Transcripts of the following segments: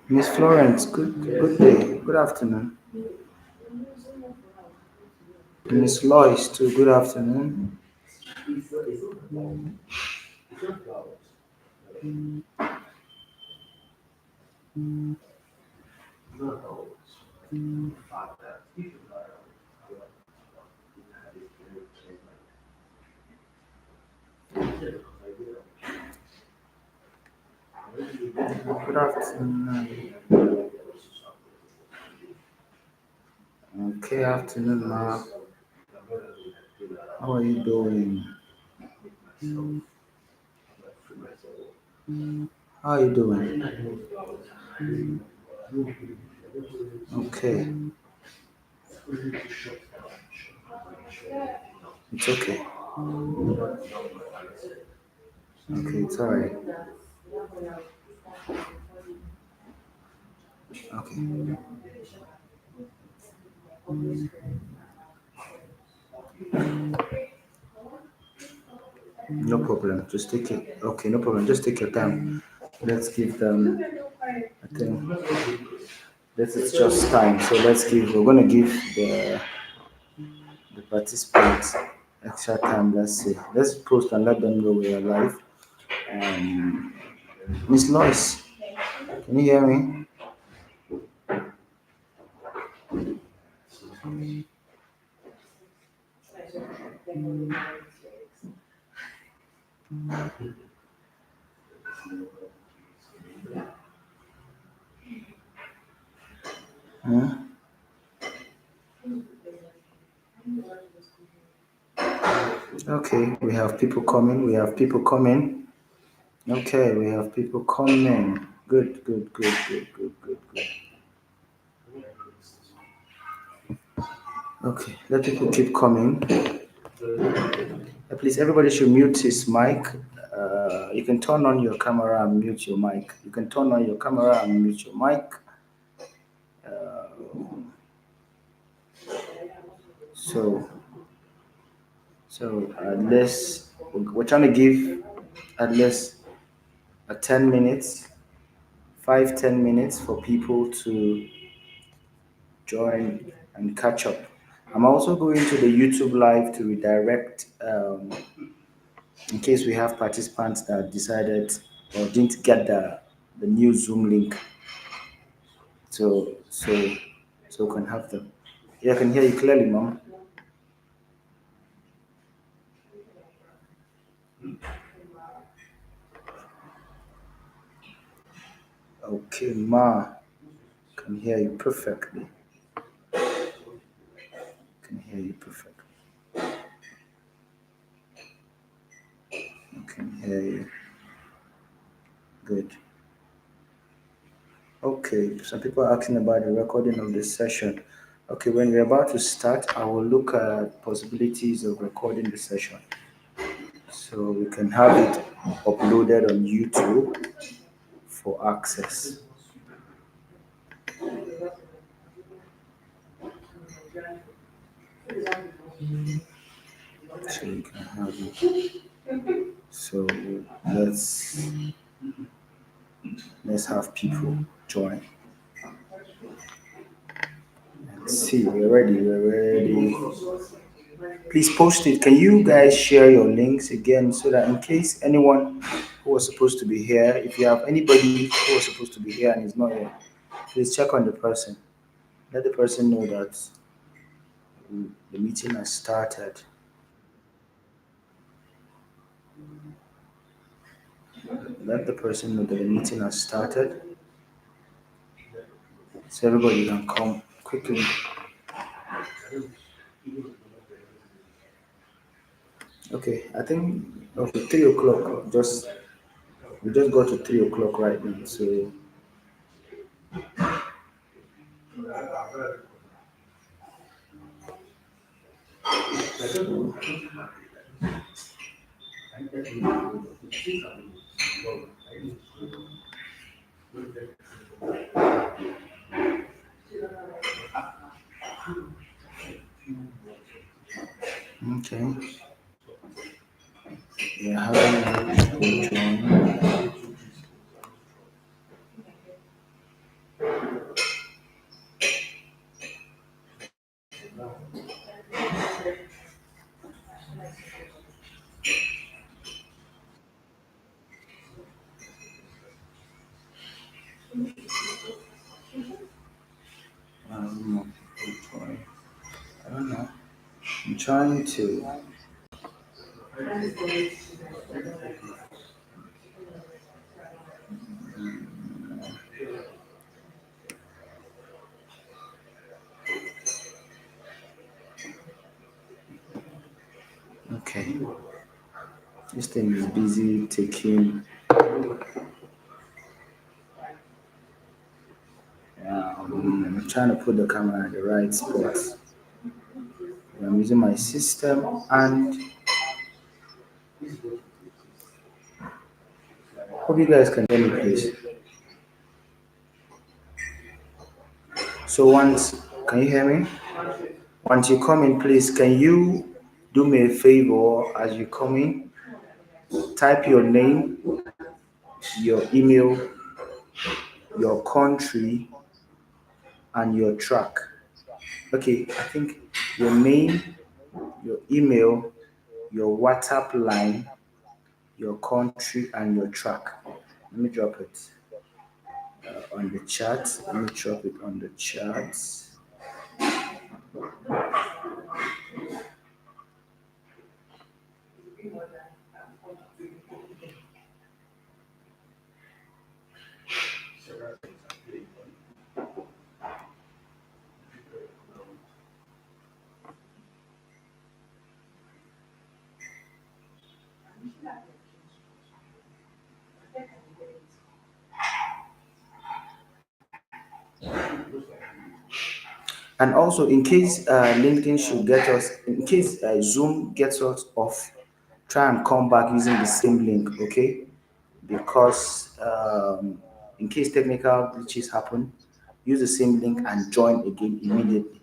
Miss Florence, good day, good afternoon. Miss Lois too, good afternoon. Good afternoon. Okay, afternoon, ma. How are you doing? How are you doing? Okay, it's okay. Okay, it's alright. Okay, no problem. Just take it. Okay, no problem. Just take your time. Let's give them. I think this is just time. So let's give. We're gonna give the participants extra time. Let's see. Let's post and let them know we are live. Um, Miss Lois, can you hear me? Huh? Okay, we have people coming. We have people coming. Okay, we have people coming. Good, good, good, good, good, good, good. Okay, let people keep coming. Please, everybody should mute his mic. You can turn on your camera and mute your mic. You can turn on your camera and mute your mic. So, so at least we're trying to give at least a 10 minutes, 5-10 minutes for people to join and catch up. I'm also going to the YouTube live to redirect in case we have participants that decided or didn't get the new Zoom link. So we can have them. Yeah, I can hear you clearly, mom. Okay, ma, can hear you perfectly. Can hear you perfectly. I can hear you. Good. Okay, some people are asking about the recording of this session. Okay, when we're about to start, I will look at possibilities of recording the session. So we can have it uploaded on YouTube for access. So we can have it. So let's let's have people join. Let's see, we're ready, we're ready. Please post it. Can you guys share your links again so that in case anyone who was supposed to be here, if you have anybody who was supposed to be here and is not here, please check on the person. Let the person know that the meeting has started. Let the person know that the meeting has started so everybody can come quickly. Okay, I think okay, 3 o'clock. We just got to 3 o'clock right now. So okay. Yeah, having people join. More people join. I don't know. I'm trying to. Okay. This thing is busy taking. I'm trying to put the camera in the right spot. I'm using my system and hope you guys can hear me, please. So once, can you hear me? Once you come in, please, can you do me a favor as you come in? Type your name, your email, your country, and your track. Okay, I think your name, your email, your WhatsApp line, your country, and your track. Let me drop it on the chat. Let me drop it on the chat. And also, in case LinkedIn should get us, in case Zoom gets us off, try and come back using the same link, okay? Because in case technical glitches happen, use the same link and join again immediately.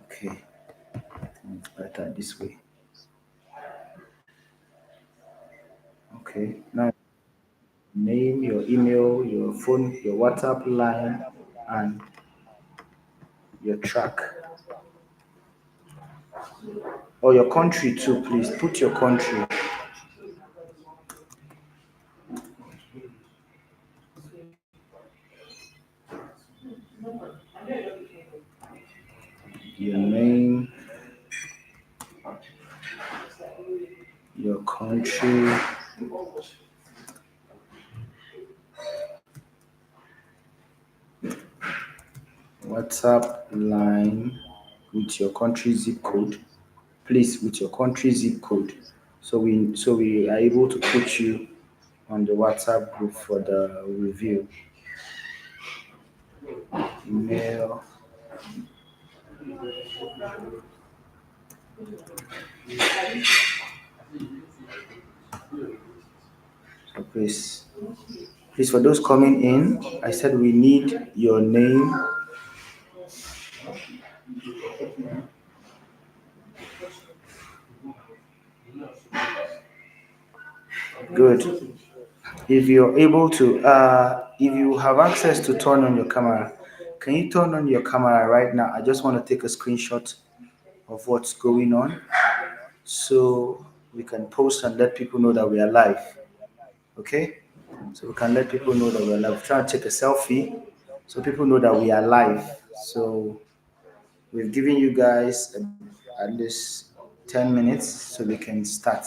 Okay, it's better this way. Okay, now name, your email, your phone, your WhatsApp line, and your track. Or your country too, please. Put your country. Your name, your country, WhatsApp line with your country zip code. Please, with your country zip code. So we are able to put you on the WhatsApp group for the review. Email. So please for those coming in, I said we need your name. Good. If you're able to, if you have access to turn on your camera, can you turn on your camera right now? I just want to take a screenshot of what's going on so we can post and let people know that we are live. Okay? So we can let people know that we're live. Try and take a selfie so people know that we are live. So we've given you guys at least 10 minutes so we can start.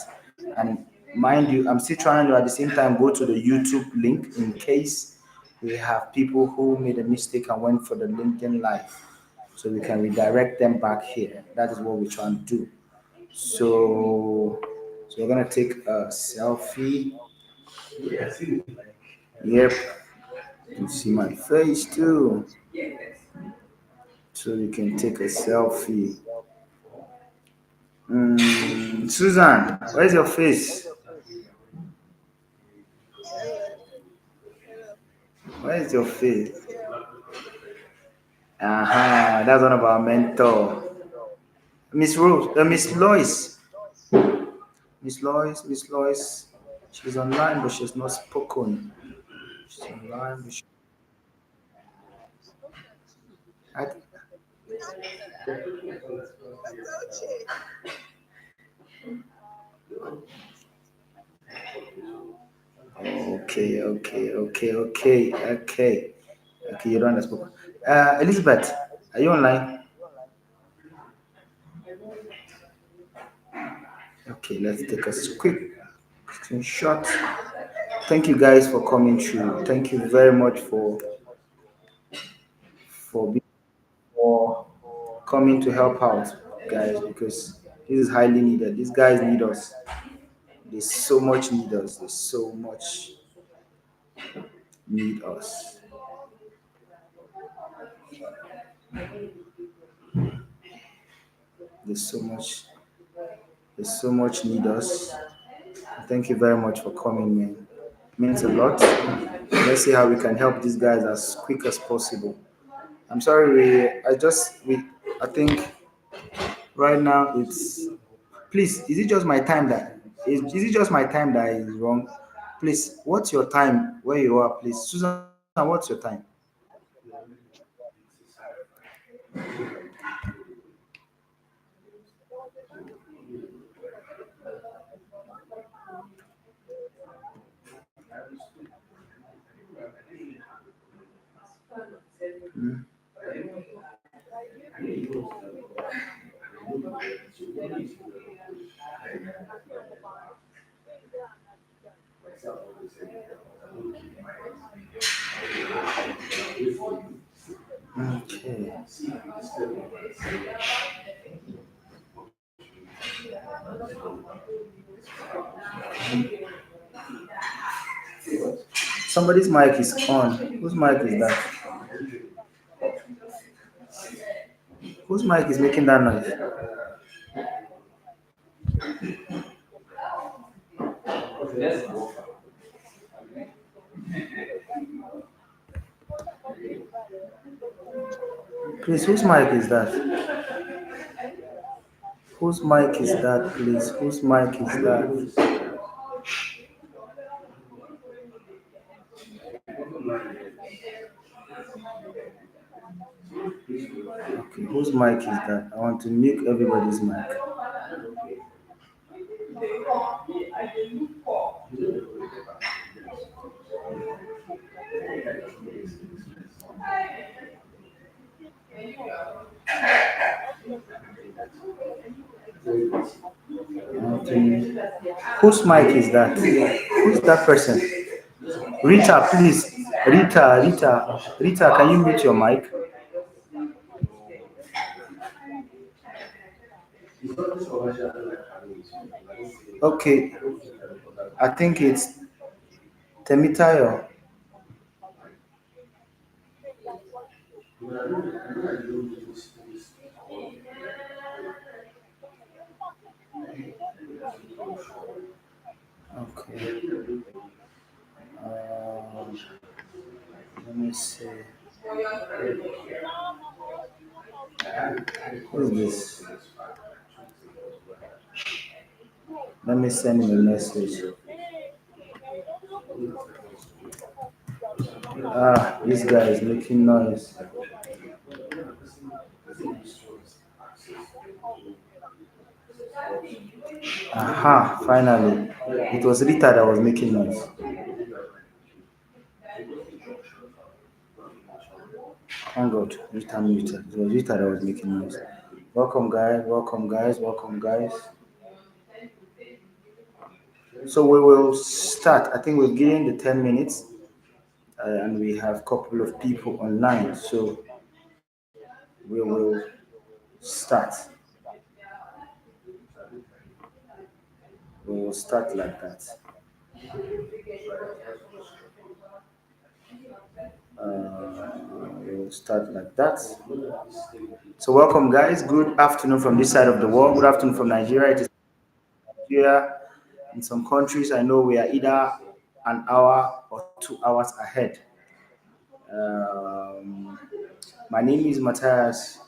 And mind you, I'm still trying to at the same time go to the YouTube link in case we have people who made a mistake and went for the LinkedIn live. So we can redirect them back here. That is what we're trying to do. So we're gonna take a selfie. Yep, you see my face too. So you can take a selfie. Susan, where's your face? Where's your face? Aha, that's one of our mentor. Miss Rose, Miss Lois. Miss Lois. She's online, but she's not spoken. She's online, but I, okay. Okay, you don't understand. Elizabeth, are you online? Okay, let's take a quick screenshot. Thank you guys for coming through. Thank you very much for being for coming to help out, guys, because this is highly needed. These guys need us. They so much need us. They so much need us. There's so much. There's so much need us. Thank you very much for coming, man. Means a lot. Let's see how we can help these guys as quick as possible. I'm sorry, I think right now it's. Please, is it just my time is it just my time that is wrong? Please, what's your time where you are, please? Susan, what's your time? Okay. Somebody's mic is on. Whose mic is that? Whose mic is making that noise? Please, whose mic is that? Whose mic is that, please? Whose mic is that? Okay, whose mic is that? I want to mute everybody's mic. Whose mic is that? Who's that person? Rita, please. Rita, can you mute your mic? Okay, I think it's Temitayo. Okay. Um, Let me see. Who's this? Let me send him a message. Ah, this guy is making noise. Aha, finally. It was Rita that was making noise. Thank God, Rita muted. It was Rita that was making noise. Welcome, guys. Welcome, guys. Welcome, guys. So we will start. I think we're getting the 10 minutes, and we have a couple of people online. So we will start. We will start like that. We'll start like that. So, welcome, guys. Good afternoon from this side of the world. Good afternoon from Nigeria. It is Nigeria. In some countries, I know we are either an hour or 2 hours ahead. Um, my name is Matthias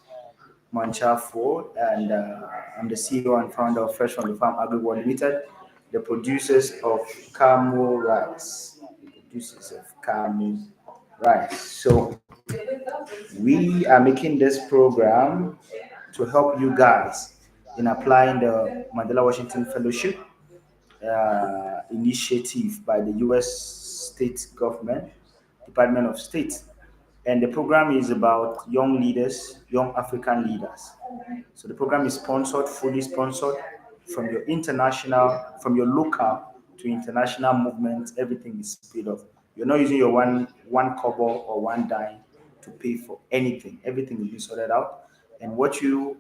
Manchafo, and I'm the CEO and founder of Fresh from the Farm Agri World Limited, the producers of Camu Rice. The producers of Camu Rice. So, we are making this program to help you guys in applying the Mandela Washington Fellowship initiative by the U.S. state government, Department of State. And the program is about young leaders, young African leaders. So the program is sponsored, fully sponsored from your local to international movements. Everything is paid off. You're not using your one kobo or one dime to pay for anything. Everything will be sorted out. And what you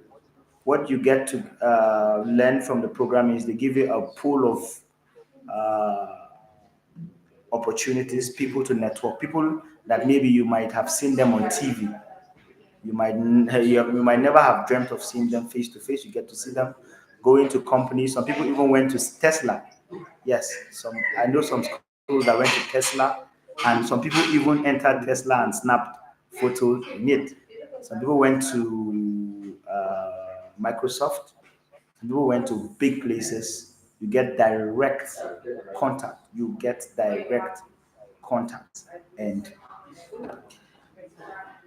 get to learn from the program is they give you a pool of uh, opportunities, people to network, people that maybe you might have seen them on TV. You might never have dreamt of seeing them face to face. You get to see them going to companies. Some people even went to Tesla. Yes, some I know some schools that went to Tesla, and some people even entered Tesla and snapped photos in it. Some people went to Microsoft. Some people went to big places. You get direct contact. You get direct contact, and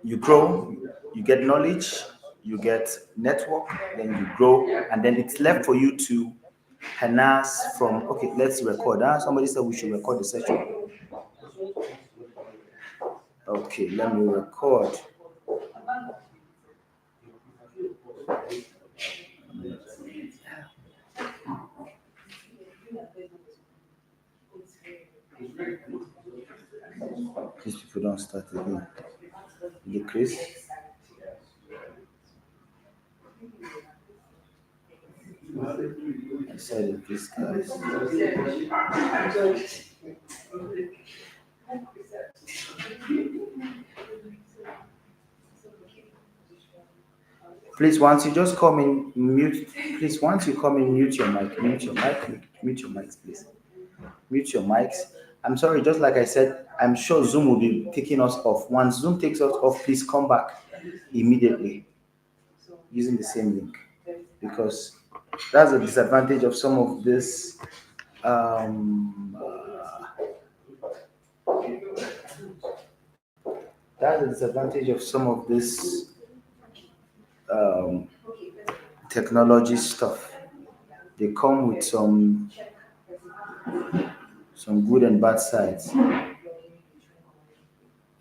you grow, you get knowledge, you get network, then you grow, and then it's left for you to harness from. Okay, let's record. Somebody said we should record the session. Okay, let me record. These people don't start again. The Chris. I said it, this guys. Please, once you just come in, mute. Please, once you come in, mute your mic. Mute your mic. Mute your mics, please. Mute your mics. I'm sorry, just like I said, I'm sure Zoom will be taking us off. Once Zoom takes us off, please come back immediately using the same link, because that's a disadvantage of some of this. Um, uh, that's a disadvantage of some of this um, technology stuff. They come with some good and bad sides,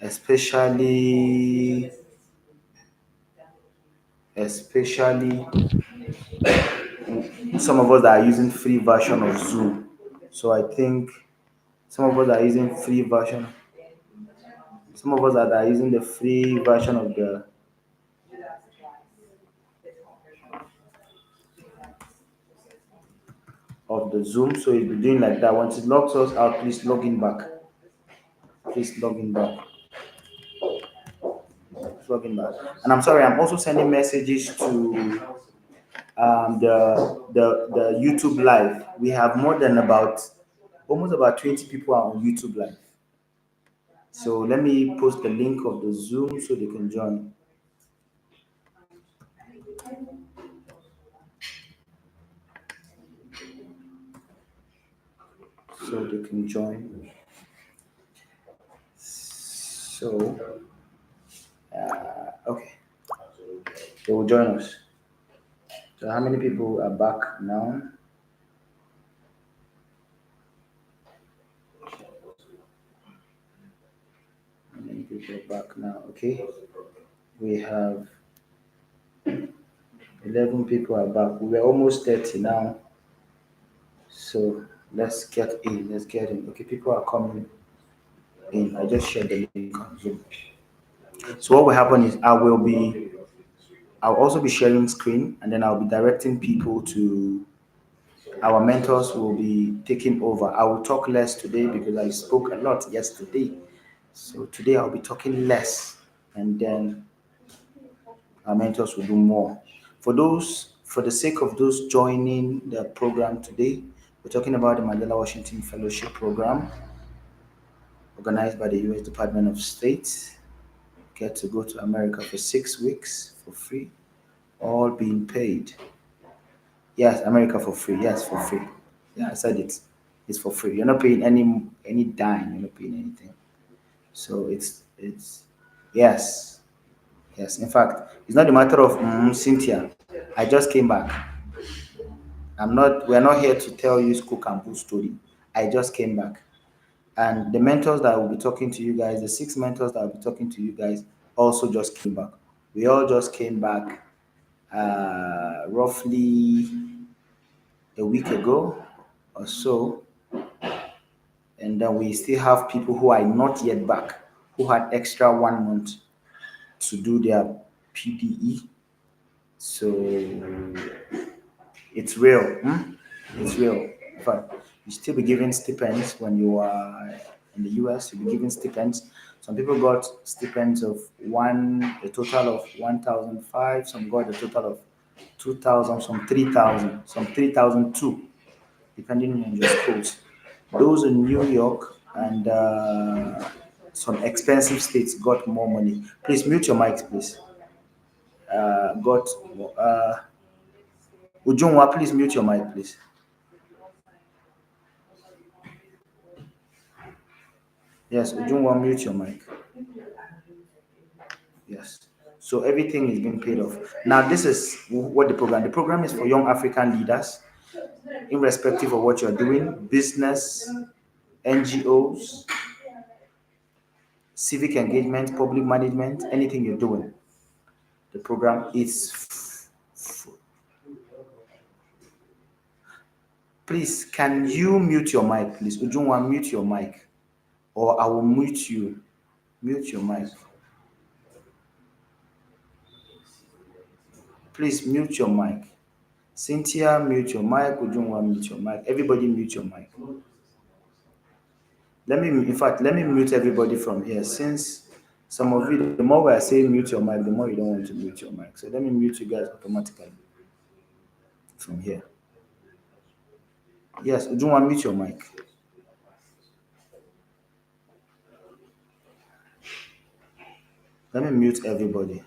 especially especially some of us that are using free version of Zoom. So I think some of us are using free version. Some of us that are using the free version of the Zoom. So it'll be doing like that. Once it logs us out, please log in back. Please log in back. Log in back. And I'm sorry, I'm also sending messages to the YouTube live. We have more than about almost about 20 people are on YouTube live. So let me post the link of the Zoom so they can join. So they can join. So okay, they will join us. So how many people are back now? How many people are back now? Okay, we have 11 people are back. We're almost 30 now. So let's get in. Let's get in. Okay, people are coming in. I just shared the link on Zoom. So what will happen is I'll also be sharing screen, and then I'll be directing people to our mentors will be taking over. I will talk less today because I spoke a lot yesterday. So today I'll be talking less, and then our mentors will do more. For the sake of those joining the program today, we're talking about the Mandela Washington Fellowship Program organized by the U.S. Department of State. Get to go to America for 6 weeks for free, all being paid. Yes, America for free. Yes, for free. Yeah, I said it. It's for free. You're not paying any dime. You're not paying anything. So it's yes, yes. In fact, it's not a matter of Cynthia. I just came back. I'm not. We are not here to tell you school campus story. I just came back, and the mentors that will be talking to you guys, the 6 mentors that will be talking to you guys, also just came back. We all just came back, roughly a week ago or so, and then we still have people who are not yet back, who had extra 1 month to do their PDE. So it's real. It's real. In fact, you still be given stipends when you are in the US. You'll be given stipends. Some people got stipends of a total of 1,005. Some got a total of 2,000. Some 3,000. Some 3,002, depending on your schools. Those in New York and some expensive states got more money. Please mute your mics, please. Got Ujungwa, please mute your mic, please. Yes, Ujungwa, mute your mic. Yes. So everything is being paid off. Now, this is what the program is for young African leaders, irrespective of what you're doing, business, NGOs, civic engagement, public management, anything you're doing. The program is. Please, can you mute your mic, please? Ujungwa, mute your mic, or I will mute you. Mute your mic. Please mute your mic. Cynthia, mute your mic. Ujungwa, mute your mic. Everybody mute your mic. Let me mute everybody from here, since some of you, the more I say mute your mic, the more you don't want to mute your mic. So let me mute you guys automatically from here. Yes, Ujungwa, mute your mic. Let me mute everybody.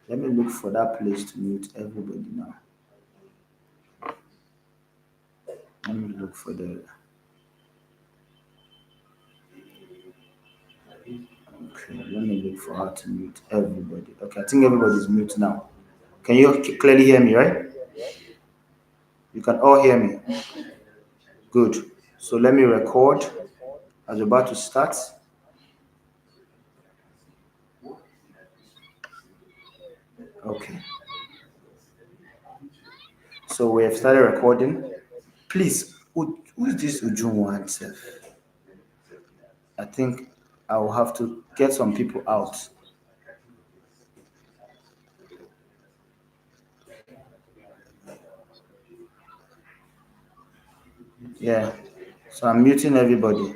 Let me look for that place to mute everybody now. Let me look for the. Okay, let me look for how to mute everybody. Okay, I think everybody's mute now. Can you clearly hear me, right? You can all hear me. Good. So let me record as we're about to start. Okay. So we have started recording. Please, who is this Ujunwa itself? I think I will have to get some people out. Yeah. So I'm muting everybody.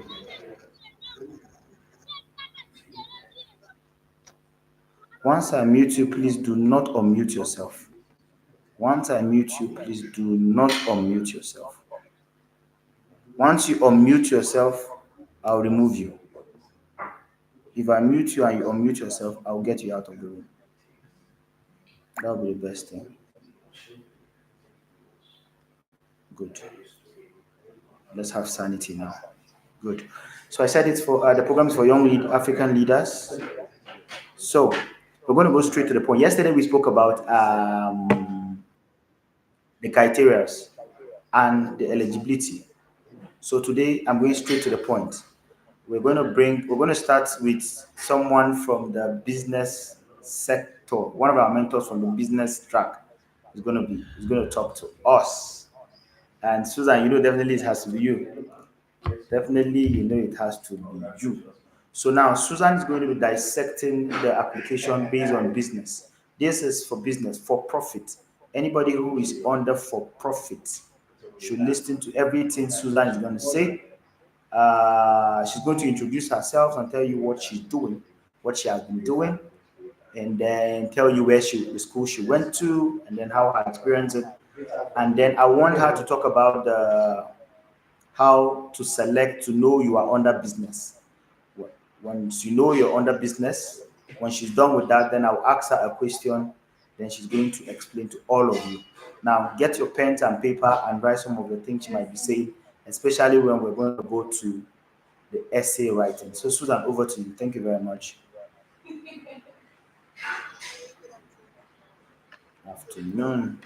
Once I mute you, please do not unmute yourself. Once I mute you, please do not unmute yourself. Once you unmute yourself, I'll remove you. If I mute you and you unmute yourself, I'll get you out of the room. That'll be the best thing. Good. Let's have sanity now. Good. So I said it's for the program is for young African leaders. So we're going to go straight to the point. Yesterday we spoke about the criteria and the eligibility. So today I'm going straight to the point. We're going to start with someone from the business sector. One of our mentors from the business track is going to talk to us. And Susan, definitely it has to be you. Definitely, it has to be you. So now Susan is going to be dissecting the application based on business. This is for business, for profit. Anybody who is under for profit should listen to everything Susan is going to say. She's going to introduce herself and tell you what she's doing, what she has been doing, and then tell you the school she went to, and then how her experience it. And then I want her to talk about how to select to know you are under business. Once you know you're under business, when she's done with that, then I'll ask her a question. Then she's going to explain to all of you. Now, get your pens and paper and write some of the things she might be saying, especially when we're going to go to the essay writing. So, Susan, over to you. Thank you very much. Afternoon.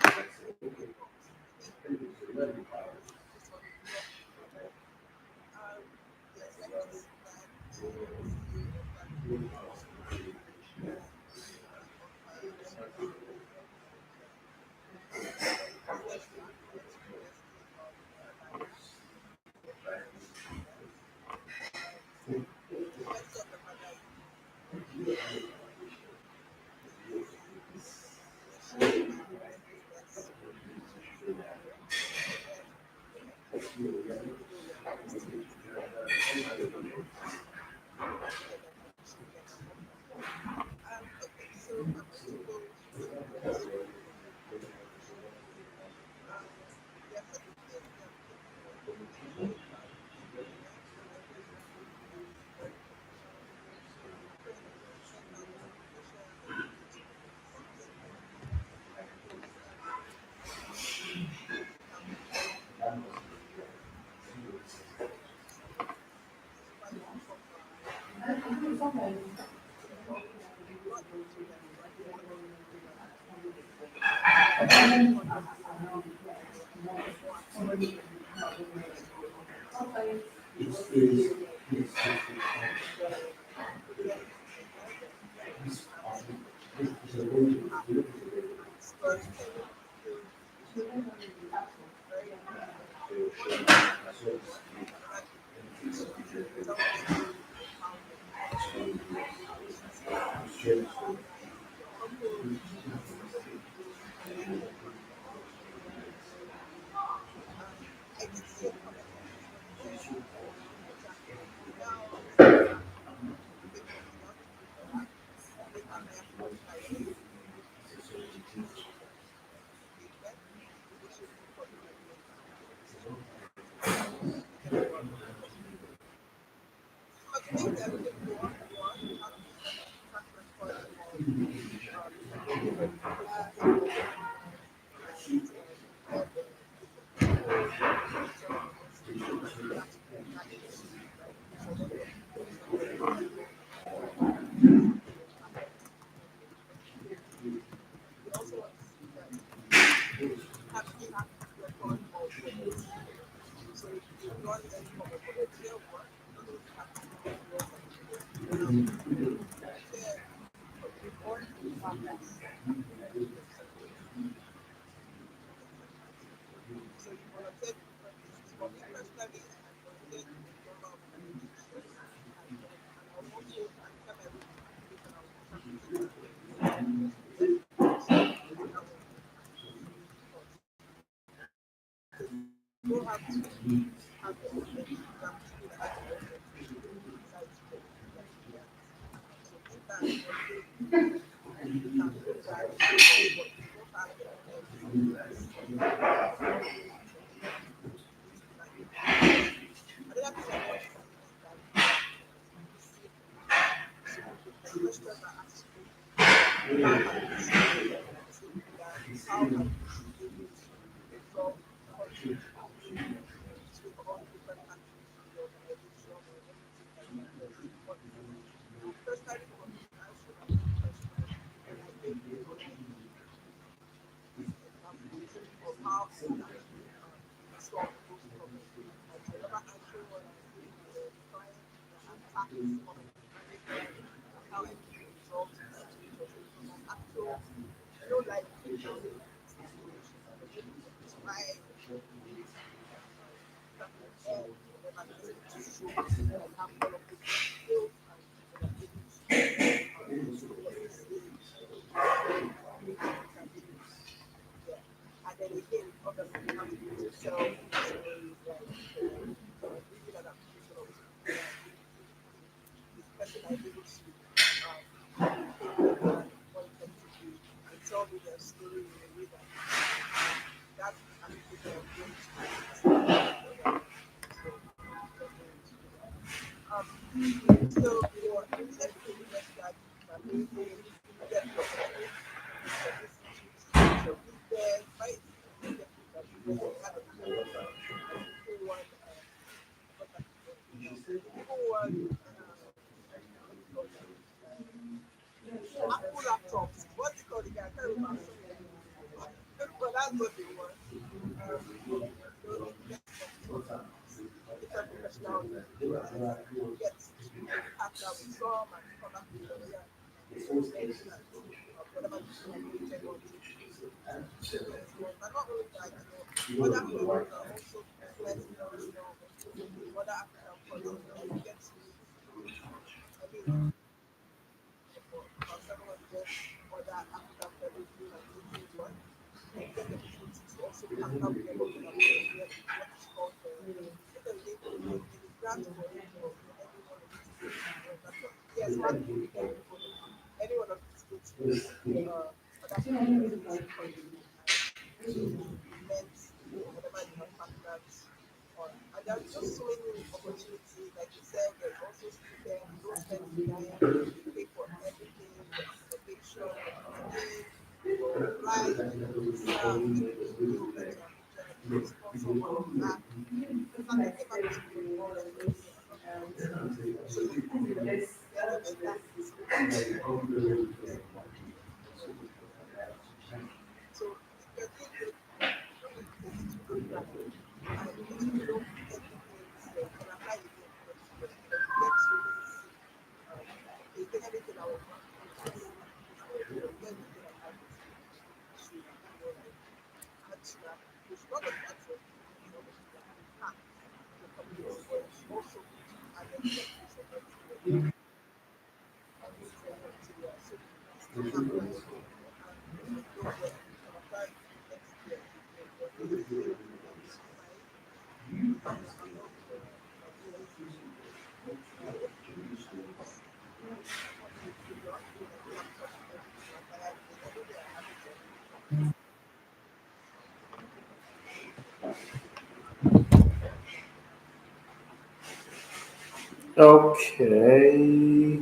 Okay.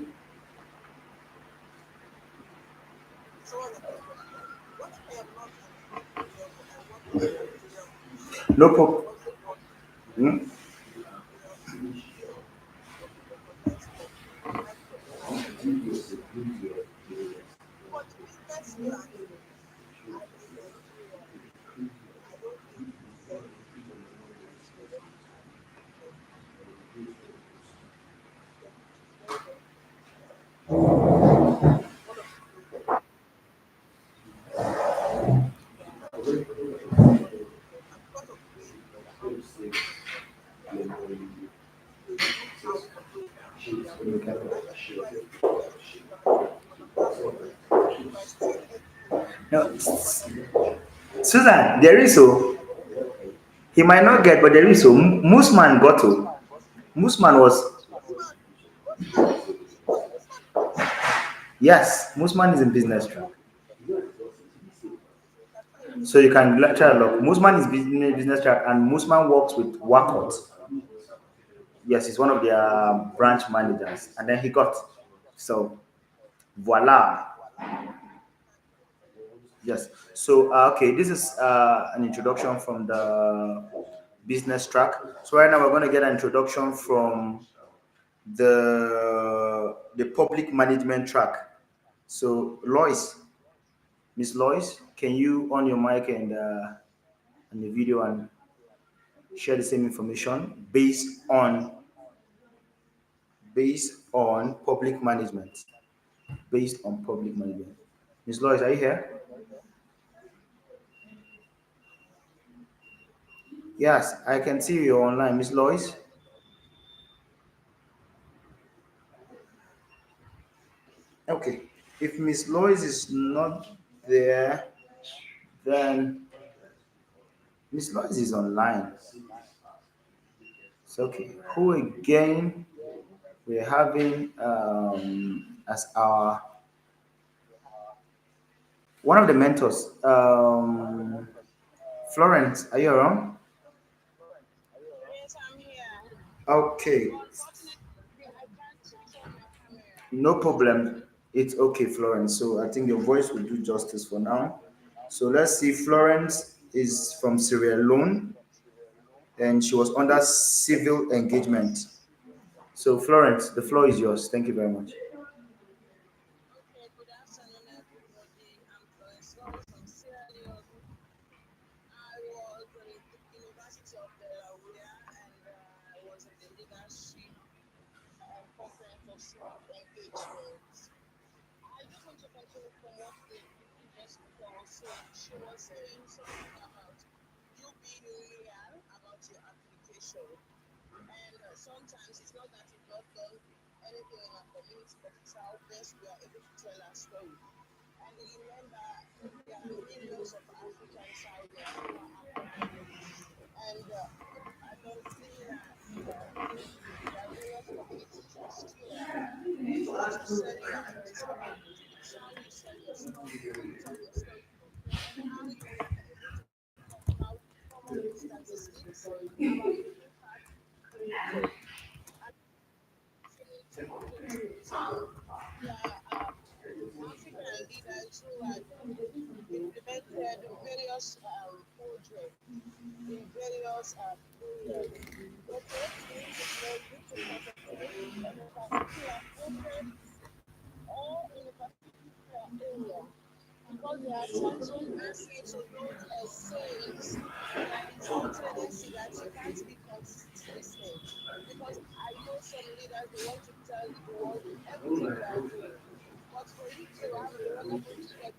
No problem. No, Susan, there is so. He might not get, but there is so. Musman got to. Musman was. Yes, Musman is in business track. So you can try a look. Musman is business track, and Musman works with Wakot. Yes, he's one of their branch managers, and then he got. So voila. Yes. So okay, this is an introduction from the business track. So right now we're going to get an introduction from the public management track. So Lois, Miss Lois, can you on your mic and the video and share the same information based on public management. Based on public management. Miss Lois, are you here? Yes, I can see you online, Miss Lois. Okay. If Miss Lois is not there, then Miss Lois is online. It's okay. Who again we're having as our One of the mentors, Florence, are you around? Yes, I'm here. Okay, But unfortunately, I can't switch on my camera. no problem. It's okay, Florence. So I think your voice will do justice for now. So let's see. Florence is from Sierra Leone and she was under civil engagement. So, Florence, the floor is yours. Thank you very much. Okay, good afternoon, everybody. I'm Florence Lawrence from Sierra Leone. I was in the University of Delaware and I was in the leadership conference of civic engagement. I just want to continue from what the previous speaker was saying. She was saying something about you being real about your application. And sometimes it's not that you've not done anything in our community, but it's how best we are able to tell our story. And remember, there are millions of Africans out there who are academics. And I don't think that there are various communities in Australia. It's not to sell your product, it's how you sell your story, tell your story, and how you are able to talk about some of the statistics about the impact created. And opportunity to tell their African leaders who had implemented various projects in various areas. Okay, you need to know, you need to concentrate on a particular project or in a particular area. Because there are times when listening to those essays, there is a tendency that you can't be consistent. Because I know some leaders, they want to tell the world everything they are doing. But for you to have, you're not going to get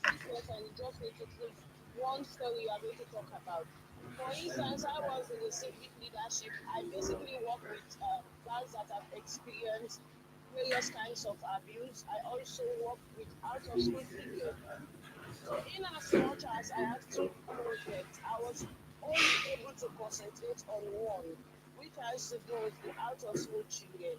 consistent and you just need to choose one story you are going to talk about. For instance, I was in the civic leadership. I basically work with girls that have experienced various kinds of abuse. I also work with out of school children. So, in as much as I have two projects, I was only able to concentrate on one, which has to do with the out of school children.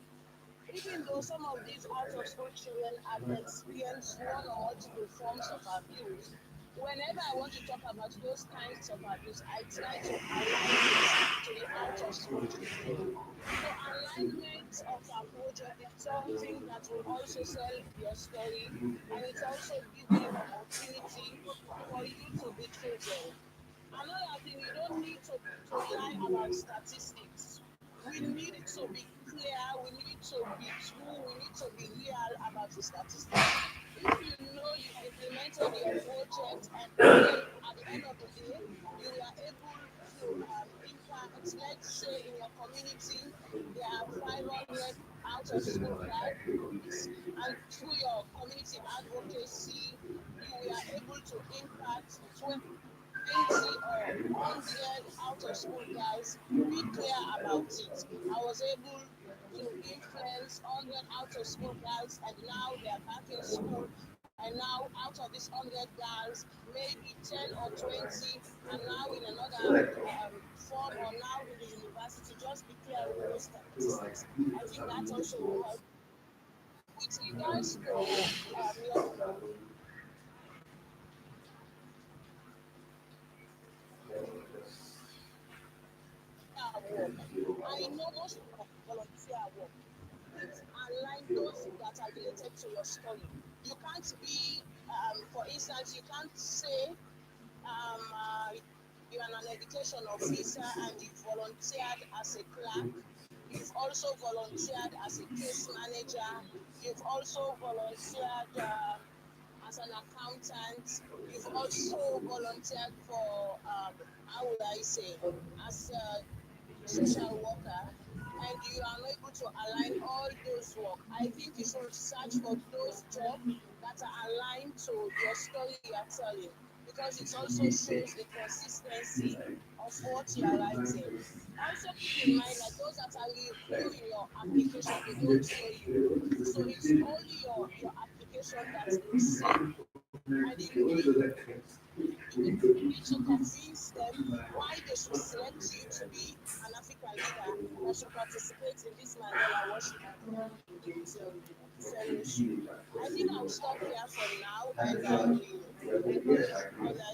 Even though some of these out of school children have experienced one or multiple forms of abuse, whenever I want to talk about those kinds of abuse, I try to align it to the out of school children. So, alignment of our project is something that will also sell your story, and it also gives you opportunity for you to be chosen. Another thing, you don't need to lie about statistics. We need to be clear, we need to be true, we need to be real about the statistics. If you know you've implemented your project and at the end of the day, you are able to impact, let's say in your community, there are 500 out of school guys, and through your community advocacy, you are able to impact 20 or 100 out of school girls, be clear about it. I was able to influence 100 out of school girls, and now they are back in school. And now, out of these 100 girls, maybe 10 or 20 are now in another form or now in the university. Just be clear with those statistics. I think that also will help. With regards to your work, I know most of volunteer work. Please align those that are related to your story. You can't be, for instance, you can't say you're an education officer and you volunteered as a clerk. You've also volunteered as a case manager. You've also volunteered as an accountant. You've also volunteered for, how would I say, as a social worker, and you are not able to align all those work. I think you should search for those jobs that are aligned to your story you are telling, because it also shows the consistency of what you are writing. Also keep in mind that those that are reviewing your application, they don't know you. So it's only your application that they see, and you need to convince them why they should select you to be an African leader that should participate in this Mandela Washington. Fellowship. I think I'll stop here for now, and I'll guys come back.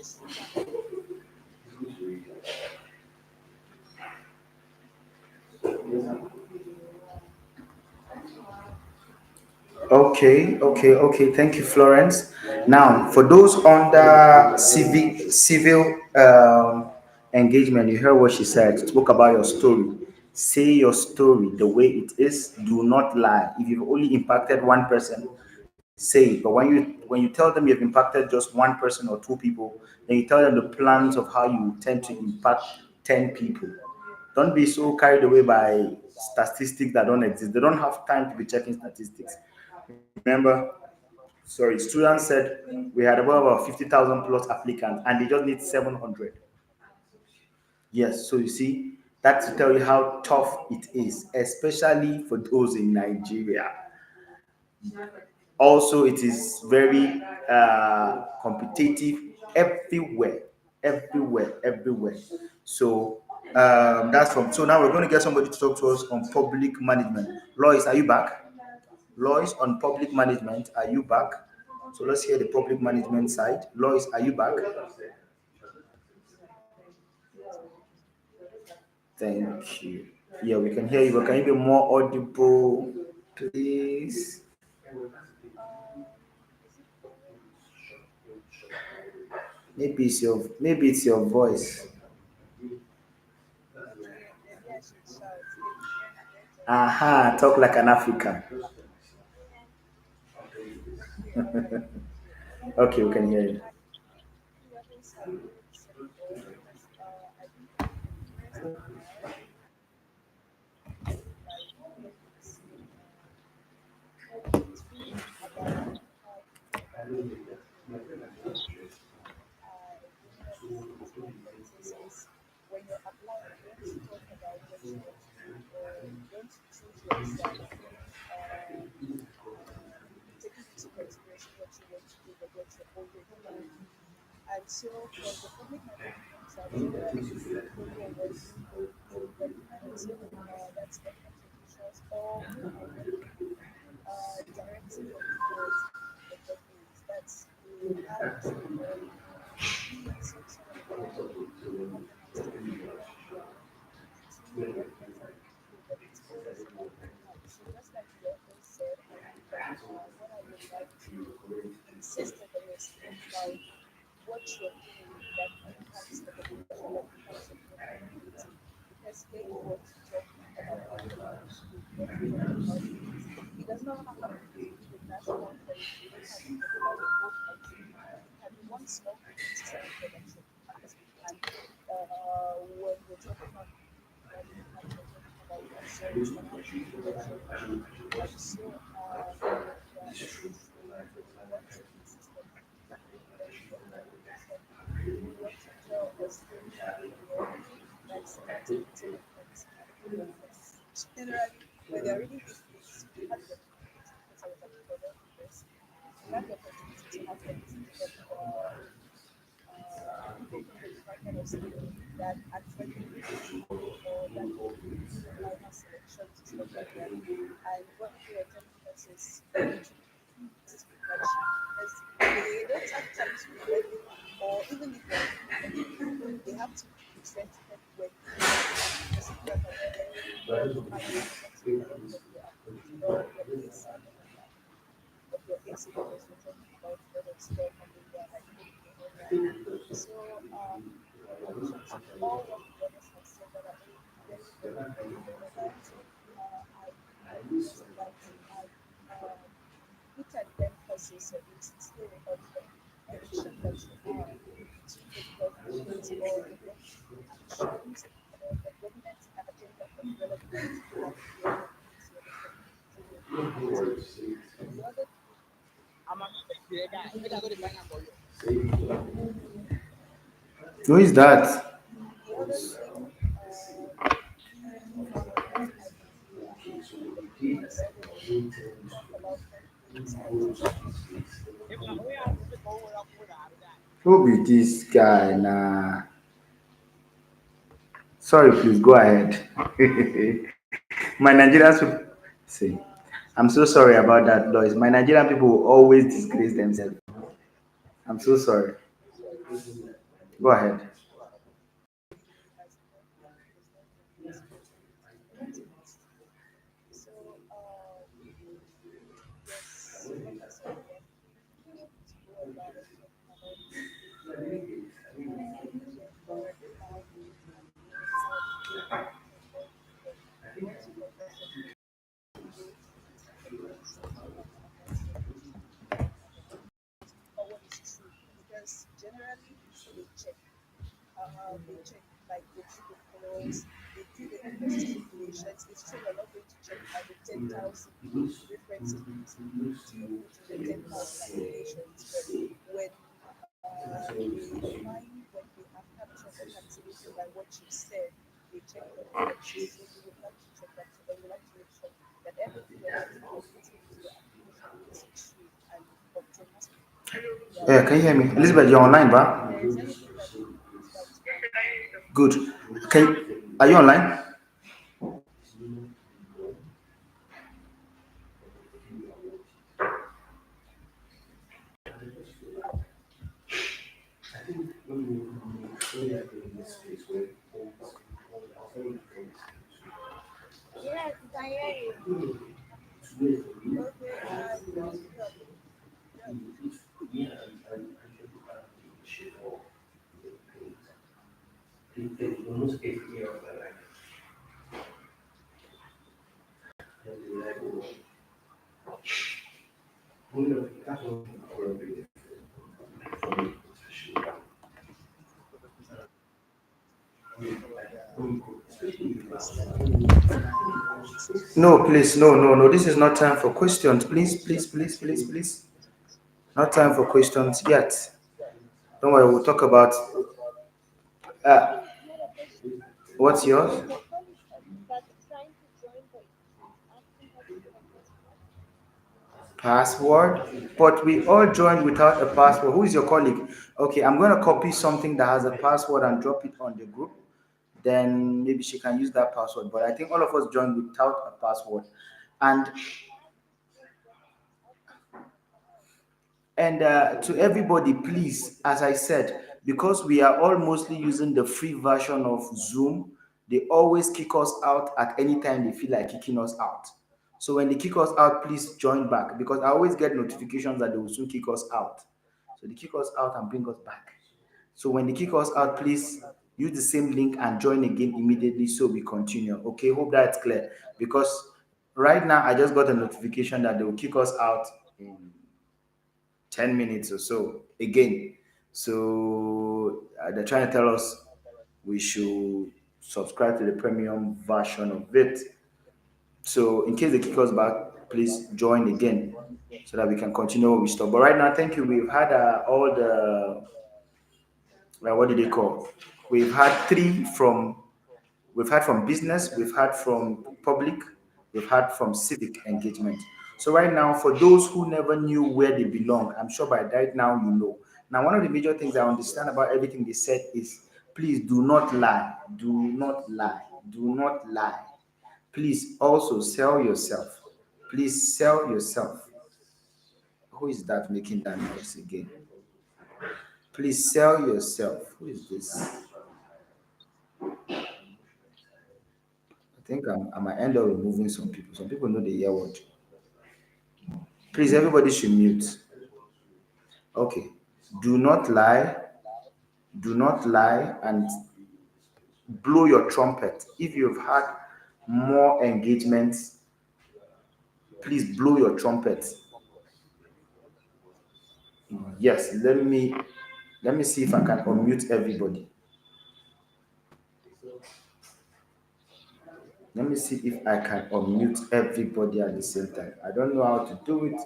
Okay. Thank you, Florence. Now, for those under civil engagement, you heard what she said. Spoke about your story. Say your story the way it is. Do not lie. If you've only impacted one person, say it. But when you tell them you've impacted just one person or two people, then you tell them the plans of how you intend to impact 10 people. Don't be so carried away by statistics that don't exist. They don't have time to be checking statistics. Remember, sorry, students said we had about 50,000 plus applicants and they just need 700. Yes, so you see, that's to tell you how tough it is, especially for those in Nigeria. Also, it is very competitive everywhere, everywhere. So that's from. So now we're going to get somebody to talk to us on public management. Lois, are you back? Lois on public management, are you back? So let's hear the public management side. Lois, are you back? Thank you. Yeah, we can hear you, but can you be more audible, please? Is it going? Maybe it's your voice. Okay, maybe I should shout. Can you hear me better? Aha, talk like an African. Okay, all right. Okay. Okay, we can hear you. I think what else have already said it all because I think the first part like it's it's really about how you go about doing your work. One of the things I've noticed is when you're applying, you don't talk about what you want to do, or you don't choose yourself, um, taking into consideration what you want to do, but what you're already doing. And so, from the public management side, sometimes you know you're working with government, that's government officials, or you are working directly from the boards in the government. That's you have to be in some sort of organized environment. It's really important too, but it's always about impact. So just like the author said, what I would like to insist on is think about what you're doing that impacts the population, that impacts your community. Because maybe what you talk about maybe the school, what you talk about is it does not have to do with national policy. It can be over the whole country. It can be one small community center production. And when we're talking on impact, we're talking about results and how you measure it. And so there are issues we want to consistently very, very important. We want to tell a story very well. That's important. Because generally, when there are really big things, we had the opportunity, because I was at the Federal University, we had the opportunity to have conversations people from the Department of State that actually do or that do final selections and stuff like that. And what they were telling us is you need to practice preparation because they don't actually speak every or even if they're speaking everything, they have to present it when because if you're not there, you might not get to the end of your application or your AC of your AC because we're talking about a lot of stuff and then they're like putting your head down. So in addition to all what the others have said that are already very, very, very relevant, I noticed that I put an emphasis on it still on the connection that you have to the government or the government actions or the government agenda for development and your community or the community and your community. The other thing, Who is that? the other thing would be the fact that I think in the previous segment we talked about conflicts and resolution. Who be this guy? Nah. Sorry, please go ahead. My Nigerian. See. I'm so sorry about that, Lois. My Nigerian people will always disgrace themselves. I'm so sorry. Go ahead. It has not been exposed to it. So, yes, like I said, we are free to go about and talk about anything whenever you like and anytime and everywhere. We want to focus on growth, happiness, and celebration of or what is true. Because generally people they check like they do the polls, they do the investigations. It's true we're not going to check the 10,000 references to put in the 10,000 applications, but when when they have captured the captivity by what you said, they check the references. So we would like to check that too, but we would like to make sure that everything you're putting into your application is true and authentic. Yeah. Yeah, can you hear me? Elizabeth, you're online, If ba? there is anything that we would like to add. Good. Can are you online? Yes, we can hear you. Okay, just talk. Just No, please, no, no, no. This is not time for questions. Please, please, please, please, please. Not time for questions yet. Don't worry, we'll talk about uh, it's not a question. what's yours? It's a colleague that's trying to join, but it's asking her to put her password. Password. But we all joined without a password. Who is your colleague? Okay, I'm going to copy something that has a password and drop it on the group. Then maybe she can use that password. But I think all of us joined without a password. And to everybody, please, as I said, because we are all mostly using the free version of Zoom, they always kick us out at any time they feel like kicking us out. So when they kick us out, please join back because I always get notifications that they will soon kick us out. So they kick us out and bring us back. So when they kick us out, please use the same link and join again immediately so we continue. Okay, hope that's clear. Because right now I just got a notification that they will kick us out in 10 minutes or so again. So they're trying to tell us we should subscribe to the premium version of it. So in case they kick us back, please join again so that we can continue what we stop. But right now, thank you. We've had all the what do they call? We've had three from We've had from business, we've had from public, we've had from civic engagement. So right now, for those who never knew where they belong, I'm sure by right now you know. Now, one of the major things I understand about everything they said is please do not lie, do not lie, do not lie. Please also sell yourself. Please sell yourself. Who is that making that noise again? Please sell yourself. Who is this? I think I might end up removing some people. Some people know the hear what. Please, everybody should mute. Okay. Do not lie. Do not lie and blow your trumpet. If you've had more engagements, please blow your trumpet. Yes, let me see if I can unmute everybody. Let me see if I can unmute everybody at the same time. I don't know how to do it,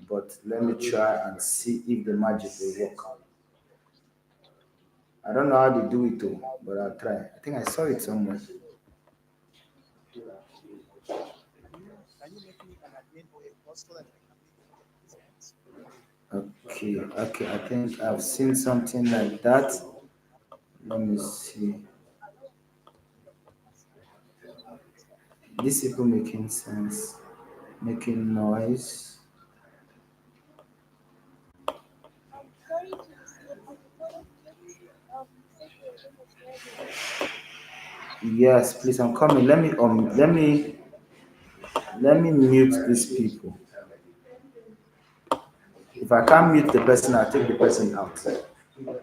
but let me try and see if the magic will work. I don't know how they do it though, but I'll try. I think I saw it somewhere. Can you make me an admin or a boss so that I can make the announcements? Okay, okay, I think I've seen something like that. Let me see. These people making sense. making noise. I'm sorry to say, you said you were going to share the link. Yes, please, I'm coming. Let me mute these people. If I can't mute the person, I'll take the person out.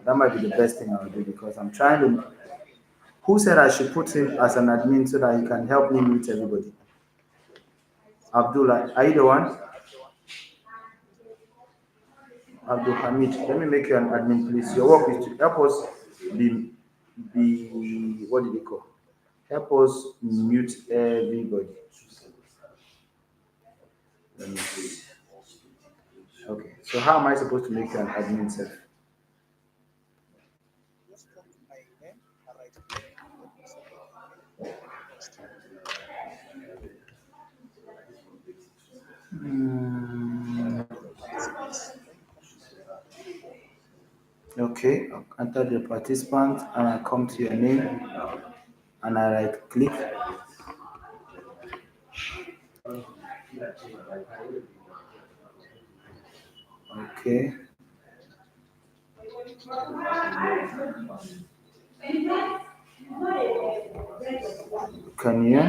That might be the best thing I'll do because I'm trying to. Who said I should put him as an admin so that he can help me mute everybody? Abdullah, are you the one? Abdul Hamid, let me make you an admin, please. Your work is to help us be what did they call? Help us mute everybody. Let me see. Okay, so how am I supposed to make you an admin, sir? Just come to my name and right click, then you select the name and paste. Mm, Enter the participants, then you come to select the name. okay, I'll enter the participant and I come to your name and I right click. Okay, can you?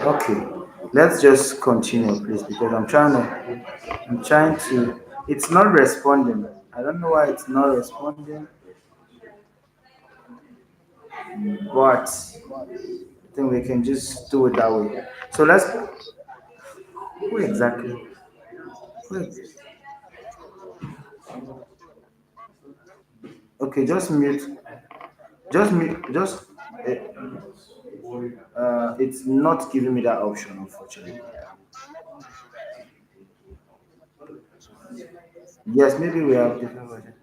Okay, let's just continue, please, because I'm trying to. It's not responding. I don't know why it's not responding, but I think we can just do it that way. So let's. Who exactly? Let's Who, just mute and let them join. okay, just mute. Just mute. Just. It's not giving me that option, unfortunately. Maybe you have different versions. Let's see. Yes, maybe we have different versions.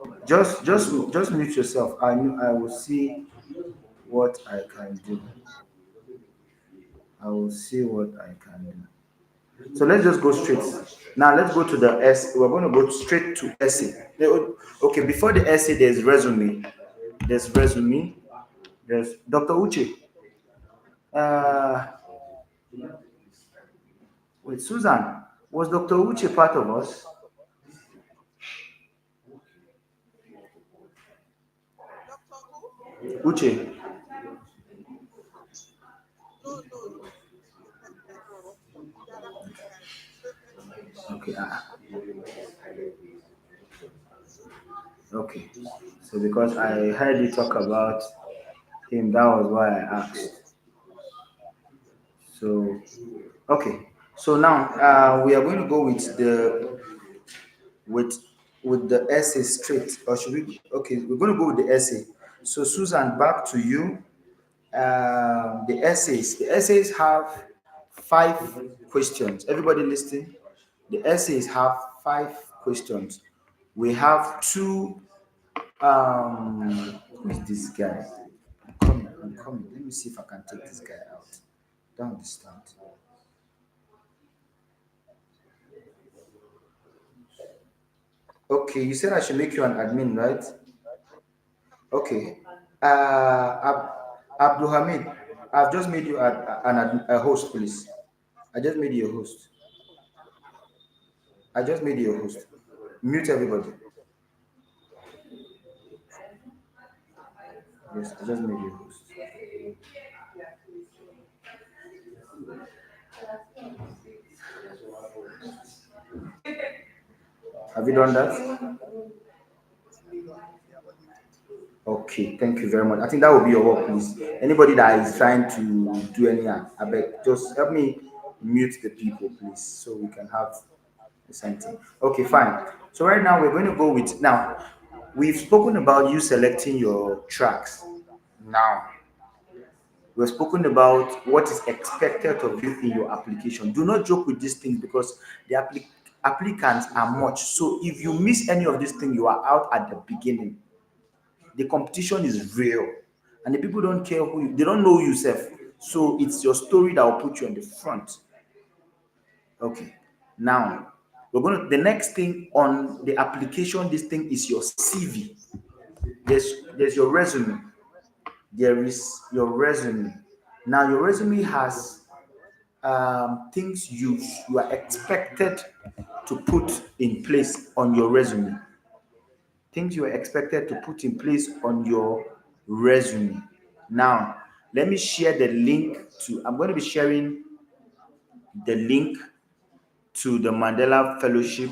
Just mute yourself. I will see what I can do. I will see what I can do. So let's just go straight. Now let's go to the essay. We're going to go straight to essay. Okay, before the essay, there's resume. There's resume. There's Dr. Uche. Uh, wait, Susan, was Dr. Uche part of us? Doctor who? Uche. No, no, no. No. You are African. Okay. Okay. So because I heard you talk about him, that was why I asked. So okay. So now we are going to go with with the essay straight, or should we? Okay, we're going to go with the essay. So Susan, back to you. The essays. The essays have 5 questions. Everybody listening. The essays have 5 questions. We have two. Who is this guy? I'm coming. I'm coming. Let me see if I can take this guy out. Don't understand. Okay, you said I should make you an admin, right? Okay. Abdul Hamid, I've just made you a host, please. I just made you a host. I just made you a host. Mute everybody. Yes, I just made you a host. Have you done that? Yes, I've done. They are unmuted. Okay, thank you very much. I think that will be your work, please. Anybody that is trying to do any, I beg, just help me mute the people, please, so we can have the same thing. Okay, fine. So right now we're going to go with now. We've spoken about you selecting your tracks. Now we've spoken about what is expected of you in your application. Do not joke with these things because the applicants are much. So if you miss any of these things, you are out at the beginning. The competition is real, and the people don't care they don't know yourself. So it's your story that will put you on the front. Okay. Now the next thing on the application. This thing is your CV. There's your resume. There is your resume. Now your resume has things you are expected to put in place on your resume. Things you are expected to put in place on your resume. Now, let me share the link to. I'm going to be sharing the link to the Mandela Fellowship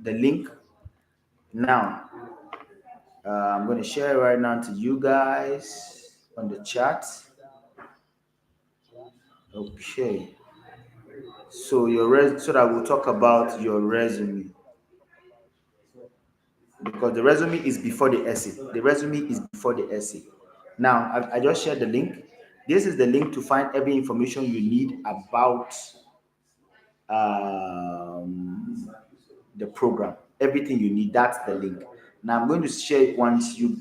the link now. I'm going to share it right now to you guys on the chat. Okay. So so that we'll talk about your resume, because the resume is before the essay. The resume is before the essay. Now, I just shared the link. This is the link to find every information you need about um, the program. Everything you need, that's the link. Now, I'm going to share it once you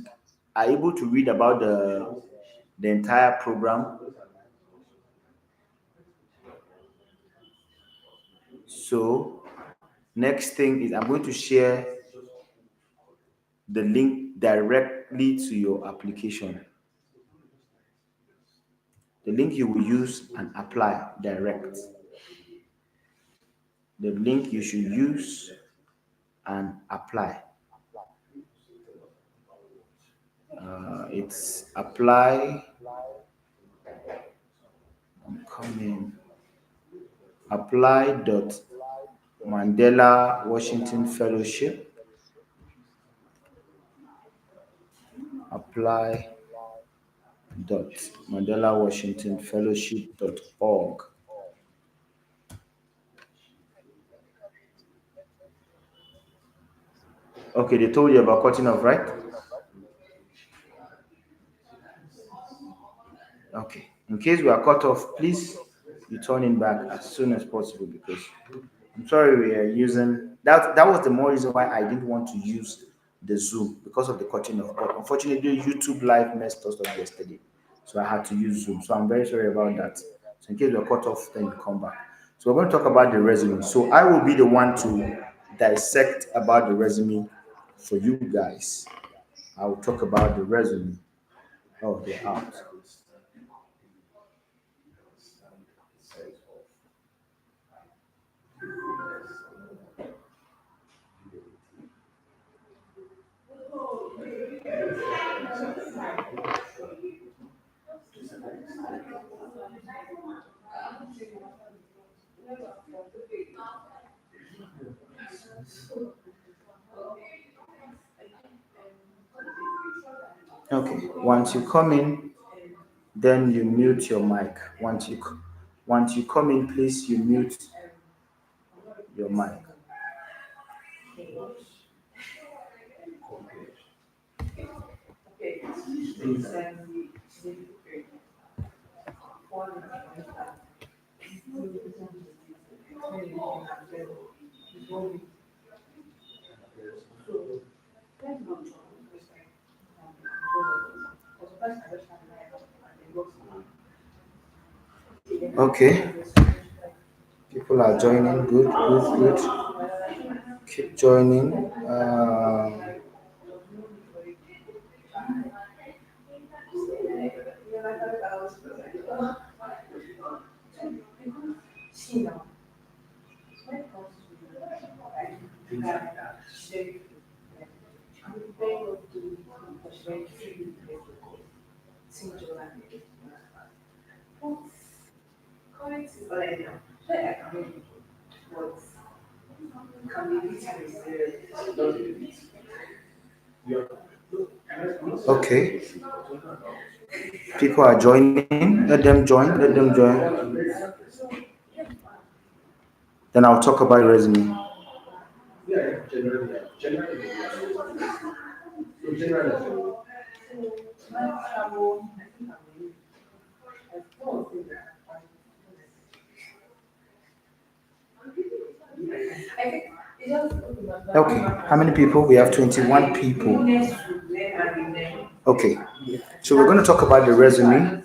are able to read about the entire program. So, next thing is I'm going to share the link directly to your application. The link you will use and apply direct. The link you should use and apply. It's apply. I'm coming. Apply dot Mandela Washington Fellowship. Apply dot Mandela Washington Fellowship.org. Okay, they told you about cutting off, right? Okay. In case we are cut off, please return in back as soon as possible, because I'm sorry we are using that. That was the more reason why I didn't want to use the Zoom, because of the cutting off. But unfortunately, YouTube Live messed us up yesterday, so I had to use Zoom. So I'm very sorry about that. So in case we are cut off, then you come back. So we're going to talk about the resume. So I will be the one to dissect about the resume for you guys. I will talk about the resume. Oh, they're out. Okay. Once you come in, then you mute your mic. Once you come in, please you mute your mic. Okay. People are joining. Good, good, good. Keep joining. Okay. People are joining. Let them join. Let them join. Then I'll talk about your resume. Okay. How many people? We have 21 people. Okay. So we're going to talk about the resume.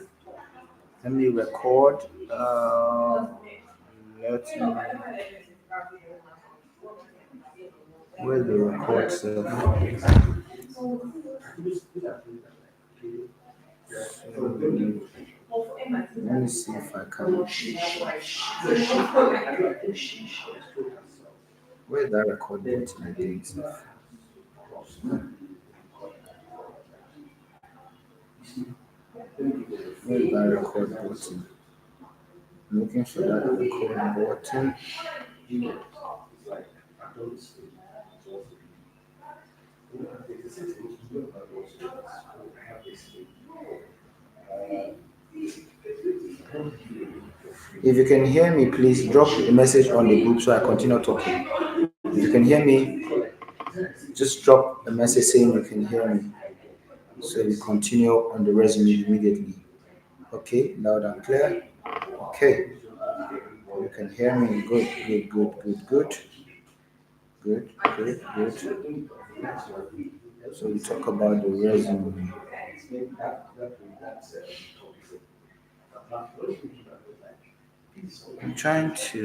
Let me record. Let me. Where's the record stuff? Let me see if I can. Where's that record button again? Where's that record button? Looking for that record button. If you can hear me, please drop a message on the group so I continue talking. If you can hear me, just drop a message saying you can hear me. So we continue on the resume immediately. Okay, loud and clear. Okay, you can hear me. Good, good, good, good, good, good, good, good. So we talk about the resume. I'm trying to.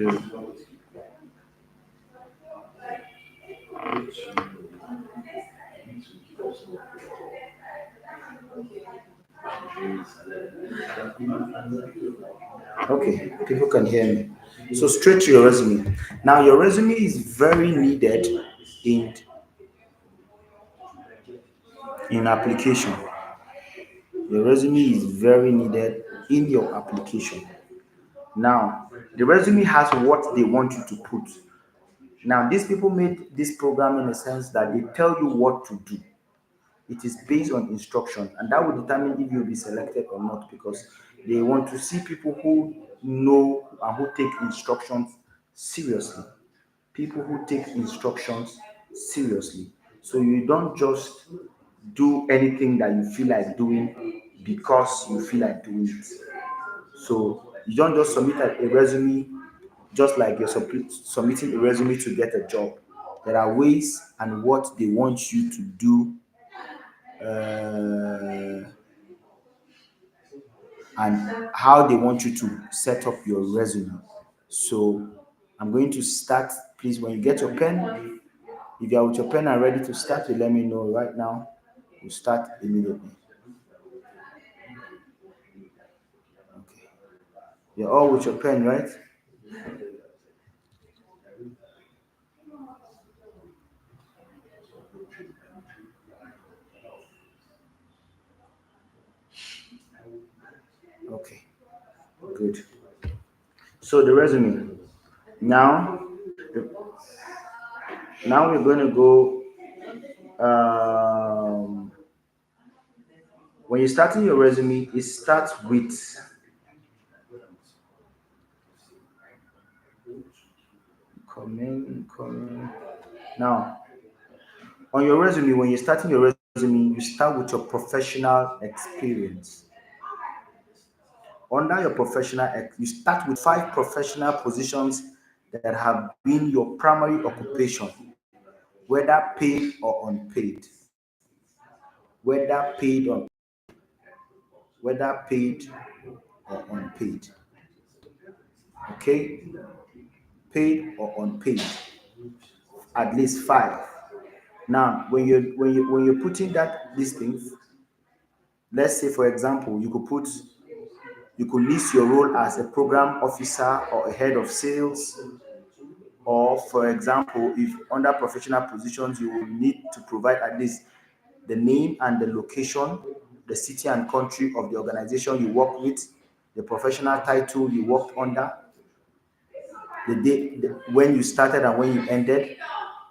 Okay, people can hear me. So straight to your resume. Now your resume is very needed in application. Your resume is very needed in your application. Now, the resume has what they want you to put. Now, these people made this program in a sense that they tell you what to do. It is based on instruction, and that will determine if you'll be selected or not because they want to see people who know and who take instructions seriously. People who take instructions seriously. So you don't just do anything that you feel like doing because you feel like doing it. So you don't just submit a resume just like you're submitting a resume to get a job. There are ways and what they want you to do and how they want you to set up your resume. So I'm going to start. Please, when you get your pen, if you are with your pen and ready to start, you let me know right now. We'll start immediately. Okay. You're all with your pen, right? Okay. Good. So the resume. Now, now we're going to go. When you're starting your resume, it starts with comment. Now, on your resume, when you're starting your resume, you start with your professional experience. Under your you start with 5 professional positions that have been your primary occupation, whether paid or unpaid. Whether paid or whether paid or unpaid. Okay? Paid or unpaid. At least 5. Now, when you're putting these things, let's say for example, you could list your role as a program officer or a head of sales, or for example, if under professional positions, you will need to provide at least the name and the location, the city and country of the organization you work with, the professional title you worked under, the day when you started and when you ended,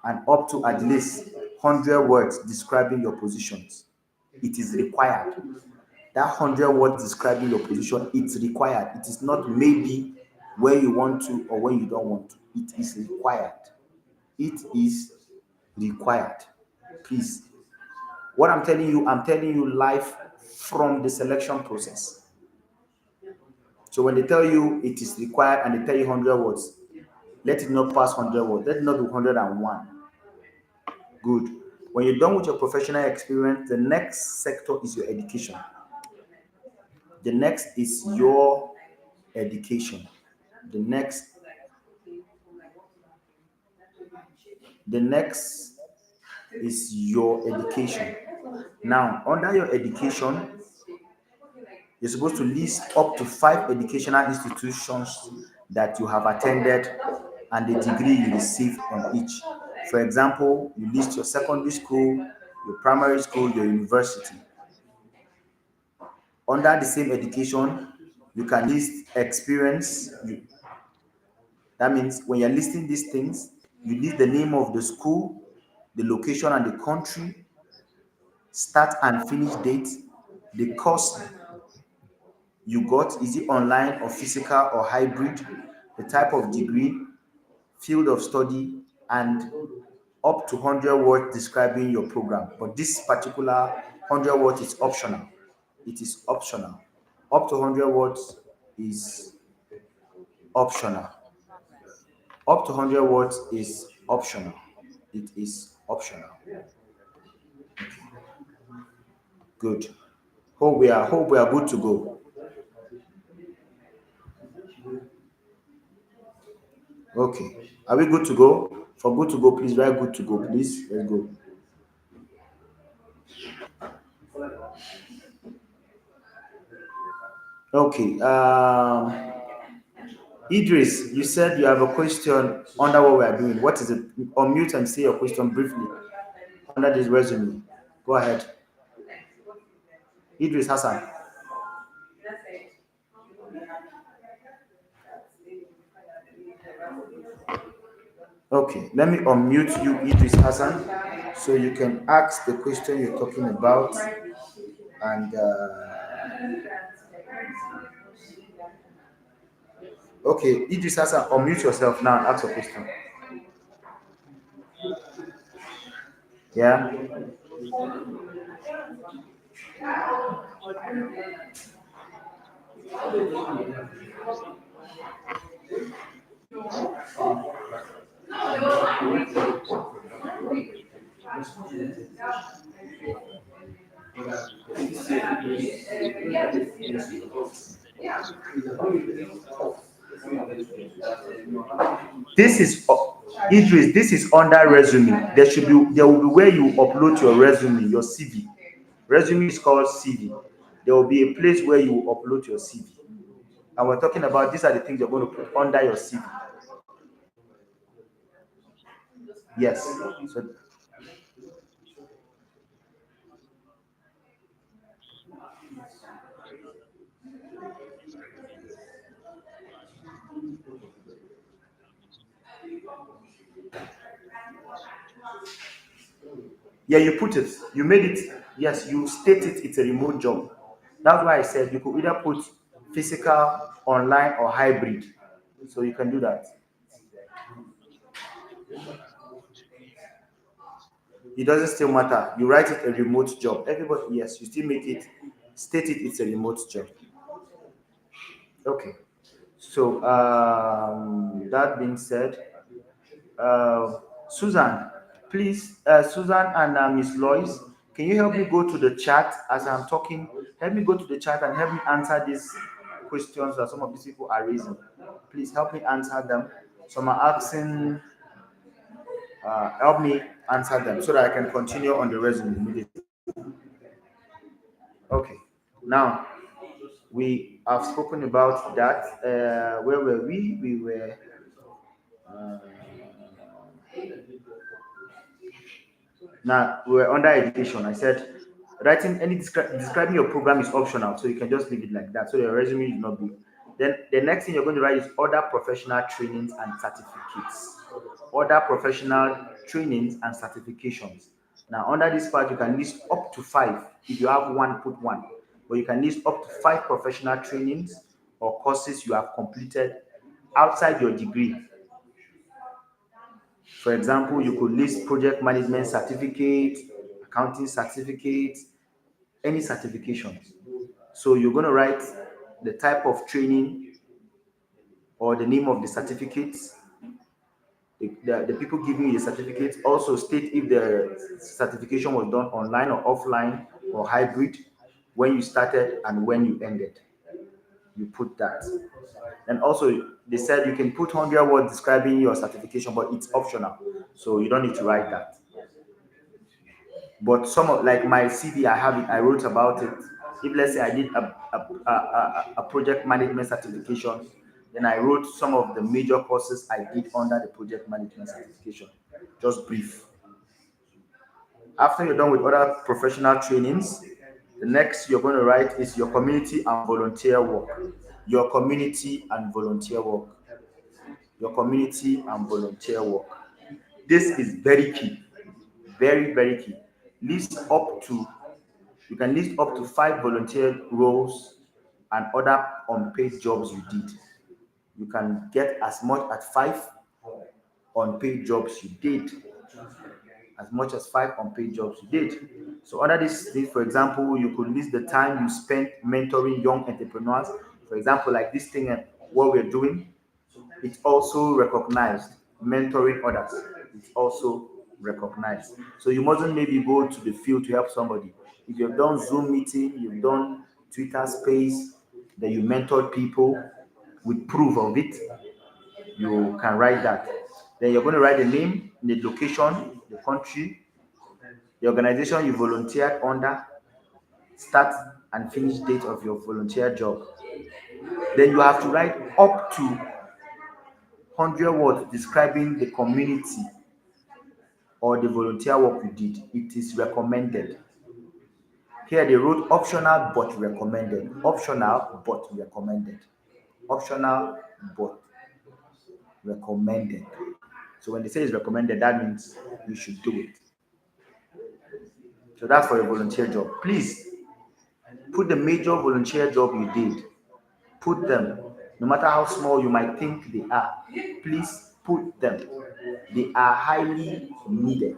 and up to at least 100 words describing your positions. It is required. That 100 words describing your position, it's required. It is not maybe when you want to or when you don't want to. It is required. It is required. Please. What I'm telling you live from the selection process. So when they tell you it is required and they tell you 100 words, let it not pass 100 words. Let it not be 101. Good. When you're done with your professional experience, the next sector is your education. The next is your education. The next, the next is your education. Now, under your education You're supposed to list up to 5 educational institutions that you have attended and the degree you received on each. For example, you list your secondary school, your primary school, your university. Under the same education, you can list experience. That means when you're listing these things, you list the name of the school, the location and the country, start and finish date, the course you got, is it online or physical or hybrid, the type of degree, field of study, and up to 100 words describing your program. But this particular 100 words is optional. It is optional. Up to 100 words is optional. Up to 100 words is optional. It is optional. Good. Hope we are good to go. Okay. Are we good to go? For good to go, please write good to go, please. Let's go. Okay. Idris, you said you have a question under what we are doing. What is it? Unmute and say your question briefly under this resume. Go ahead. Idris Hassan. Okay, let me unmute you, Idris Hassan, so you can ask the question you're talking about. And okay, Idris Hassan, unmute yourself now and ask a question. Yeah. This is Idris. This is under resume. There will be where you upload your resume, your CV. Resume is called CV. There will be a place where you upload your CV. And we're talking about these are the things you're going to put under your CV. Yes. So yeah, you put it. You made it. Yes, you state it. It's a remote job. That's why I said you could either put physical, online, or hybrid. So you can do that. It doesn't still matter. You write it a remote job. Everybody, yes, you still make it. State it. It's a remote job. Okay. So that being said, Susan, please, Susan and Miss Lois, can you help me go to the chat as I'm talking? Help me go to the chat and help me answer these questions that some of these people are raising. Please help me answer them. Some are asking, help me answer them so that I can continue on the resume immediately. Okay. Now, we have spoken about that. Where were we? We were. Uh, Now we're under education. I said writing describing your program is optional, so you can just leave it like that. So your resume is not big. Then the next thing you're going to write is other professional trainings and certificates. Other professional trainings and certifications. Now under this part, you can list up to 5. If you have one, put one. But you can list up to 5 professional trainings or courses you have completed outside your degree. For example, you could list project management certificate, accounting certificate, any certifications. So you're going to write the type of training or the name of the certificates. The people giving you the certificates also state if the certification was done online or offline or hybrid, when you started and when you ended. You put that. And also, they said you can put 100 words describing your certification, but it's optional. So you don't need to write that. But some of like my CV, I have it. I wrote about it. If let's say I did a project management certification. Then I wrote some of the major courses I did under the project management certification. Just brief. After you're done with other professional trainings, the next you're going to write is your community and volunteer work. Your community and volunteer work. Your community and volunteer work. This is very key. Very, very key. List up to You can list up to 5 volunteer roles and other unpaid jobs you did. You can get as much as 5 unpaid jobs you did. As much as 5 unpaid jobs you did. So under this list, for example, you could list the time you spent mentoring young entrepreneurs. For example, like this thing, what we're doing, it's also recognized. Mentoring others, it's also recognized. So you mustn't maybe go to the field to help somebody. If you've done Zoom meeting, you've done Twitter space, then you mentored people with proof of it, you can write that. Then you're going to write the name, the location, the country, the organization you volunteered under, start and finish date of your volunteer job. Then you have to write up to 100 words describing the community or the volunteer work you did. It is recommended. Here they wrote optional but recommended. Optional but recommended. Optional but recommended. So when they say it's recommended, that means you should do it. So that's for a volunteer job. Please put the major volunteer job you did. Put them, no matter how small you might think they are. Please put them. They are highly needed.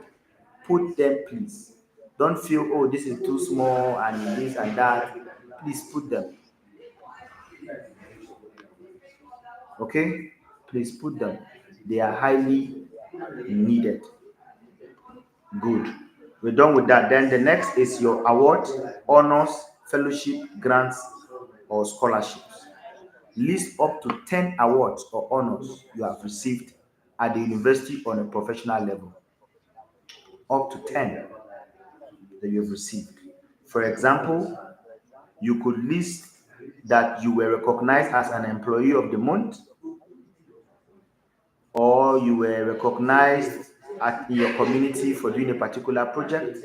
Put them, please. Don't feel, oh, this is too small and this and that. Please put them. Okay? Please put them. They are highly needed. Good. We're done with that. Then the next is your award, honors, fellowship, grants, or scholarships. List up to 10 awards or honors you have received at the university on a professional level. Up to 10 that you have received. For example, you could list that you were recognized as an employee of the month, or you were recognized in your community for doing a particular project,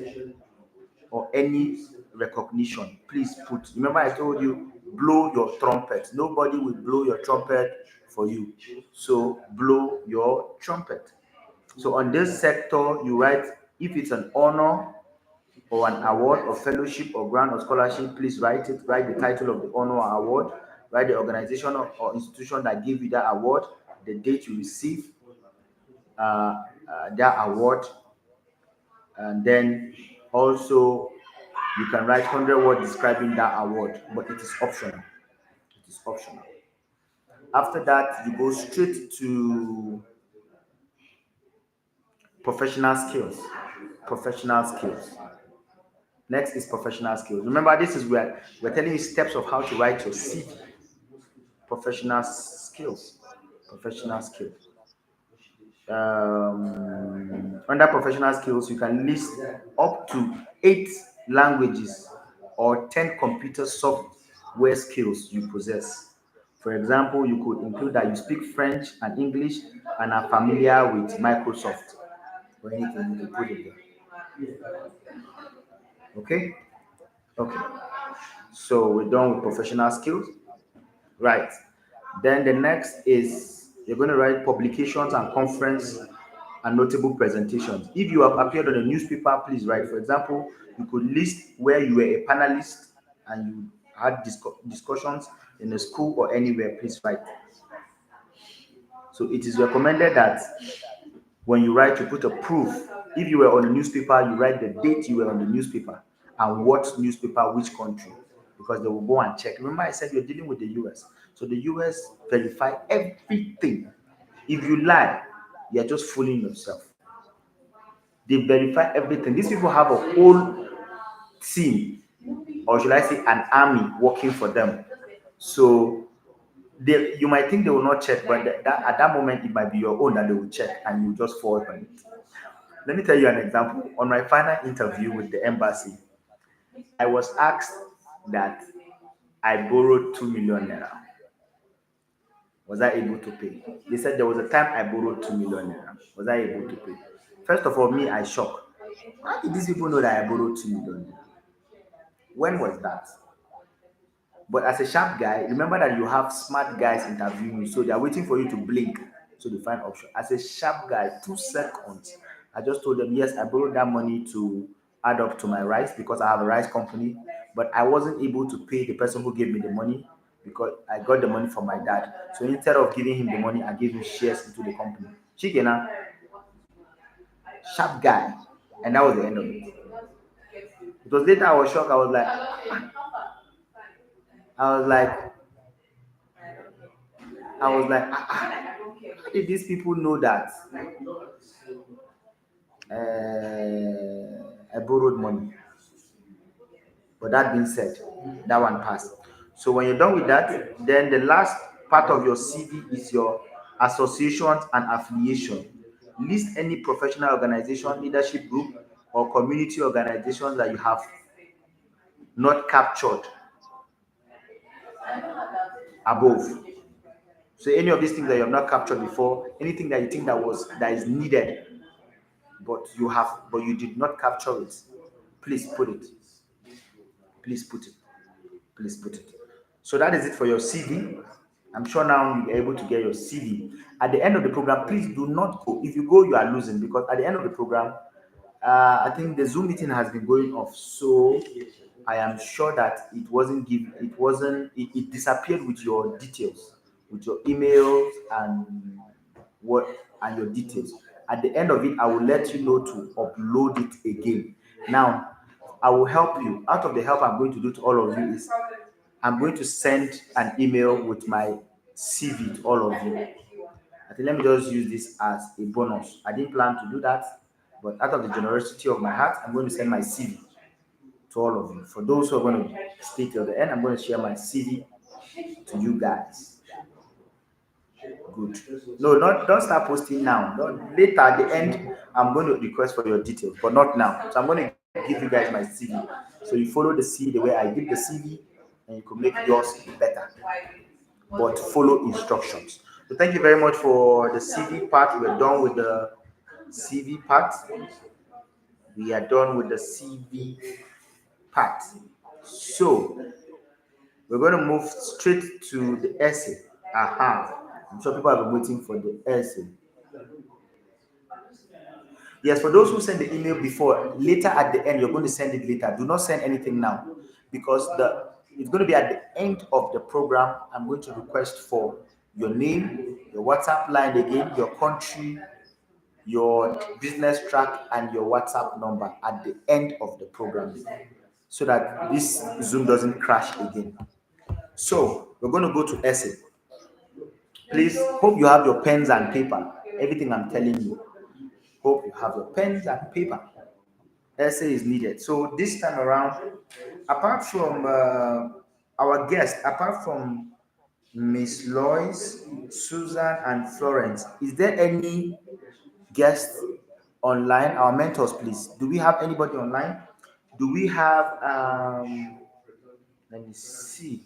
or any recognition. Please put, remember I told you, blow your trumpet. Nobody will blow your trumpet for you. So blow your trumpet. So on this sector, you write if it's an honor or an award or fellowship or grant or scholarship, please write it. Write the title of the honor or award. Write the organization or institution that gave you that award, the date you receive that award, and then also you can write 100 words describing that award, but it is optional. It is optional. After that, you go straight to professional skills. Professional skills. Next is professional skills. Remember, this is where we're telling you steps of how to write your CV. Professional skills. Professional skills. Under professional skills, you can list up to 8 languages or 10 computer software skills you possess. For example, you could include that you speak French and English and are familiar with Microsoft or anything, you can put it there. Okay? Okay. So we're done with professional skills. Right. Then the next is you're going to write publications and conference and notable presentations. If you have appeared on a newspaper, please write. For example, you could list where you were a panelist and you had discussions in a school or anywhere, please write. So it is recommended that when you write, you put a proof. If you were on a newspaper, you write the date you were on the newspaper and what newspaper, which country, because they will go and check. Remember, I said you're dealing with the US. So the US verify everything. If you lie, you're just fooling yourself. They verify everything. These people have a whole team, or should I say, an army working for them. So you might think they will not check, but at that moment, it might be your own that they will check and you just fall on it. Let me tell you an example. On my final interview with the embassy, I was asked that I borrowed 2 million naira. Was I able to pay? They said there was a time I borrowed 2 million naira. Was I able to pay? First of all, me, I shocked. How did these people know that I borrowed 2 million naira? When was that? But as a sharp guy, remember that you have smart guys interviewing you, so they are waiting for you to blink so they find option. As a sharp guy, 2 seconds, I just told them, yes, I borrowed that money to add up to my rice because I have a rice company, but I wasn't able to pay the person who gave me the money because I got the money from my dad. So instead of giving him the money, I gave him shares into the company. Chikena, sharp guy. And that was the end of it. It was later I was shocked. I was like, how did these people know that I borrowed money? But that being said, that one passed. So when you're done with that, then the last part of your CV is your associations and affiliation. List any professional organization, leadership group, or community organizations that you have not captured above. So any of these things that you have not captured before, anything that you think that is needed, but you did not capture it, please put it. Please put it. Please put it. So that is it for your CV. I'm sure now you're able to get your CV. At the end of the program, please do not go. If you go, you are losing because at the end of the program, I think the Zoom meeting has been going off. So I am sure that it disappeared with your details, with your emails what and your details. At the end of it, I will let you know to upload it again. Now, I will help you. Out of the help I'm going to do to all of you is I'm going to send an email with my CV to all of you. I think let me just use this as a bonus. I didn't plan to do that, but out of the generosity of my heart, I'm going to send my CV to all of you. For those who are going to stay till the end, I'm going to share my CV to you guys. Good. No, not don't start posting now. Later at the end, I'm going to request for your details, but not now. So I'm going to give you guys my CV. So you follow the CV the way I did the CV, and you can make yours better. But follow instructions. So thank you very much for the CV part. We're done with the CV part. We are done with the CV part. So we're going to move straight to the essay. Aha. I'm sure people have been waiting for the essay. Yes, for those who send the email before, later at the end, you're going to send it later. Do not send anything now because it's going to be at the end of the program. I'm going to request for your name, your WhatsApp line again, your country, your business track, and your WhatsApp number at the end of the program so that this Zoom doesn't crash again. So we're going to go to essay. Please, hope you have your pens and paper. Everything I'm telling you. Hope you have your pens and paper. Essay is needed. So this time around, apart from our guests, apart from Miss Lois, Susan, and Florence, is there any guest online? Our mentors, please. Do we have anybody online? Do we have? Let me see.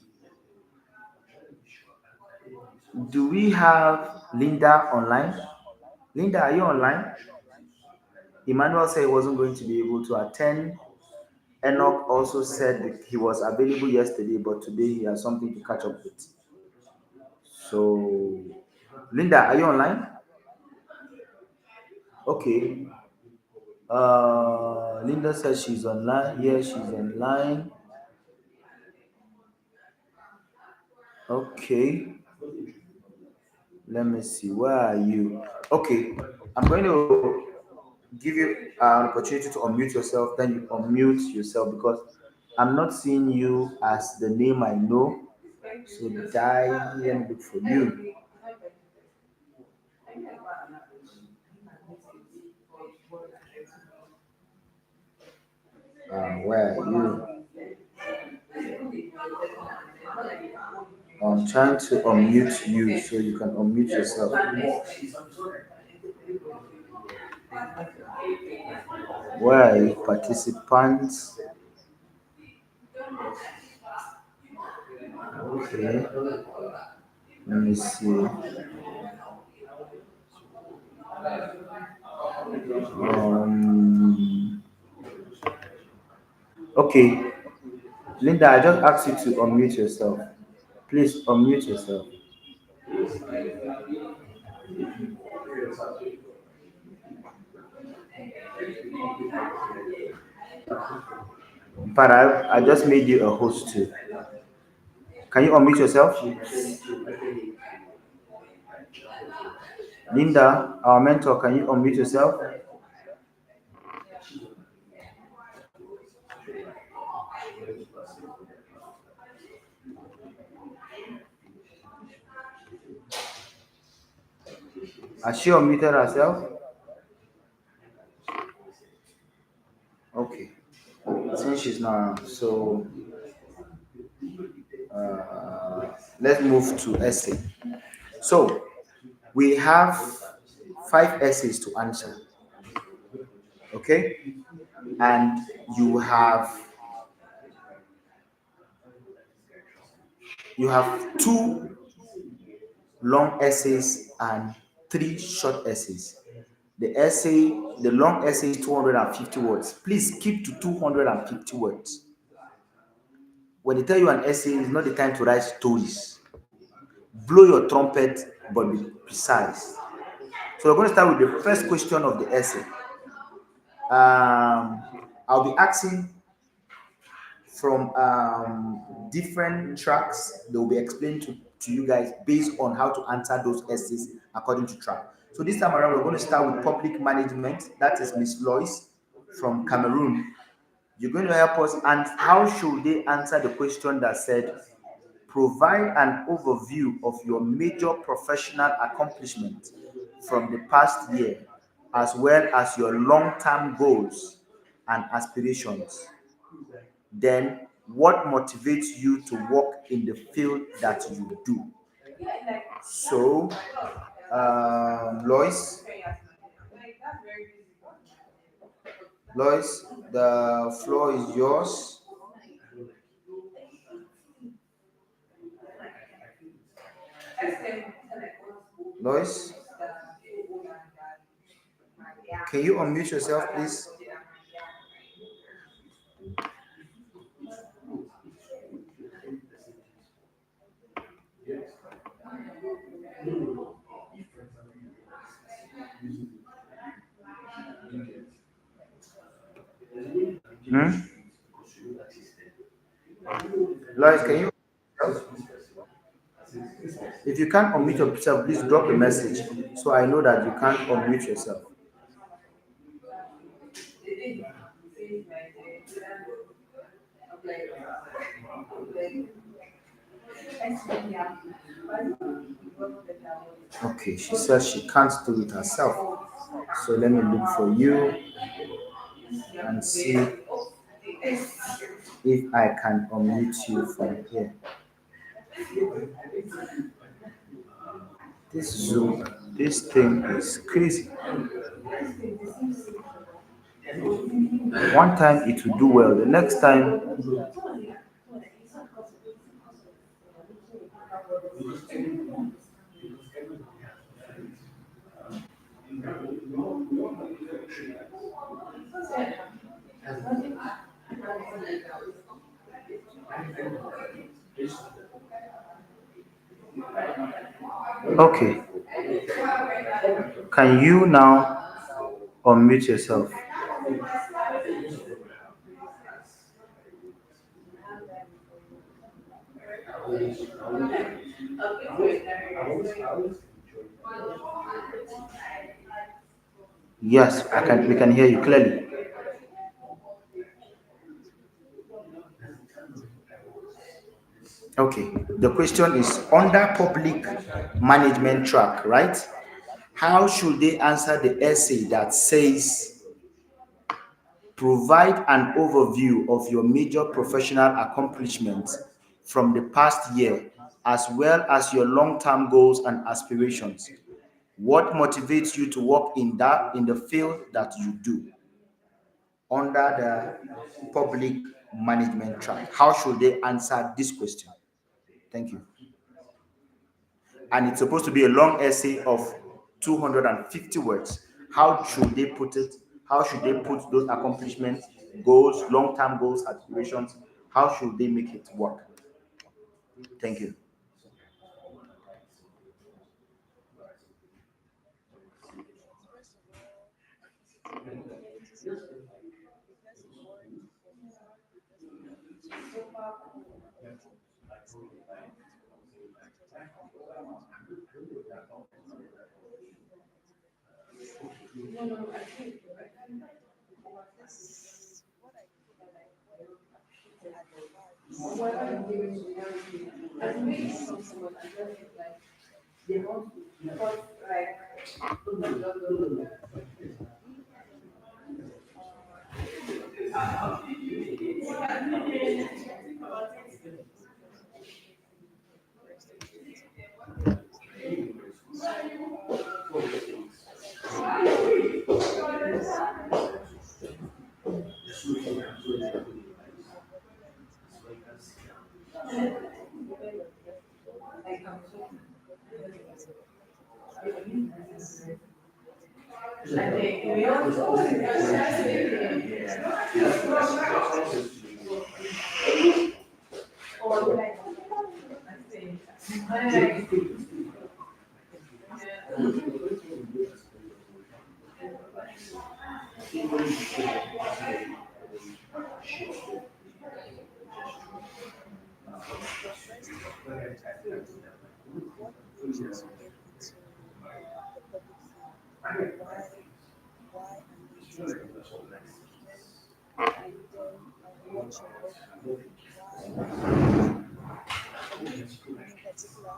Do we have Linda online? Linda, are you online? Emmanuel said he wasn't going to be able to attend. Enoch also said that he was available yesterday, but today he has something to catch up with. So, Linda, are you online? Okay. Linda says she's online. Yes, she's online. Okay. Let me see. Where are you? Okay. I'm going to give you an opportunity to unmute yourself. Then you unmute yourself because I'm not seeing you as the name I know. So, let me look for you. Where are you? I'm trying to unmute you so you can unmute yourself. Where are you, participants? Okay, let me see. Um, okay, Linda, I just asked you to unmute yourself. Please unmute yourself. But I just made you a host too. Can you unmute yourself? Linda, our mentor, can you unmute yourself? Has she unmuted herself? Okay. Since she's not, so let's move to essay. So we have 5 essays to answer, okay? And you have two long essays and 3 short essays. The long essay is 250 words. Please keep to 250 words. When they tell you an essay, it's not the time to write stories. Blow your trumpet, but be precise. So we're going to start with the first question of the essay. I'll be asking from different tracks. They will be explained to you guys based on how to answer those essays according to track. So this time around, we're going to start with public management. That is Miss Lois from Cameroon. You're going to help us, and how should they answer the question that said, provide an overview of your major professional accomplishments from the past year, as well as your long-term goals and aspirations. Then, what motivates you to work in the field that you do? So, Lois, Lois, the floor is yours. Lois, can you unmute yourself, please? Hmm? Lois, can you? If you can't unmute yourself, please drop a message so I know that you can't unmute yourself. Okay, she says she can't do it herself. So let me look for you and see if I can unmute you from here. This Zoom, this thing is crazy. One time it will do well, the next time. Okay, can you now unmute yourself? Yes, I can. We can hear you clearly. Okay, the question is under public management track, right? How should they answer the essay that says provide an overview of your major professional accomplishments from the past year, as well as your long-term goals and aspirations? What motivates you to work in the field that you do under the public management track? How should they answer this question? Thank you. And it's supposed to be a long essay of 250 words. How should they put it? How should they put those accomplishments, goals, long-term goals, aspirations? How should they make it work? Thank you. First of all, it is the first important for me. The first important to everything is important for me. It's just important to me. It's very important to me. This what I feel or what I advise successful uh, this first objective. First objective. So, as I said, is development development is first the first important thing. What made you to get into the public field? Why are you interested in public management? And then what you work on? Why are you interested in it? For me, in particular, I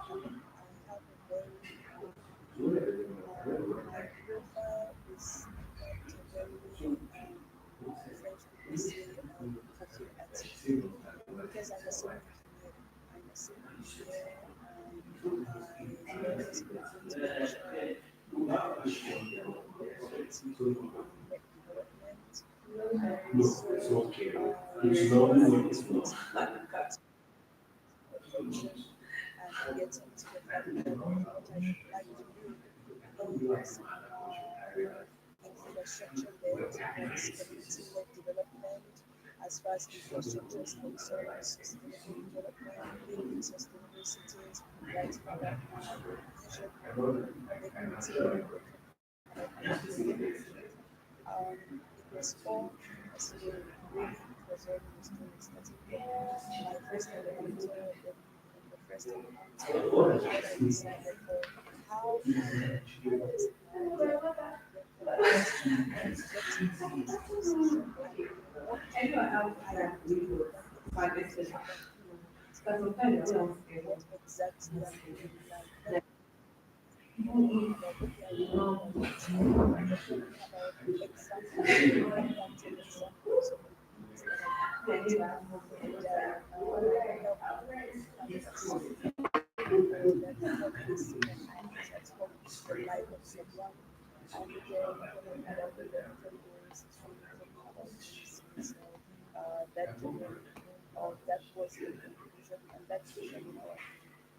have a very my profile is not a very French people say coffee artist because I'm a civil engineer. I'm a civil engineer and I love integration with net development. And so I was motivated with attention and getting to the fact that what I would like to do is infrastructure led, that is community led development. As far as infrastructure is concerned, sustainable development, building sustainable cities, writing about measurable, equity, economic it was all a story. Really, it was all a story. Starting from my first encounter, in the first encounter, what I decided for how I was then for the question, getting to this decision, and what I am doing, what exactly I'm doing, what exactly I'm doing, like okay, I know about HRM, but tell me about examples. Come back, tell me examples of the things that I can put that help us that help us and that help the life of someone. And then when I ended up learning from those, training from other agencies, that journey that was the conclusion, and that's usually how I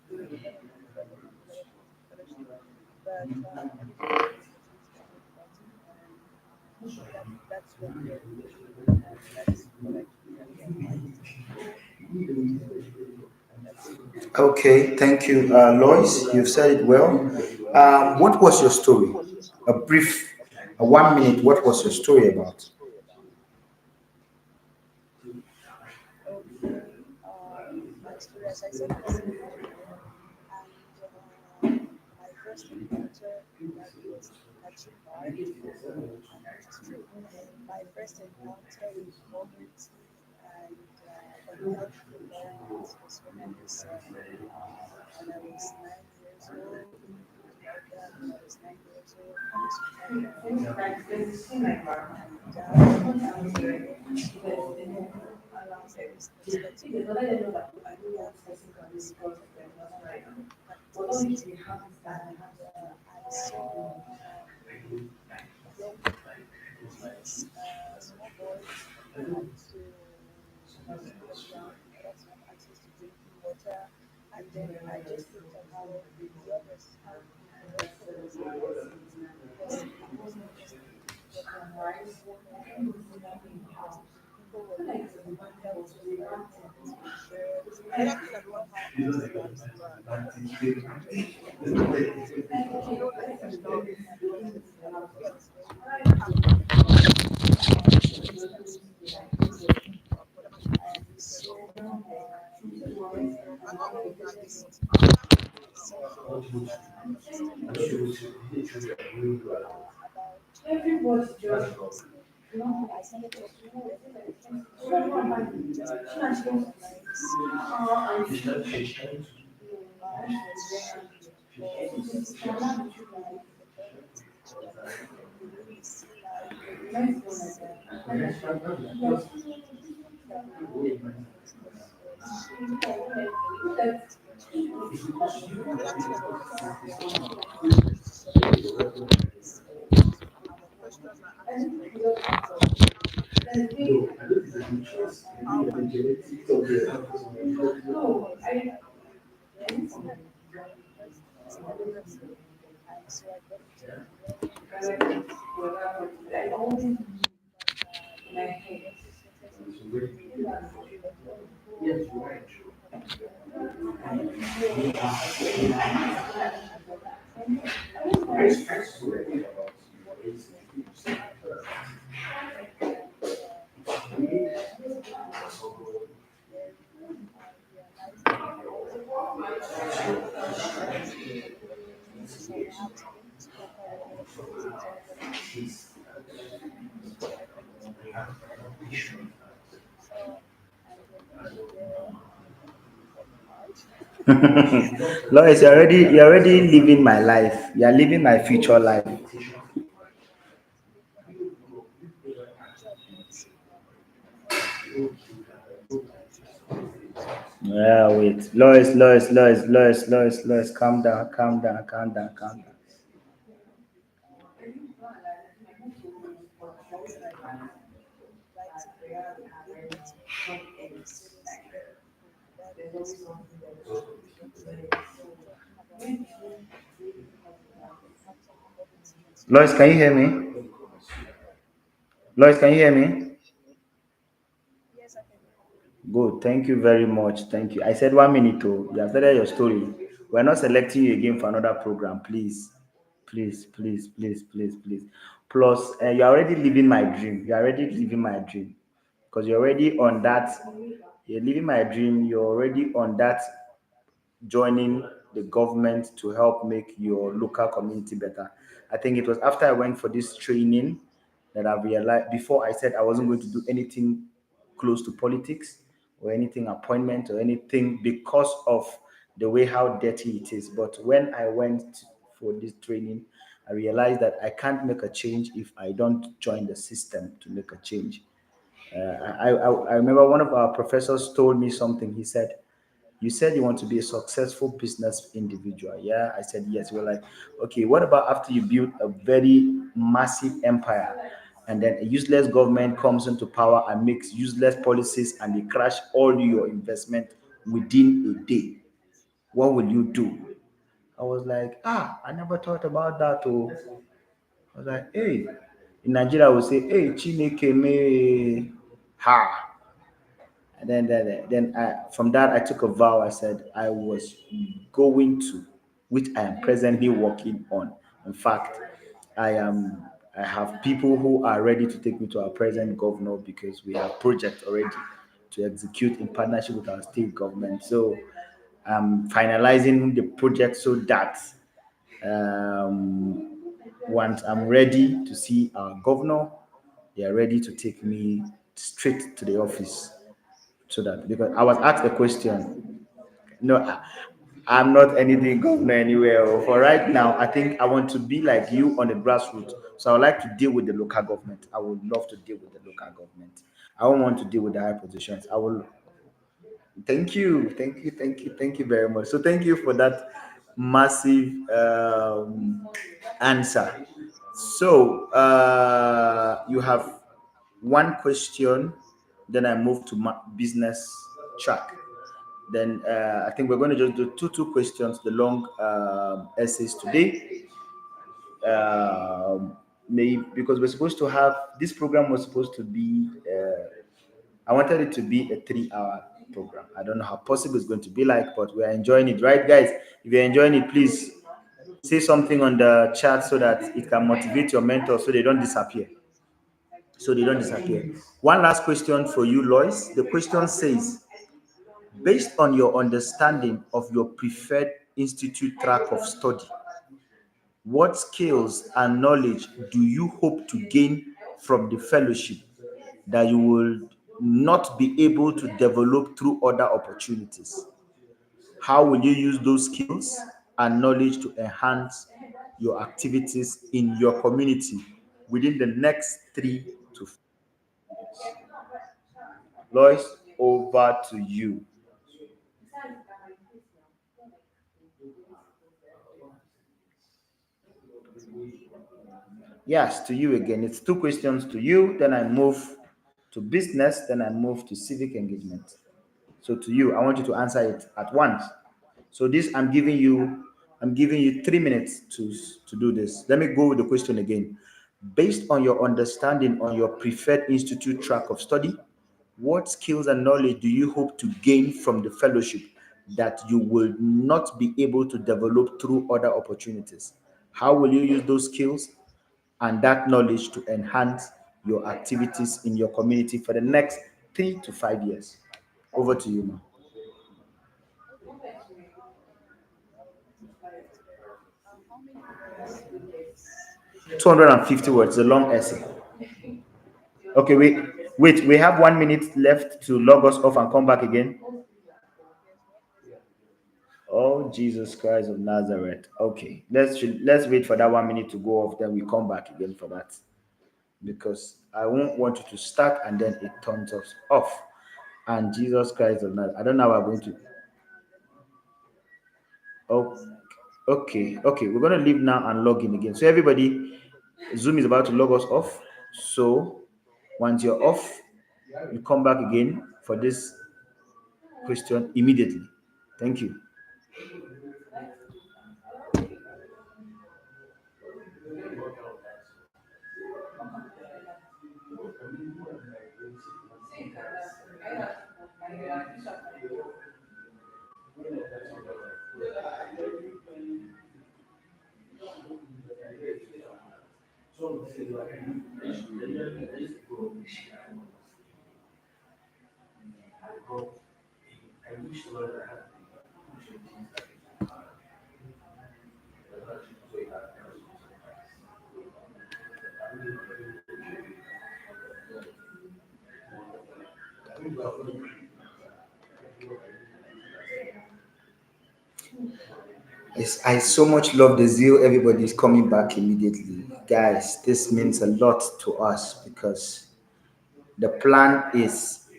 do it when I'm on Mandela Washington Fellowship. But everybody has the opportunity to talk about it, and that's what brought me in, and that's what I really advise to do. That's it. Okay, thank you, Lois. You've said it well. What was your story? A brief, a 1 minute. What was your story about? Okay, my story, as I said, I'm a civil engineer, and my first encounter that was catching fire, and it is true. My first encounter with poverty and unhealthy environments was when I was 9 years old. Like that, when I was 9 years old, I was surrounded and I went to as I was expecting to go and work in this particular capital city, and I saw young kids, small boys who had to use the ground in order to have access to drinking water. And then I just looked at how the others, the rest of us are working, because it wasn't just the government that was because people were looking at healthcare benefits, insurance, everything that one has to have children. So there's no like national budget that you get. Then you have to for instance, this whatever they call it, so my uncle now is estimating about 2 years ago. I started talking to them just because he realized the environment has shifted for especially like the benefits of the children, the way we see life, the way we see that the whole environment was shifting for children. Another thing that also used to surprise me is the questions I asked from how my kids like went for universities and the rest. And so I got into engineering and science. But they also started working towards then I realized that so I had to get into local government politics because I so I got into local government politics. So and there it was hard. Lois, you're already living my life. You're living my future life. To live my future not to Yeah, wait. Lois, calm down, calm down, calm down, calm down. like writing written seriously. Then this one talking about atomic bombs Lois, can you hear me? Lois, can you hear me? yes, I can hear you. Good. Thank you very much. Thank you. I said 1 minute. Oh, you have started your story. We're not selecting you again for another program. Please, please. Plus, you're already living my dream. You're already living my dream because you're already on that. You're living my dream. You're already on that joining the government to help make your local community better. I think it was after I went for this training that I realized before I said I wasn't going to do anything close to politics or anything appointment or anything because of the way how dirty it is. But when I went for this training, I realized that I can't make a change if I don't join the system to make a change. I remember one of our professors told me something. He said, you said you want to be a successful business individual. Yeah, I said yes. We're like, okay, what about after you build a very massive empire and then a useless government comes into power and makes useless policies and they crash all your investment within a day? What will you do? I was like, I never thought about that. Oh, I was like, hey, in Nigeria, we say, hey, Chineke me, ha. And then from that, I took a vow. I said I was going to, which I am presently working on. In fact, I am. I have people who are ready to take me to our present governor because we have projects already to execute in partnership with our state government. So I'm finalizing the project so that um, once I'm ready to see our governor, they are ready to take me straight to the office so that because I was asked a question. No, I'm not anything governor anywhere. For right now, I think I want to be like you on the grassroots. So I would like to deal with the local government. I would love to deal with the local government. I don't want to deal with the high positions. I will. Thank you very much. So thank you for that massive answer. So you have one question, then I move to business track. Then I think we're going to just do two questions, the long essays today. Maybe because we're supposed to have this program was supposed to be. I wanted it to be a 3 hour program. I don't know how possible it's going to be like, but we are enjoying it, right, guys? If you're enjoying it, please say something on the chat so that it can motivate your mentors so they don't disappear. So they don't disappear. One last question for you, Lois. The question says, based on your understanding of your preferred institute track of study, what skills and knowledge do you hope to gain from the fellowship that you will not be able to develop through other opportunities? How will you use those skills and knowledge to enhance your activities in your community within the next 3 to 5 years? Lois, over to you. Yes, to you again. It's two questions to you. Then I move to business. Then I move to civic engagement. So to you, I want you to answer it at once. So this I'm giving you 3 minutes to do this. Let me go with the question again. Based on your understanding on your preferred institute track of study, what skills and knowledge do you hope to gain from the fellowship that you will not be able to develop through other opportunities? How will you use those skills and that knowledge to enhance your activities in your community for the next 3 to 5 years? Over to you, ma. Okay. How many words? 250 words, a long essay. Okay, wait. We have 1 minute left to log us off and come back again. Yes, what? Oh, Jesus Christ of Nazareth. Okay, let's wait for that 1 minute to go off. Then we come back again for that because I won't want you to start and then it turns us off. And Jesus Christ of Nazareth. I don't know how we're going to. Oh, okay. We're gonna leave now and log in again. So everybody, Zoom is about to log us off. So once you're off, you come back again for this question immediately. Thank you. Yes, I so much love the zeal. Everybody's coming back immediately. Guys, this means a lot to us because the plan is,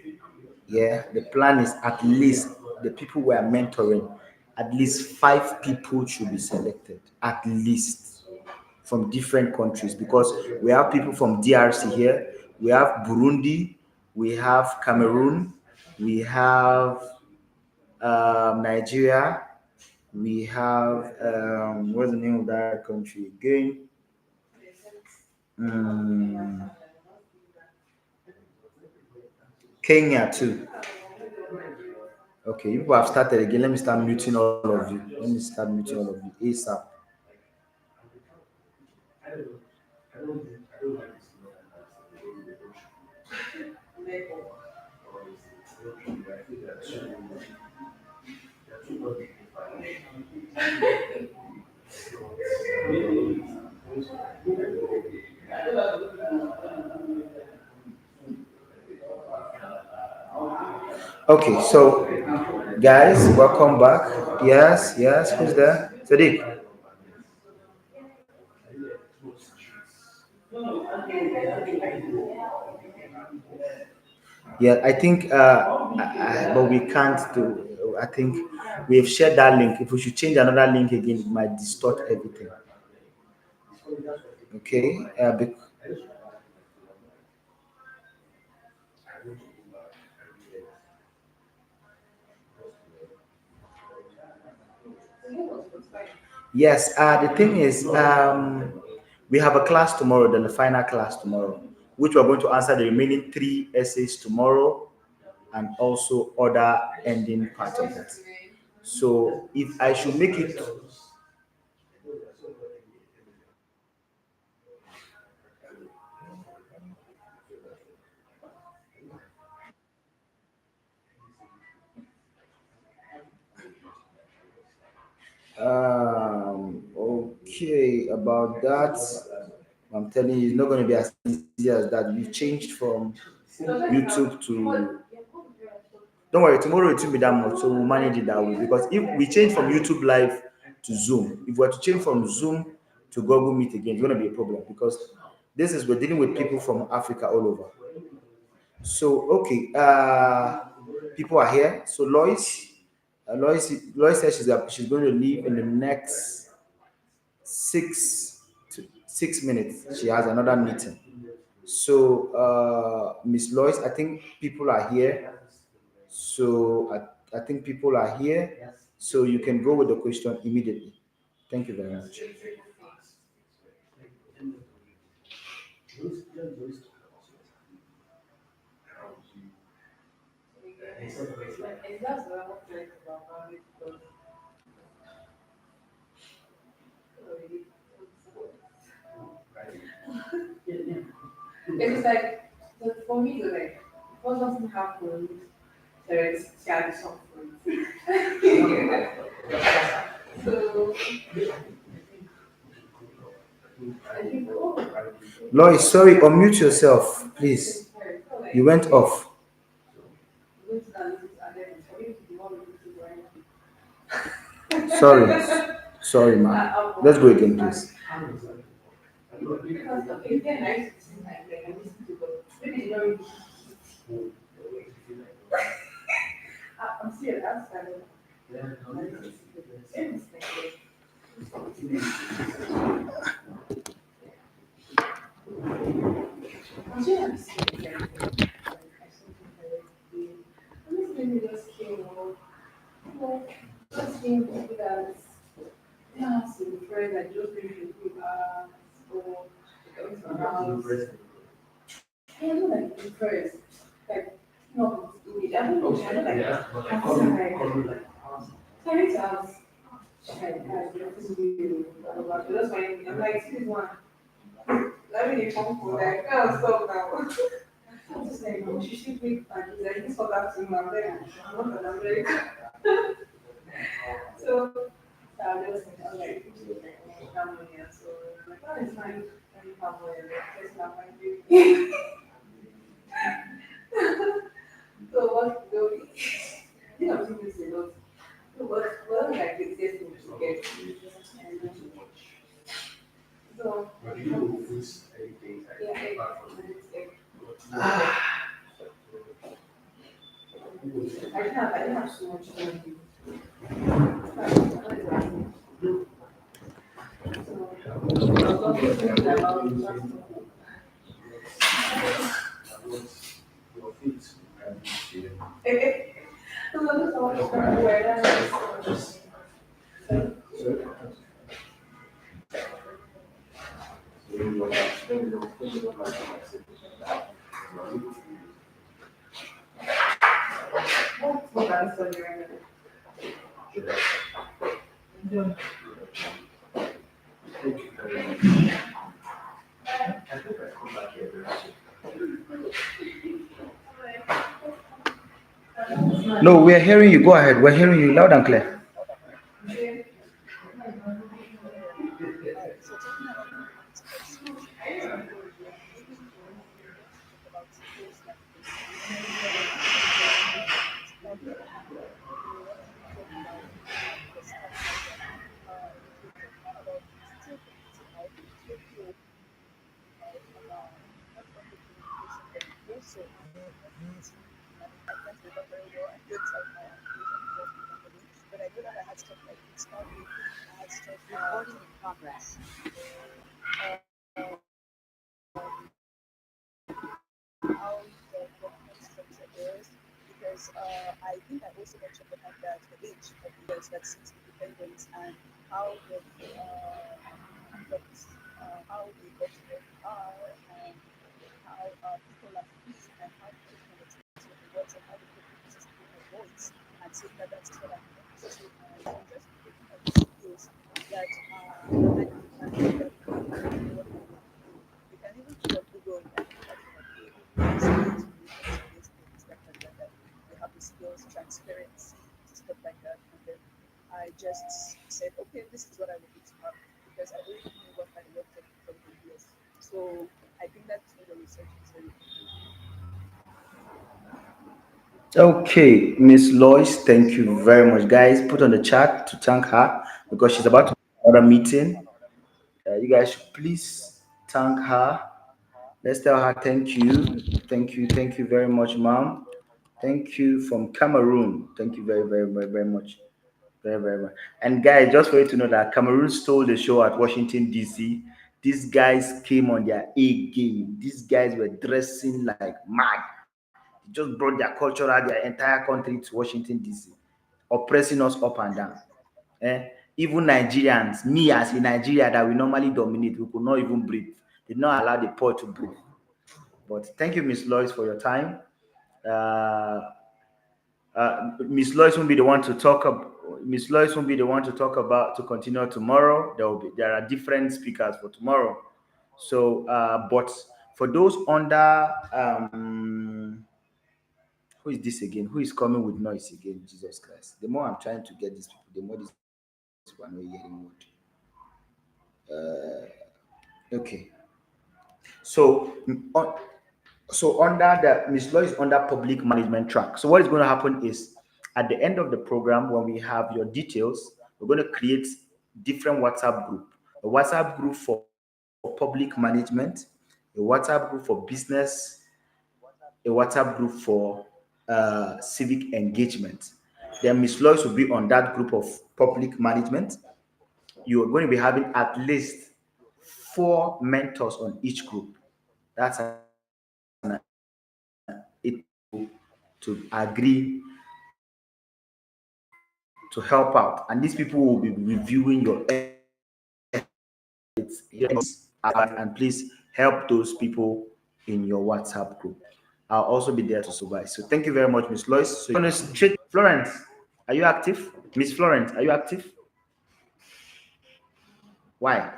yeah, the plan is at least the people we are mentoring, at least 5 people should be selected, at least from different countries because we have people from DRC here, we have Burundi, we have Cameroon, we have Nigeria, we have what's the name of that country again? Mm, Kenya too. Okay, you people have started again. Let me start muting all of you. Let me start muting all of you ASAP. Okay, so guys, welcome back. Yes, who's there? Sadiq. Yeah, I think, but we can't do. I think we have shared that link. If we should change another link again, it might distort everything. Okay. Yes, the thing is, we have a class tomorrow, then the final class tomorrow, which we're going to answer the remaining three essays tomorrow and also other ending part of it. So if I should make it, okay, about that, I'm telling you, it's not going to be as easy as that. We changed from YouTube to. Don't worry, tomorrow it won't be that much, so we'll manage it that way. Because if we change from YouTube Live to Zoom, if we're to change from Zoom to Google Meet again, it's going to be a problem because this is we're dealing with people from Africa all over. So okay, people are here. So Lois says she's going to leave in the next 6 minutes. She has another meeting. So Miss Lois, I think people are here. So I think people are here. So you can go with the question immediately. Thank you very much. Lois, sorry, unmute yourself, please. You went off. Sorry. Sorry, ma. Let's go again, please. No, we're hearing you. Go ahead. We're hearing you loud and clear. So talking about community participation, so maybe we want to talk about skills like listening, understanding, we want to talk about perspective. If we're talking about still political, still about not only communication but also connectivity. I can't remember very well. I don't have my application form in front of me, but I know that I had stuff like critical thinking. I had stuff how the government structure is because because I think I also mentioned the fact that the age of leaders that seeks independence and how got, how they got where they are and how people are free and how people can express what they want and how the people uses being a voice and saying that that is what I want to say. And I'm just looking at these skills that normally you can find out on what they want to do. You can even put on Google and look at some of the skills related to these things, stuff like that. That they have the skills, transparency, stuff like that. And then I just said, okay, this is what I would need to have because I already knew what I wanted from the years. So I think that's where the research is very good. Okay, Miss Lois, thank you very much. Guys, put on the chat to thank her because she's about to another meeting. You guys should please thank her. Let's tell her thank you very much, ma'am. Thank you from Cameroon. Thank you very, very, very, very much. Very, very much. And guys, just for you to know that Cameroon stole the show at Washington, D.C. These guys came on their A game. These guys were dressing like mad. They just brought their culture out, their entire country to Washington, D.C., oppressing us up and down. Eh? Even Nigerians, me as in Nigeria that we normally dominate, we could not even breathe. They did not allow the poor to breathe. But thank you, Miss Lois, for your time. Uh, Miss Lois won't be the one to talk about. Miss Lois won't be the one to talk about to continue tomorrow. There are different speakers for tomorrow. So, but for those under who is this again? Who is coming with noise again? Jesus Christ! The more I'm trying to get these people, the more these people are not hearing word. Okay. So so under the Miss Law is under public management track. So what is going to happen is at the end of the program, when we have your details, we're going to create different WhatsApp group. A WhatsApp group for public management, a WhatsApp group for business, a WhatsApp group for civic engagement. Then Miss Lois will be on that group of public management. You are going to be having at least 4 mentors on each group. That's an 8 people to agree to help out. And these people will be reviewing your efforts, and please help those people in your WhatsApp group. I'll also be there to supervise. So thank you very much, Miss Lois. So you're going to straight Florence. Are you active? Miss Florence, are you active? Why?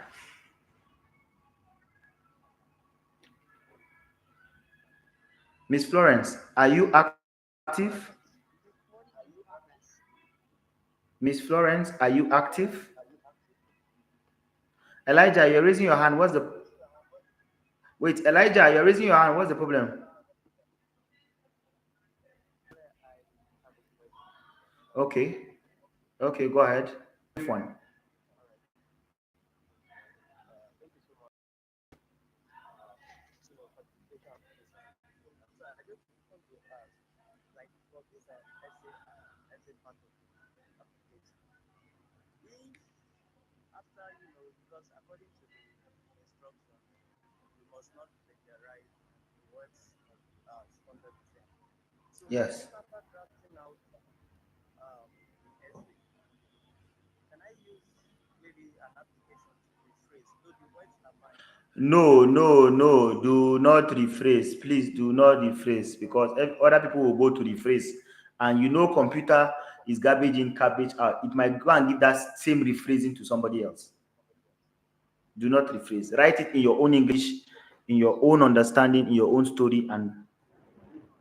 Miss Florence, are you active? Miss Florence, are you active? Elijah, you're raising your hand. What's the wait, Elijah, you're raising your hand. What's the problem? Okay. Okay, go ahead. One. So I just want to ask, like for this essay part of the application, if after because according to the instruction, you must not plagiarize the words of sponsored essay. So Yes. if after drafting out the essay, can I use maybe an application to rephrase, though the words are mine? No, no, no. Do not rephrase. Please do not rephrase because other people will go to rephrase. And computer is garbage in, garbage out. It might go and give that same rephrasing to somebody else. Do not rephrase. Write it in your own English, in your own understanding, in your own story, and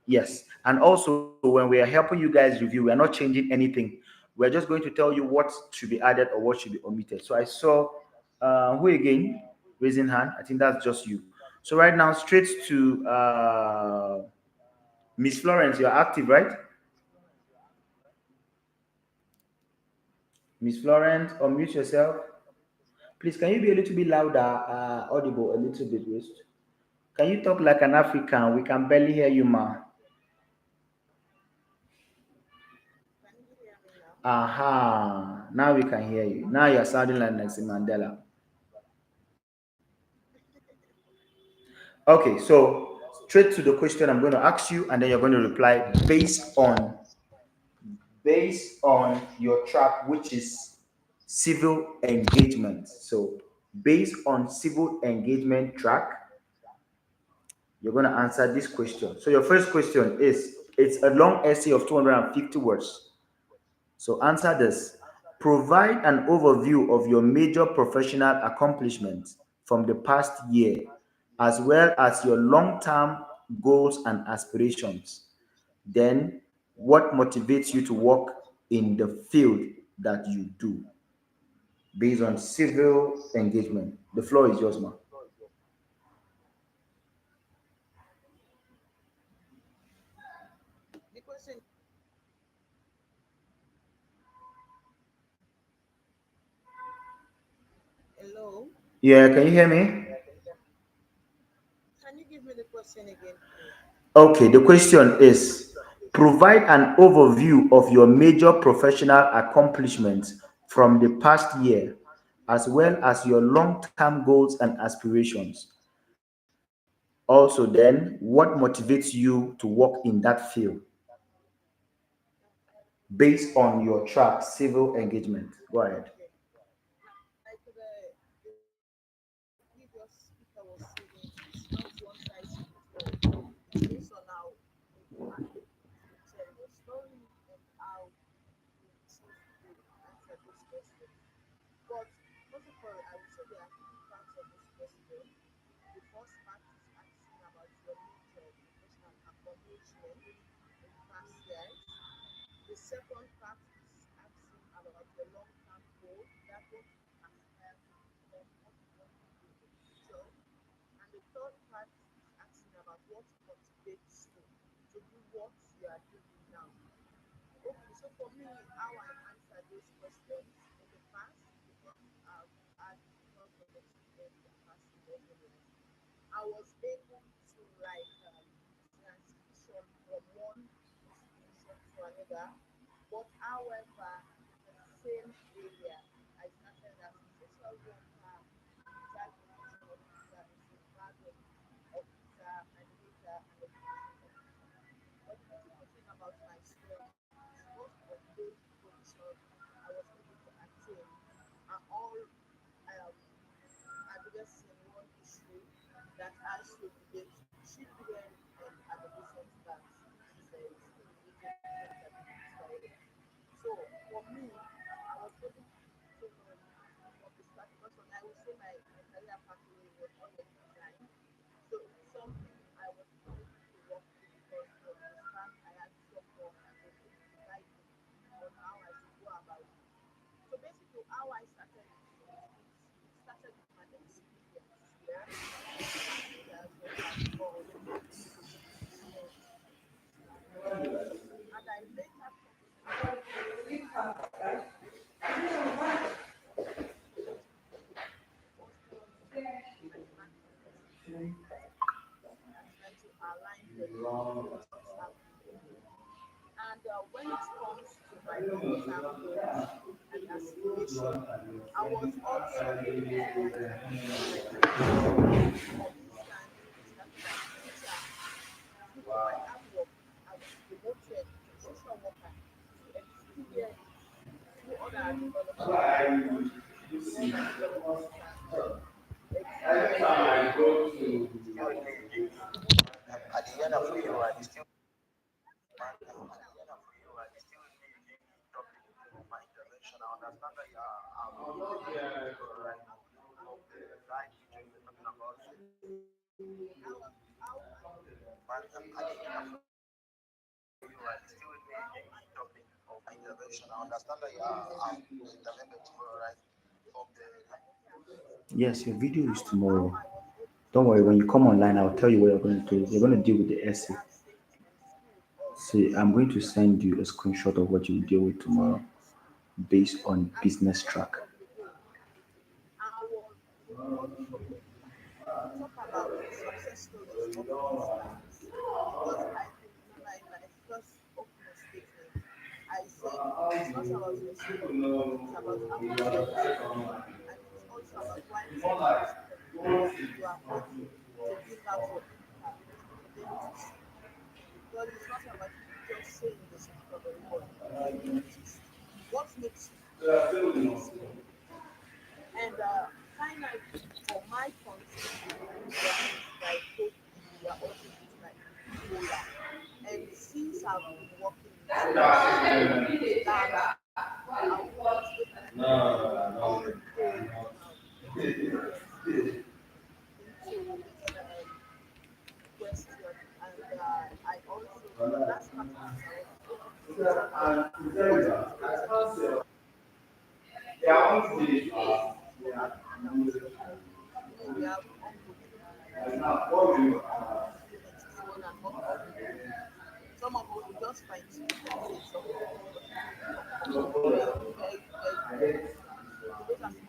yes. And also, when we are helping you guys review, we are not changing anything. We're just going to tell you what should be added or what should be omitted. So I saw who again raising hand. I think that's just you. So right now, straight to Miss Florence. You're active, right? Miss Florence, unmute yourself. Please, can you be a little bit louder, audible, a little bit, West? Can you talk like an African? We can barely hear you, ma. Can you hear me now? Aha, now we can hear you. Now you're sounding like Nelson Mandela. Okay, so straight to the question I'm going to ask you, and then you're going to reply based on your track, which is civil engagement. So, based on civil engagement track, you're going to answer this question. So, your first question is it's a long essay of 250 words. So, answer this. Provide an overview of your major professional accomplishments from the past year, as well as your long term goals and aspirations. Then, what motivates you to work in the field that you do based on civil engagement? The floor is yours, ma. The question, hello? Yeah, can you hear me? Can you give me the question again, please? Okay, the question is provide an overview of your major professional accomplishments from the past year, as well as your long term goals and aspirations. Also, then, what motivates you to work in that field based on your track, civil engagement? Go ahead. Okay. Like the previous speaker was saying, it's not one size fits all. It's based on how you tell your story and how you choose to answer this question. But first of all, I would say there are three parts of this question. The first part is asking about your major professional accomplishment in the past years. The second part is asking about your long-term goal, that what you aspire to become, what you want to do in the future. And the third part is asking about what motivates you to do what you are doing now. Okay, so for me, how I answer those questions in the past, because I've had lots of experience in the past 11 years, I was able to like transition from one institution to another. But however, in the same area, I started as a social worker, a child protection officer, a safeguarding officer, animator, and education officer. But the beautiful thing about my story is most of those positions I was able to attain are all addressing one issue that has to relate to children and adolescent staff, which is still related to disability disorder. So for me, I was able to from the start because when I would say my career pathway was already designed. So it's something I was able to work with because from the start I had someone that was able to guide me on how I should go about it. So basically, how I started it started with my experience, yeah, in the past years when I've been in institutions and and I later come to realize that was because I had experience that try to align perfectly with what's happening in me. And when it comes to my long term goals and aspiration, I was also able to like fulfill my dreams. For instance, I started as a teacher. Due to my hard work, I was promoted to a social worker through experience, through other development mentors, through other development experiences. How I how I Yes, your video is how tomorrow. I was able to Don't worry, when you come online, I'll tell you what you're going to do. You're achieve going to deal with the what essay. I said in school or See, I'm going to studying send you a screenshot of what you deal with tomorrow in school. based on At the business end track. of the day, I was also able to talk about the success stories of these guys because, like in my first opening statement, I said it's not about your story, it's about how you tell your story, and it's also about why telling your story you are able to bring out your impact in because it's not about you just saying the same story, but it is what makes you speak. And finally, for my contribution, like both we are also just like bipolar. And since I've been working in space that I was able to unfold experiences into this question. And I also, the last part of it, I was able to say something what motivated me. So for everything I was saying, we have unmotivated people, unmotivated one and unmotivated. Some of us will just find speech and say something because it makes you comfortable. Very, very comfortable. So those are some of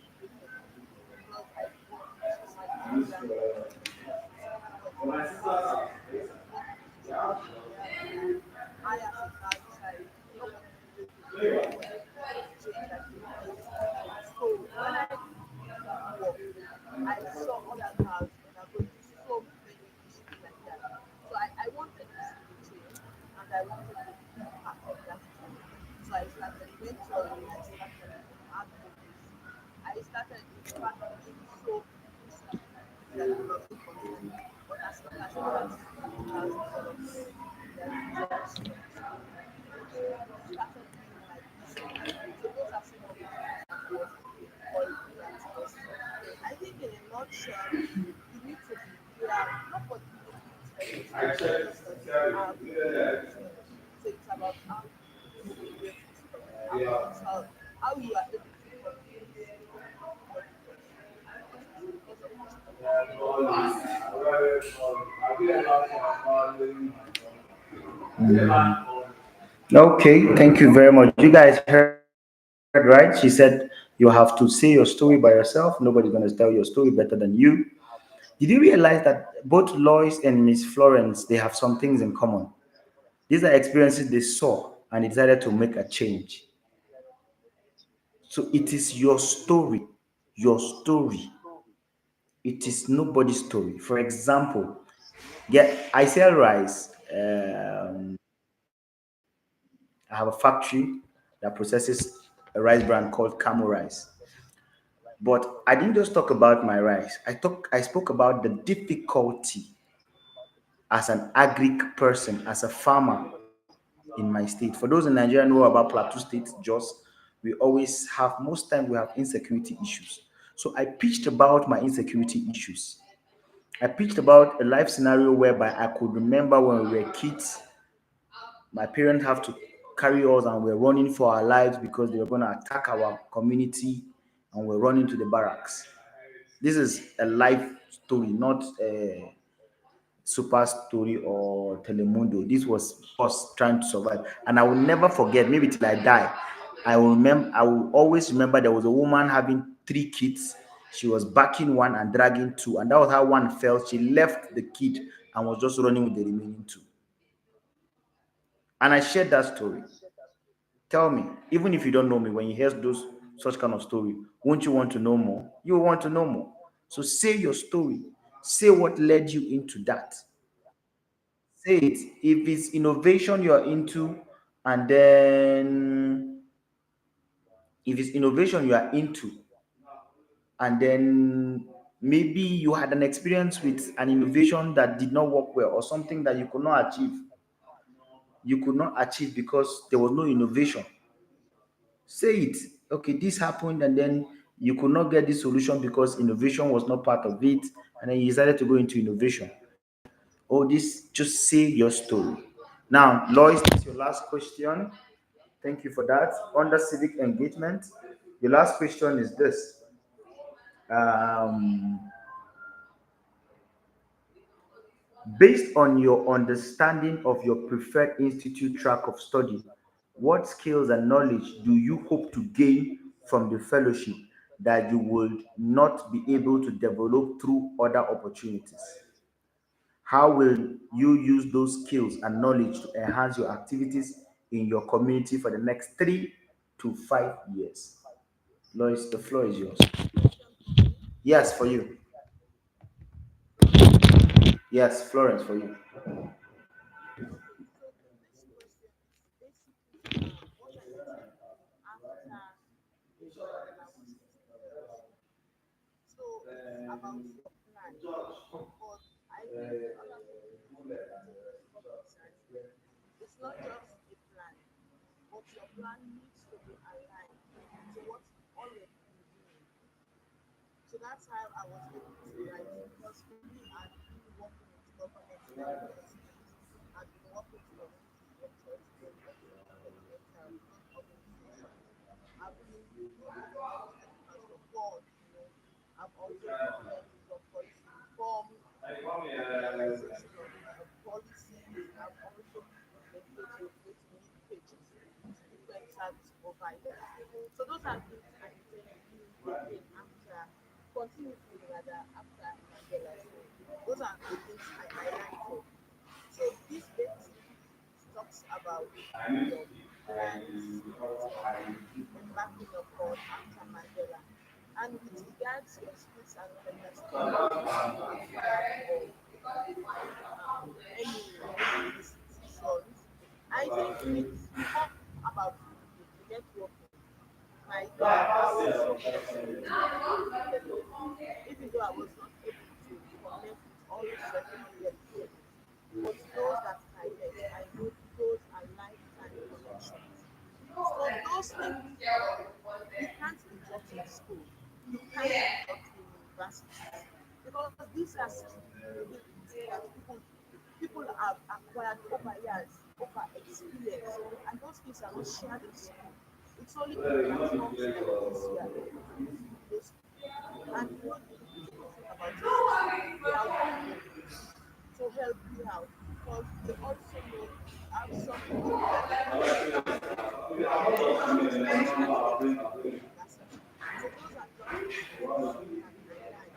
the things that motivated me because I grew up in a society where nobody is whereby I as a bad child, nobody believes in me, nobody believes in change, I believe in discipline. So when I grew up, I saw other girls undergoing so many issues like that. So I wanted to see the change and I wanted to be part of that change. So I started mentoring, I started doing advocacy, I started in fact being so inclusive that it doesn't concern me. But as long as a person has development, there is justice for the school. So I started doing my business. So those are some of the things I was doing before even that question. I think in a nutshell, you need to be clear. Nobody knows the expectations of the person you have in return. So it's about how you motivate this person, how you are able to convince somebody else to do this because of this particular Okay, thank you very much. You guys heard, right? She said you have to say your story by yourself. Nobody's going to tell your story better than you. Did you realize that both Lois and Miss Florence, they have some things in common? These are experiences they saw and they decided to make a change. So it is your story. Your story. It is nobody's story. For example, yeah, I sell rice. I have a factory that processes a rice brand called Camo Rice. But I didn't just talk about my rice. I spoke about the difficulty as an agric person, as a farmer in my state. For those in Nigeria know about Plateau State, Jos, we always have, most time we have insecurity issues. So I pitched about my insecurity issues. I pitched about a life scenario whereby I could remember when we were kids, my parents have to carry us and we're running for our lives because they were going to attack our community and we're running to the barracks. This is a life story, not a super story or telemundo. This was us trying to survive, and I will never forget. Maybe till I die, I will remember. I will always remember there was a woman having three kids. She was backing one and dragging two, and that was how one fell. She left the kid and was just running with the remaining two. And I shared that story. Tell me, even if you don't know me, when you hear those such kind of story, won't you want to know more? You want to know more. So say your story. Say what led you into that. Say it. If it's innovation you're into, and then if it's innovation you are into, and then maybe you had an experience with an innovation that did not work well, or something that you could not achieve because there was no innovation. Say it. Okay, this happened, and then you could not get this solution because innovation was not part of it, and then you decided to go into innovation. All this, just say your story. Now, Lois, this is your last question. Thank you for that. Under civic engagement, the last question is this. Um, Based on your understanding of your preferred institute track of study, what skills and knowledge do you hope to gain from the fellowship that you would not be able to develop through other opportunities? How will you use those skills and knowledge to enhance your activities in your community for the next 3 to 5 years? Lois, the floor is yours. question for me. Yes, for you. Yes, Florence, for you. it's about your plan. But I think the other thing to discuss concerns it's not just a plan, but your plan needs to be aligned to what you've already been doing. So that's how I was able to write it because for me, I've been working with government agencies, I've been working with community structures, been working with non-governmental, non-organizations. I've been working with educational boards, I've also been helping some policy reform, realization of policies. I've also been engaged in creating link pages to different service providers. So those are things I intend doing again after, continue doing rather after Mandela. So those are the things I highlighted. So this basically talks about your plans for embarking upon after Mandela. And with regards your skills and understanding required for any institutions, I think it's more about networking. Like I was so fortunate after Mandela, even though I was not able to connect with all the ceremony delegates, but those that I met, I know those are lifetime connections. So those things you can't be taught in school. You can't be taught in universities because these are skills that people have acquired over years, over experience, and those things are not shared in school. It's only in platforms like this you are able to receive those skills. And the beautiful thing about it is they are willing to help you out because they also know you have something to offer versus those that went to the university. So those are just the skills you can highlight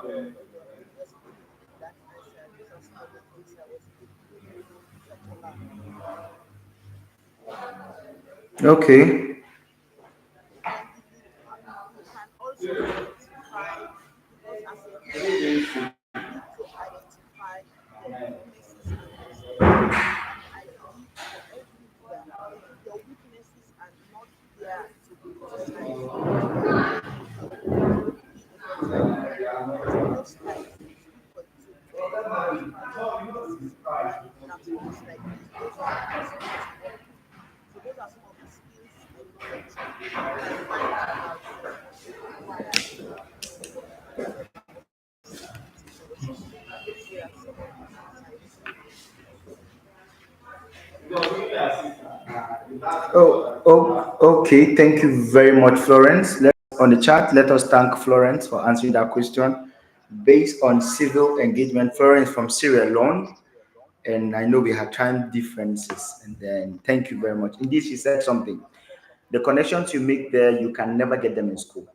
for your explaining that answer. Those are some of the things I was able to talk about. Okay. Then you can also identify because as a leader you need to identify your weaknesses and your strengths. And I believe for every leader, your weaknesses are not there to be criticized, they are there to be helped. For example, because most times it's good to identify your weaknesses and in platforms like this, those are the best way to work with. So those are some of the skills and knowledge you can find out required for Mandela Washington Fellowship. Those were some of the things I was able to Okay. Thank you very much, Florence. On the chat, let us thank Florence for answering that question. Based on civil engagement, Florence from Sierra Leone, and I know we have time differences. And then thank you very much. Indeed, she said something. The connections you make there, you can never get them in school.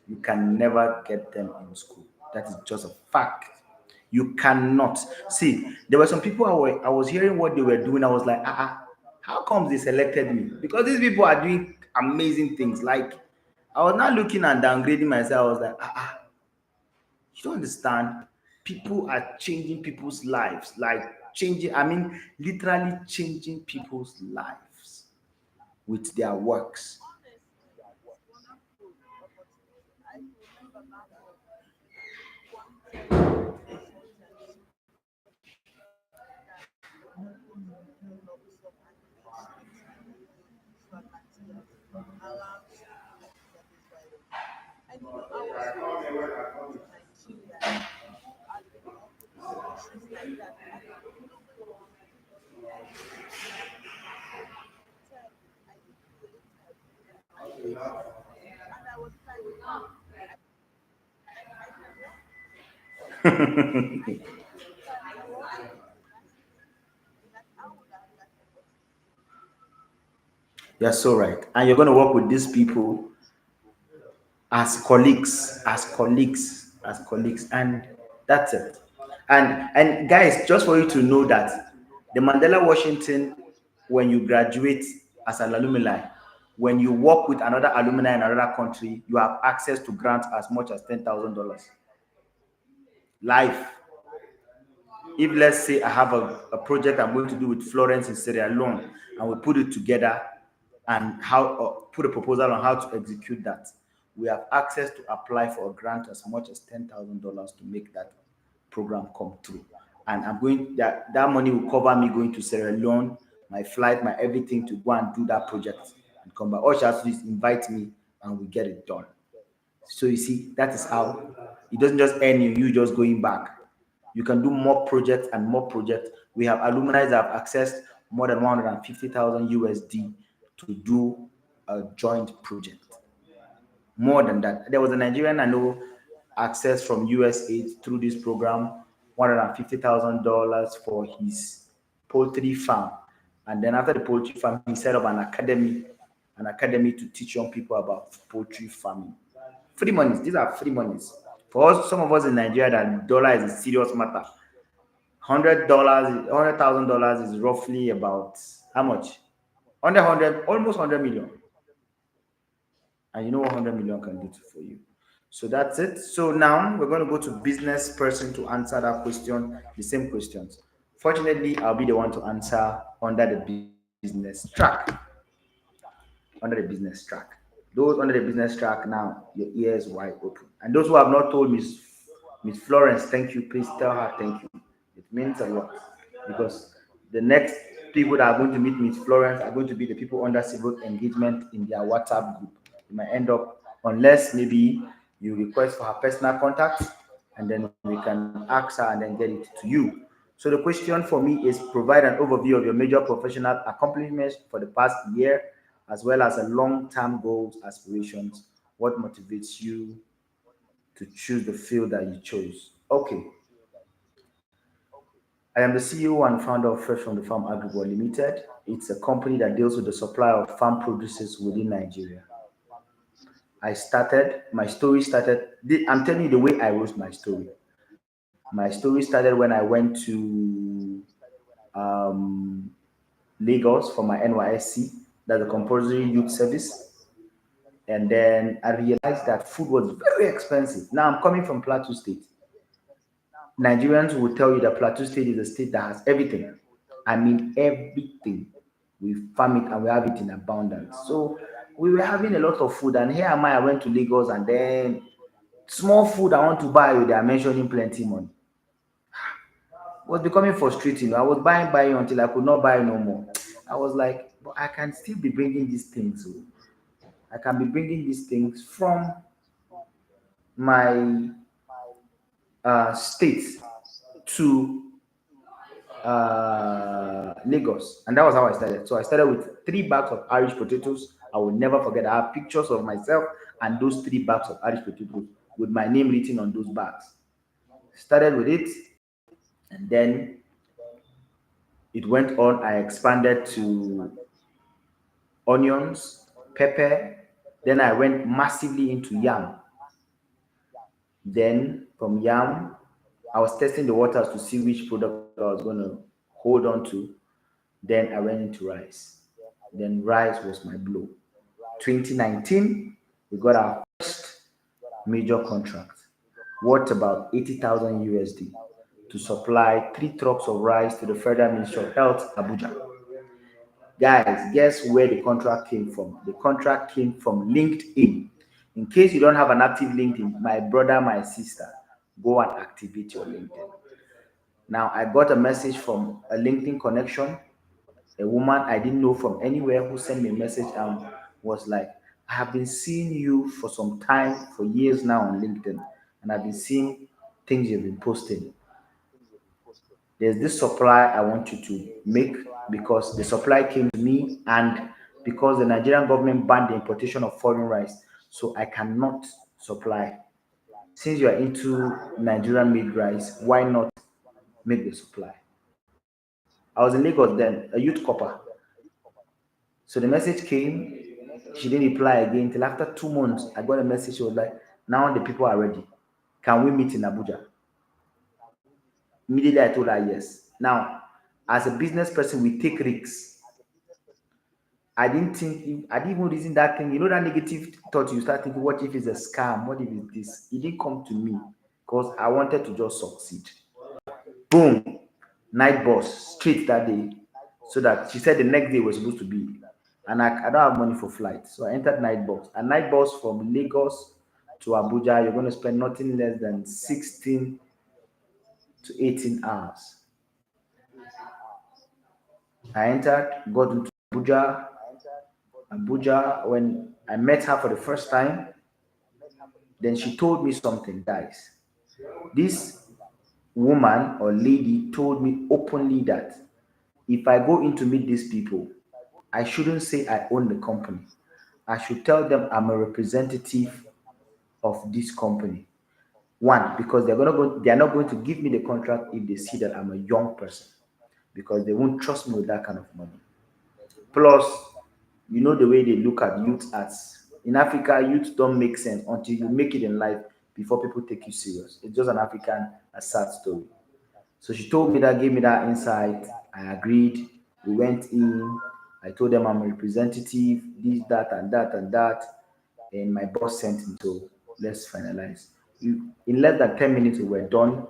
You can never get them in school. That is just a fact. You cannot. See, there were some people I was hearing what they were doing. I was like, how comes they selected me? Because these people are doing amazing things. Like, I was not looking and downgrading myself. I was like, you don't understand. People are changing people's lives. Like, changing, I mean, literally changing people's lives with their works. honestly, it's wonderful opportunity. I can remember back then we wanted consultants that would develop some administrative visual materials around school service violence. And I was fortunate to come to Nigeria who had been working on issues like that. And tell you, I did great. I really did my best. And I was like, wow, I can work with this. I can do this. I was also in university. Like, how would have that opportunity been given? You're so right. And you're going to work with these people as colleagues, and that's it. And guys, just for you to know that the Mandela Washington, when you graduate as an alumni, when you work with another alumni in another country, you have access to grants as much as $10,000 life. If let's say I have a project I'm going to do with Florence in Sierra Leone, and we put it together and how put a proposal on how to execute that, we have access to apply for a grant as much as $10,000 to make that program come through. And I'm going that money will cover me going to Sierra Leone, my flight, my everything to go and do that project and come back. All she has to do is invite me and we get it done. So you see, that is how it doesn't just end in you just going back. You can do more projects and more projects. We have alumni that have accessed more than 150,000 USD to do a joint project. More than that, there was a Nigerian I know access from USA through this program, $150,000 for his poultry farm. And then after the poultry farm, he set up an academy to teach young people about poultry farming. Free monies. These are free monies. For us, some of us in Nigeria, that dollar is a serious matter. $100, $100,000 is roughly about how much? Under 100, almost 100 million. And you know what 100 million can do for you. So that's it. So now we're going to go to business person to answer that question, the same questions. Fortunately, I'll be the one to answer under the business track. Under the business track. Those under the business track now, your ears wide open. And those who have not told Miss Florence, thank you. Please tell her thank you. It means a lot because the next people that are going to meet Miss Florence are going to be the people under civil engagement in their WhatsApp group. You might end up, unless maybe you request for her personal contact, and then we can ask her and then get it to you. So the question for me is provide an overview of your major professional accomplishments for the past year, as well as a long-term goals, aspirations. What motivates you to choose the field that you chose? Okay, I am the CEO and founder of Fresh from the Farm Agriworld Limited. It's a company that deals with the supply of farm produces within Nigeria. My story started, I'm telling you the way I wrote my story. My story started when I went to um, Lagos for my NYSC, that's a compulsory youth service. And then I realized that food was very expensive. Now I'm coming from Plateau State. Nigerians will tell you that Plateau State is a state that has everything. I mean, everything. We farm it and we have it in abundance. So we were having a lot of food. And here am I went to Lagos, and then small food I want to buy, they are mentioning plenty money. It was becoming frustrating. I was buying until I could not buy no more. I was like, but I can still be bringing these things. Oh. I can be bringing these things from my state to Lagos, and that was how I started. So I started with 3 bags of Irish potatoes. I will never forget. I have pictures of myself and those 3 bags of Irish potatoes with my name written on those bags. Started with it, and then it went on. I expanded to onions, pepper. Then I went massively into yam. Then from yam, I was testing the waters to see which product I was going to hold on to. Then I went into rice. Then rice was my blow. 2019, we got our first major contract worth about 80,000 USD to supply 3 trucks of rice to the Federal Ministry of Health, Abuja. Guys, guess where the contract came from? The contract came from LinkedIn. In case you don't have an active LinkedIn, my brother, my sister, go and activate your LinkedIn. Now, I got a message from a LinkedIn connection, a woman I didn't know from anywhere, who sent me a message and was like, I have been seeing you for some time, for years now on LinkedIn, and I've been seeing things you've been posting. There's this supply I want you to make, because the supply came to me, and because the Nigerian government banned the importation of foreign rice, so I cannot supply. Since you are into Nigerian made rice, why not make the supply? I was in Lagos then, a youth copper. So the message came, she didn't reply again till after 2 months. I got a message, she was like, now the people are ready. Can we meet in Abuja? Immediately I told her yes. Now, as a business person, we take risks. I didn't even reason that thing. You know that negative thought, you start thinking, what if it's a scam? What if it's this? It didn't come to me because I wanted to just succeed. Boom, night bus straight that day. So that she said the next day was supposed to be. and I don't have money for flight. So I entered night bus. A night bus from Lagos to Abuja, you're going to spend nothing less than 16 to 18 hours. 18 hours. I entered, got into Abuja. Abuja, when I met her for the first time, then she told me something, guys. This woman or lady told me openly that if I go in to meet these people, I shouldn't say I own the company. I should tell them I'm a representative of this company. One, because they are not going to give me the contract if they see that I'm a young person, because they won't trust me with that kind of money. Plus, you know the way they look at youth as in Africa, youth don't make sense until you make it in life before people take you serious. It's just an African a sad story. So she told me that, gave me that insight. I agreed. We went in. I told them I'm a representative, this, that, and that, and that. And my boss sent me to let's finalize. In less than 10 minutes, we were done.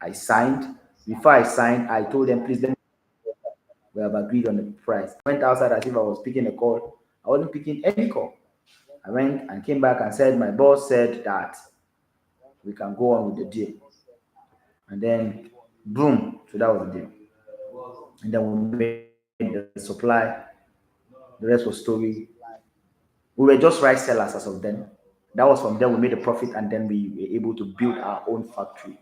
I signed. Before I signed, I told them, please, let me, we have agreed on the price. I went outside as if I was picking a call. I wasn't picking any call. I went and came back and said, my boss said that we can go on with the deal. And then, boom, so that was the deal. And then we made the supply. The rest was story. We were just rice sellers as of then. That was from there we made a profit, and then we were able to build our own factory.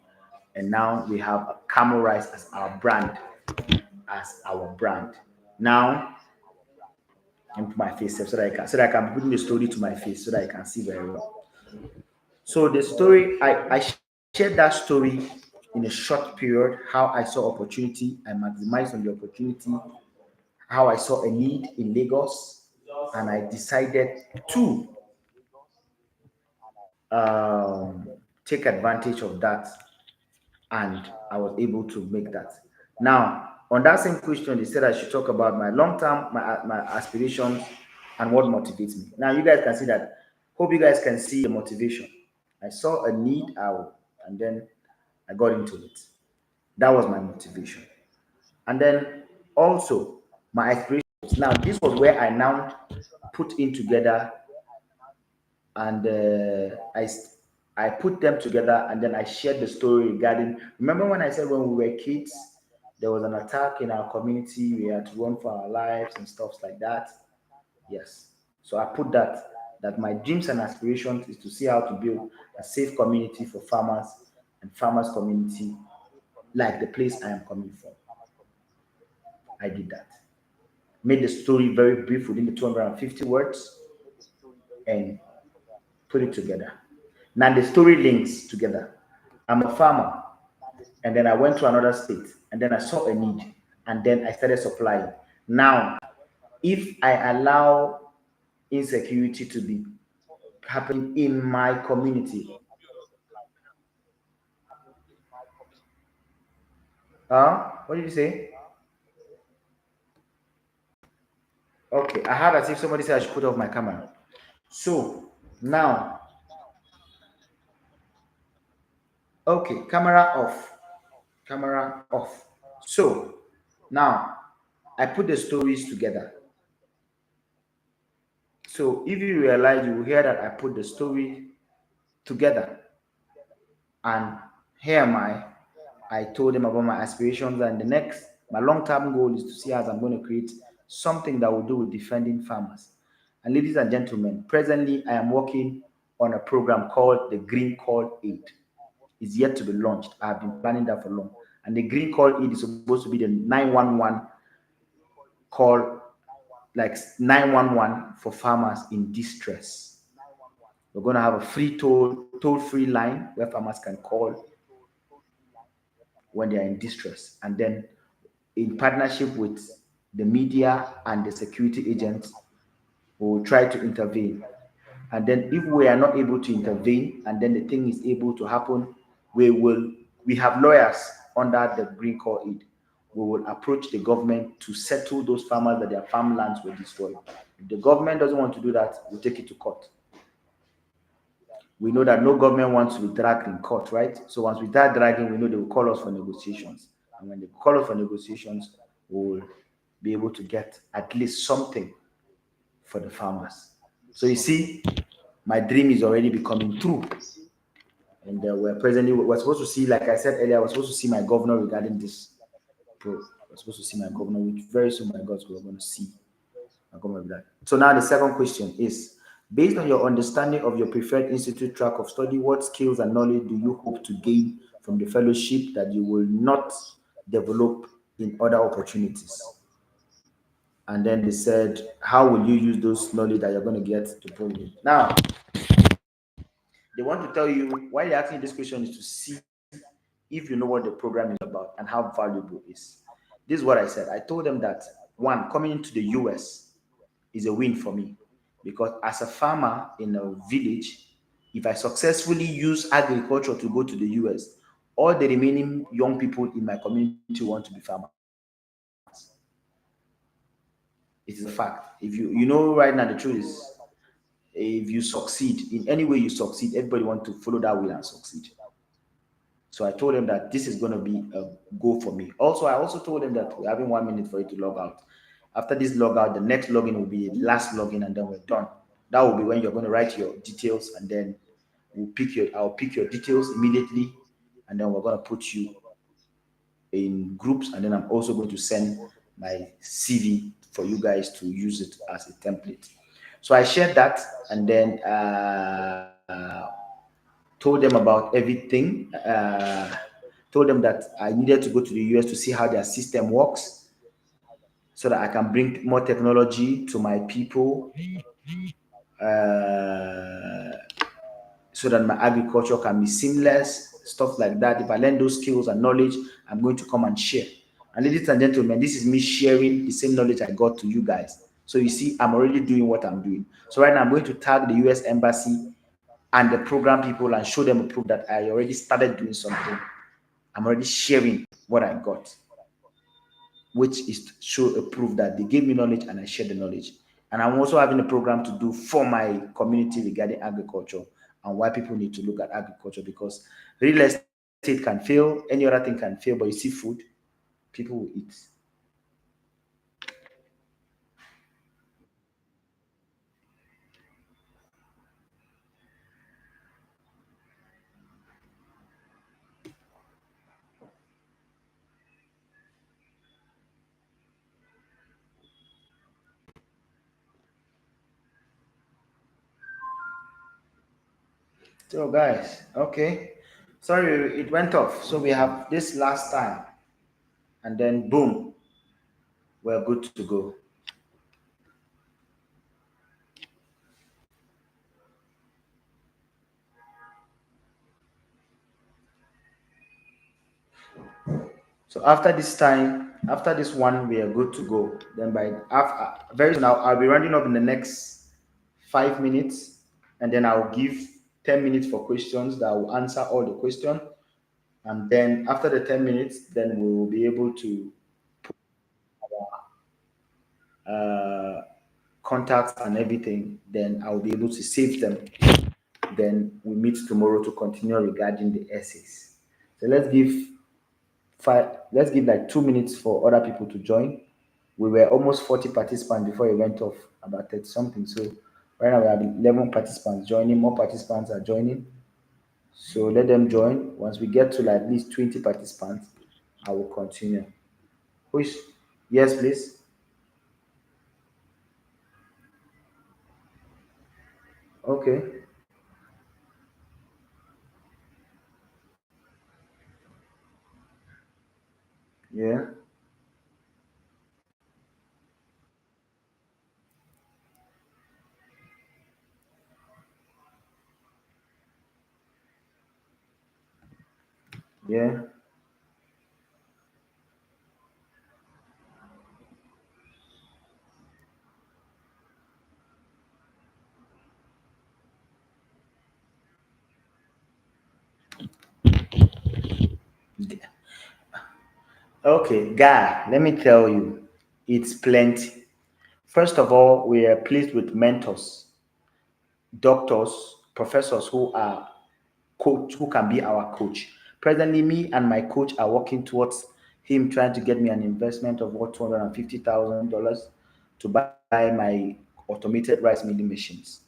And now we have a camel rice as our brand. As our brand. Now and put my face up so that I can be putting the story to my face so that I can see very well. So the story I shared that story in a short period, how I saw opportunity, I maximized on the opportunity, how I saw a need in Lagos, and I decided to um, take advantage of that, and I was able to make that. Now, on that same question, they said I should talk about my long term, my aspirations, and what motivates me. Now, you guys can see that. Hope you guys can see the motivation. I saw a need out, and then I got into it. That was my motivation. And then also my aspirations. Now, this was where I now put in together, and I put them together, and then I shared the story regarding. Remember when I said when we were kids, there was an attack in our community. We had to run for our lives and stuff like that. Yes. So I put that my dreams and aspirations is to see how to build a safe community for farmers and farmers community like the place I am coming from. I did that. Made the story very brief within the 250 words and put it together. Now the story links together. I'm a farmer, and then I went to another state, and then I saw a need, and then I started supplying. Now, if I allow insecurity to be happening in my community, what did you say? Okay, I heard as if somebody said I should put off my camera. So now, okay, camera off, camera off. So now I put the stories together. So if you realize, you will hear that I put the story together. And here am I. I told them about my aspirations, and the next, my long-term goal is to see as I'm going to create something that will do with defending farmers. And ladies and gentlemen, presently I am working on a program called the Green Call Aid. It's yet to be launched. I've been planning that for long. And the Green Call Aid is supposed to be the 911 call, like 911 for farmers in distress. We're going to have a free toll-free line where farmers can call when they are in distress. And then in partnership with the media and the security agents, we will try to intervene. And then if we are not able to intervene and then the thing is able to happen, we have lawyers under the Green Core Aid. We will approach the government to settle those farmers that their farmlands were destroyed. If the government doesn't want to do that, we'll take it to court. We know that no government wants to be dragged in court, right? So once we start dragging, we know they will call us for negotiations. And when they call us for negotiations, we will be able to get at least something. for the farmers. So you Solid. see, my dream is already becoming true. And we're supposed to see, like I said earlier, we're supposed to see my governor regarding this. We're supposed to see my governor, which very soon by God's will, we're going to see my governor with that. So now the second question is, based on your understanding of your preferred institute track of study, what skills and knowledge do you hope to gain from the fellowship that you will not develop in other opportunities? And then they said, how will you use those knowledge that you're going to get to prove it? Now, they want to tell you why they're asking this question is to see if you know what the program is about and how valuable it is. This is what I said. I told them that one, coming into the US is a win for me because as a farmer in a village, if I successfully use agriculture to go to the US, all the remaining young people in my community want to be farmers. It is a fact. If you know right now, the truth is, if you succeed in any way you succeed, everybody want to follow that way and succeed. So I told them that this is going to be a go for me. Also, I also told them that we're having 1 minute for you to log out. After this log out, the next login will be the last login, and then we're done. That will be when you're going to write your details, and then I'll pick your details immediately, and then we're going to put you in groups, and then I'm also going to send my CV for you guys to use it as a template. So I shared that, and then told them about everything. Told them that I needed to go to the US to see how their system works, so that I can bring more technology to my people, uh, so that my agriculture can be seamless, stuff like that. If I learn those skills and knowledge, I'm going to come and share. And ladies and gentlemen, this is me sharing the same knowledge I got to you guys. So you see, I'm already doing what I'm doing. So right now, I'm going to tag the US Embassy and the program people and show them a proof that I already started doing something. I'm already sharing what I got, which is to show a proof that they gave me knowledge and I share the knowledge. And I'm also having a program to do for my community regarding agriculture and why people need to look at agriculture, because real estate can fail, any other thing can fail, but you see food, people will eat. So guys, okay. Sorry, it went off. So we have this last time, and then boom, we're good to go. So after this time, after this one, we are good to go. Then by after, very soon, I'll be running up in the next 5 minutes, and then I'll give 10 minutes for questions that will answer all the questions. And then after the 10 minutes, then we will be able to uh, contacts and everything. Then I'll be able to save them. Then we meet tomorrow to continue regarding the essays. So let's give like 2 minutes for other people to join. We were almost 40 participants before it went off, about 30 something. So right now we have 11 participants joining, more participants are joining. So let them join. Once we get to like at least 20 participants, I will continue. Which, yes, please. Okay. Yeah. Yeah. Okay, guy, let me tell you, it's plenty. First of all, we are pleased with mentors, doctors, professors who are coach, who can be our coach. Presently, me and my coach are working towards him trying to get me an investment of what $250,000 to buy my automated rice milling machines.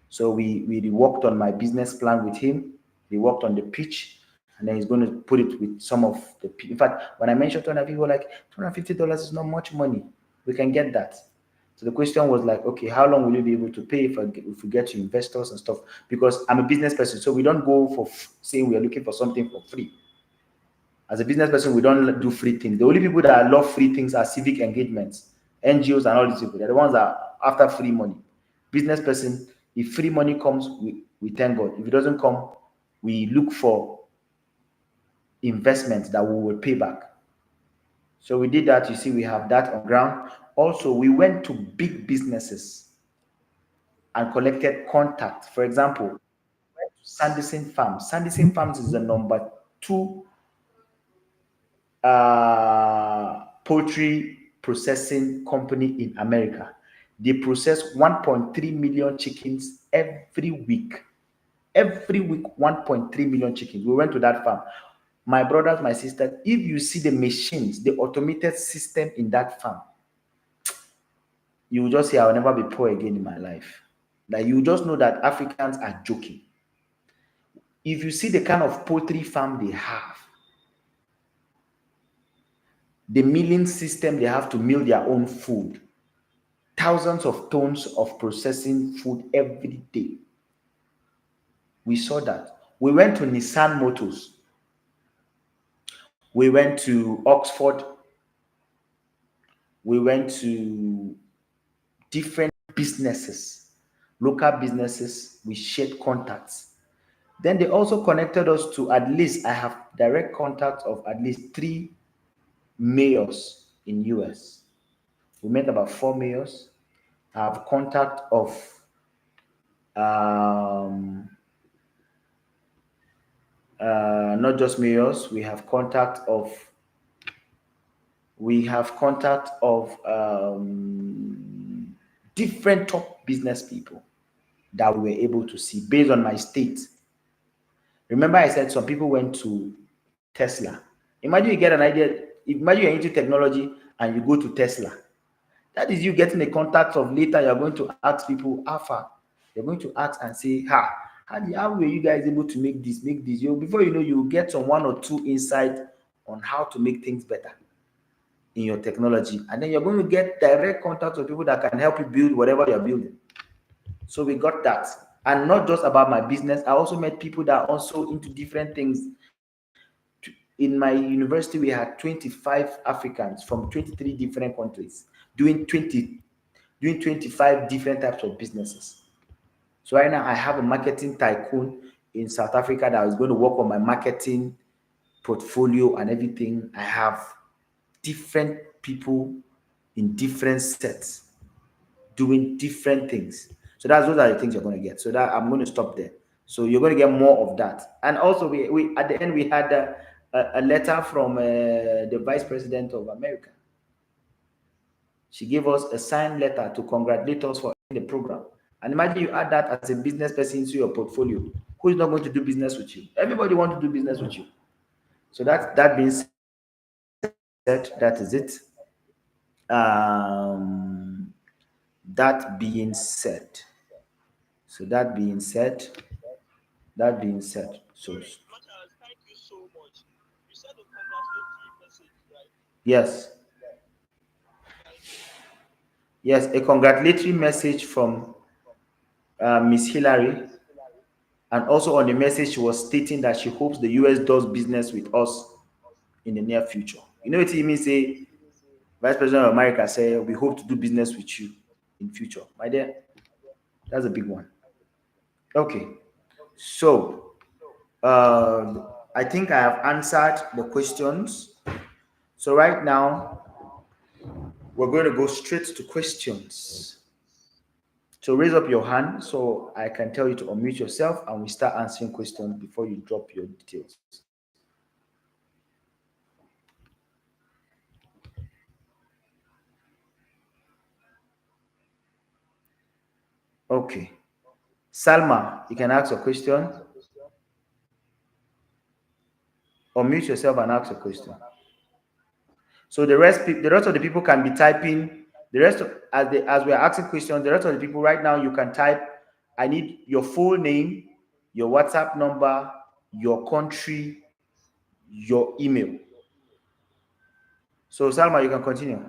So we worked on my business plan with him. We worked on the pitch, and then he's going to put it with some of the. In fact, when I mentioned 250, people were like, $250 is not much money. We can get that. So the question was like, okay, how long will you be able to pay if we get to investors and stuff? Because I'm a business person, so we don't go for saying we are looking for something for free. As a business person, we don't do free things. The only people that love free things are civic engagements, NGOs, and all these people. They're the ones that are after free money. Business person, if free money comes, we thank God. If it doesn't come, we look for investments that we will pay back. So we did that. You see, we have that on ground. Also, we went to big businesses and collected contact. For example, Sanderson Farms. Sanderson Farms is the number two poultry processing company in America. They process 1.3 million chickens every week. Every week, 1.3 million chickens. We went to that farm. My brothers, my sisters, if you see the machines, the automated system in that farm, you will just say, I'll never be poor again in my life. Like you just know that Africans are joking. If you see the kind of poultry farm they have, the milling system they have to mill their own food, thousands of tons of processing food every day. We saw that. We went to Nissan Motors. We went to Oxford. We went to different businesses, local businesses. We shared contacts. Then they also connected us to at least, I have direct contact of at least 3 mayors in US. We met about 4 mayors. I have contact of um, not just mayors. We have contact of different top business people that we were able to see based on my state. Remember, I said some people went to Tesla. Imagine you get an idea. Imagine you're into technology and you go to Tesla. That is you getting a contact of later. You're going to ask people how far. You're going to ask and say, how were you guys able to make this, make this? Before you know, you will get some one or two insight on how to make things better in your technology. And then you're going to get direct contact with people that can help you build whatever you're building. So we got that. And not just about my business, I also met people that are also into different things. In my university, we had 25 Africans from 23 different countries doing 25 different types of businesses. So right now, I have a marketing tycoon in South Africa that is going to work on my marketing portfolio and everything. I have different people in different sets doing different things. So those are the things you're going to get. So that I'm going to stop there. So you're going to get more of that. And also, we at the end we had a letter from the Vice President of America. She gave us a signed letter to congratulate us for the program. And imagine you add that as a business person into your portfolio. Who is not going to do business with you? Everybody wants to do business with you. So that being said, that is it. That being said, so that being said, so Okay, Matthias, thank you so much. You said a congratulatory message, right? yes, Like, yes, a congratulatory message from Miss Hillary, and also on the message she was stating that she hopes the US does business with us in the near future. You know what it means? Say Vice President of America say we hope to do business with you in future, my dear. That's a big one. Okay, so I think I have answered the questions. So right now we're going to go straight to questions. So raise up your hand so I can tell you to unmute yourself and we start answering questions before you drop your details. Okay. Salma, you can ask a question. Unmute yourself and ask a question. So the rest of the people can be typing The rest of as we are asking questions, the rest of the people right now you can type. I need your full name, your WhatsApp number, your country, your email. So Salma, you can continue.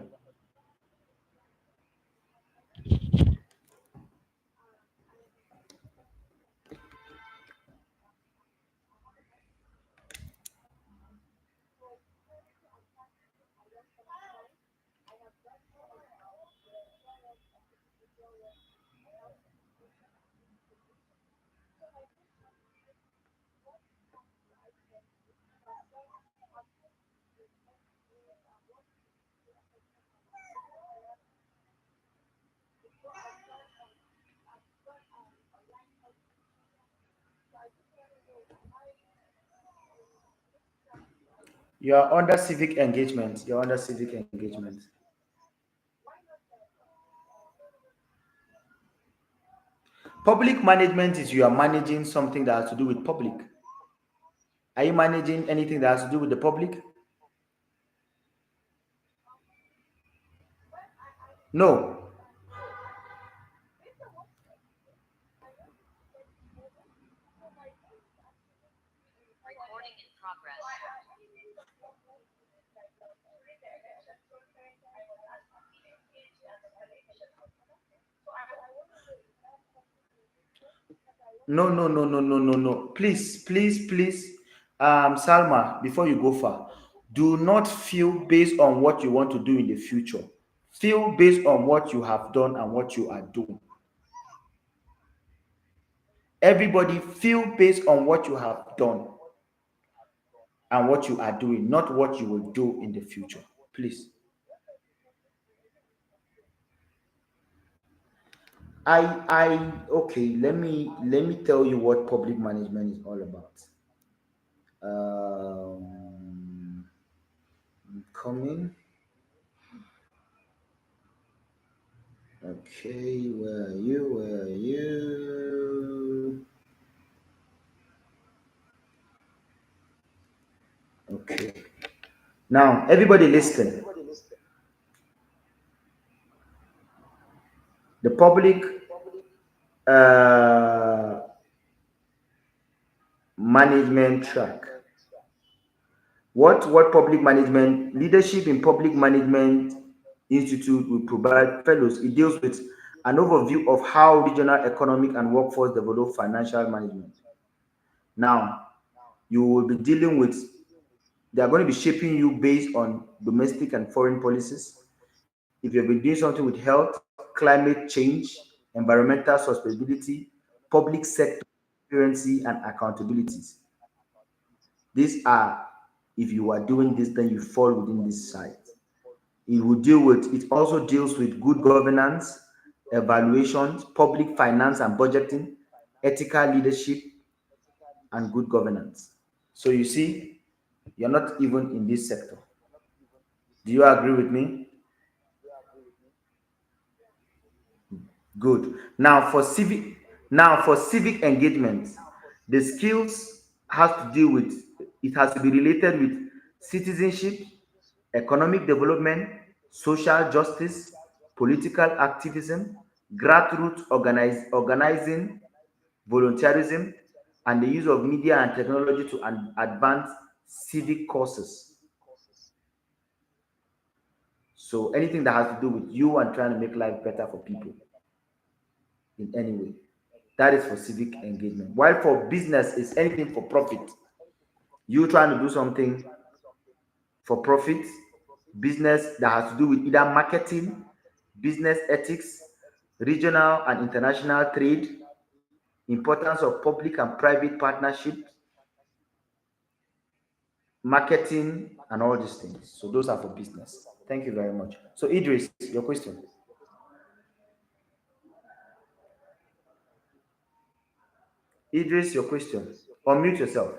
You are under civic engagement. You're under civic engagement. Public management is you are managing something that has to do with public. Are you managing anything that has to do with the public? No. No, no, no, no, no, no, no. Please, please, please, Salma, before you go far, do not feel based on what you want to do in the future. Feel based on what you have done and what you are doing. Everybody feel based on what you have done and what you are doing, not what you will do in the future. Please. Okay, let me tell you what public management is all about. Um, coming. Okay, where are you? Where are you? Okay. Now, everybody listen. The public uh, management track. What public management leadership in public management institute will provide fellows. It deals with an overview of how regional economic and workforce develop financial management. Now, you will be dealing with, they are going to be shaping you based on domestic and foreign policies. If you've been doing something with health, climate change, environmental sustainability, public sector transparency, and accountabilities. These are, if you are doing this, then you fall within this site. It also deals with good governance, evaluations, public finance and budgeting, ethical leadership, and good governance. So you see, you're not even in this sector. Do you agree with me? Good. Now for civic engagement, the skills has to deal with, it has to be related with citizenship, economic development, social justice, political activism, grassroots organizing, volunteerism, and the use of media and technology to advance civic causes. So anything that has to do with you and trying to make life better for people in any way. That is for civic engagement. While for business is anything for profit. You trying to do something for profit, business that has to do with either marketing, business ethics, regional and international trade, importance of public and private partnerships, marketing, and all these things. So those are for business. Thank you very much. So Idris, your question. Idris, your question. Unmute yourself.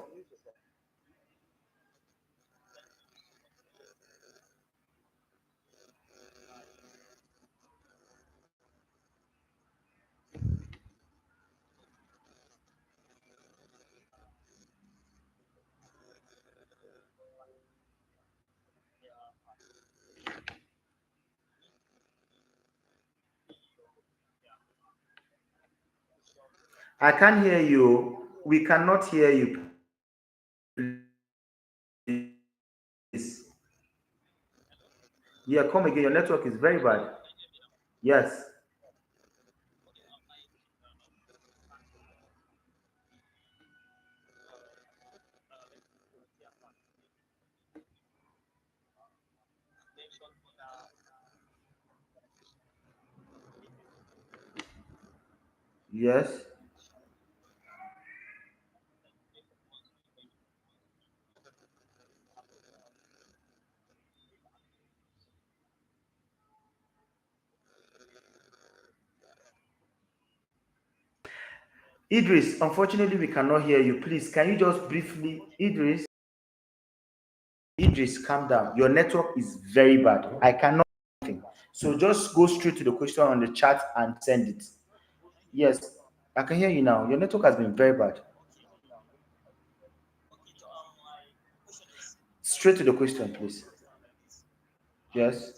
I can't hear you. We cannot hear you, please. Yeah, come again. Your network is very bad. Yes. Yes. Idris, unfortunately, we cannot hear you. Please, can you just briefly, Idris, calm down. Your network is very bad. I cannot. So just go straight to the question on the chat and send it. Yes, I can hear you now. Your network has been very bad. Straight to the question, please. Yes.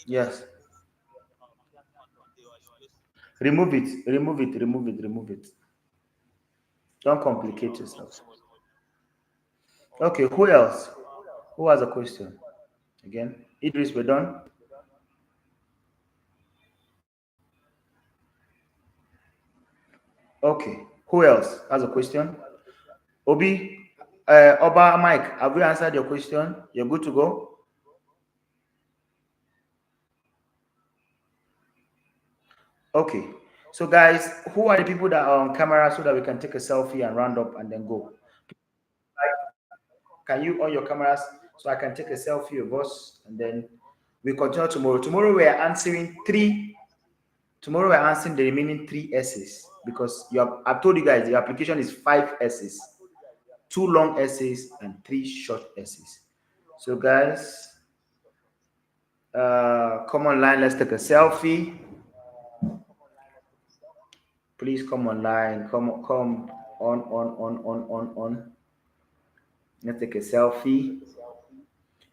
Yes. Remove it. Remove it. Remove it. Remove it. Don't complicate yourself. Okay. Who else? Who has a question? Again, Idris, we're done. Okay. Who else has a question? Obi, Oba, Mike, have we answered your question? You're good to go. Okay. So, guys, who are the people that are on camera so that we can take a selfie and round up and then go? Can you on your cameras so I can take a selfie of us and then we continue tomorrow? Tomorrow we are answering three. Tomorrow we are answering the remaining three essays because I've told you guys the application is 5 essays, 2 long essays and 3 short essays. So, guys, come online. Let's take a selfie. Please come online. Come on. Let's take a selfie.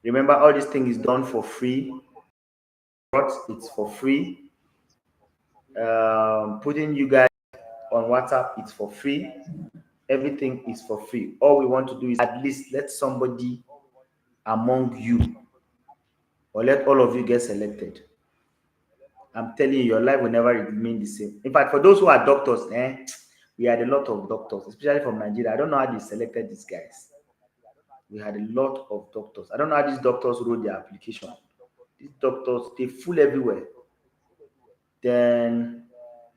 Remember, all this thing is done for free. It's for free. Putting you guys on WhatsApp, it's for free. Everything is for free. All we want to do is at least let somebody among you or let all of you get selected. I'm telling you, your life will never remain the same. In fact, for those who are doctors, we had a lot of doctors, especially from Nigeria. I don't know how they selected these guys. We had a lot of doctors. I don't know how these doctors wrote their application. These doctors, they full everywhere. Then,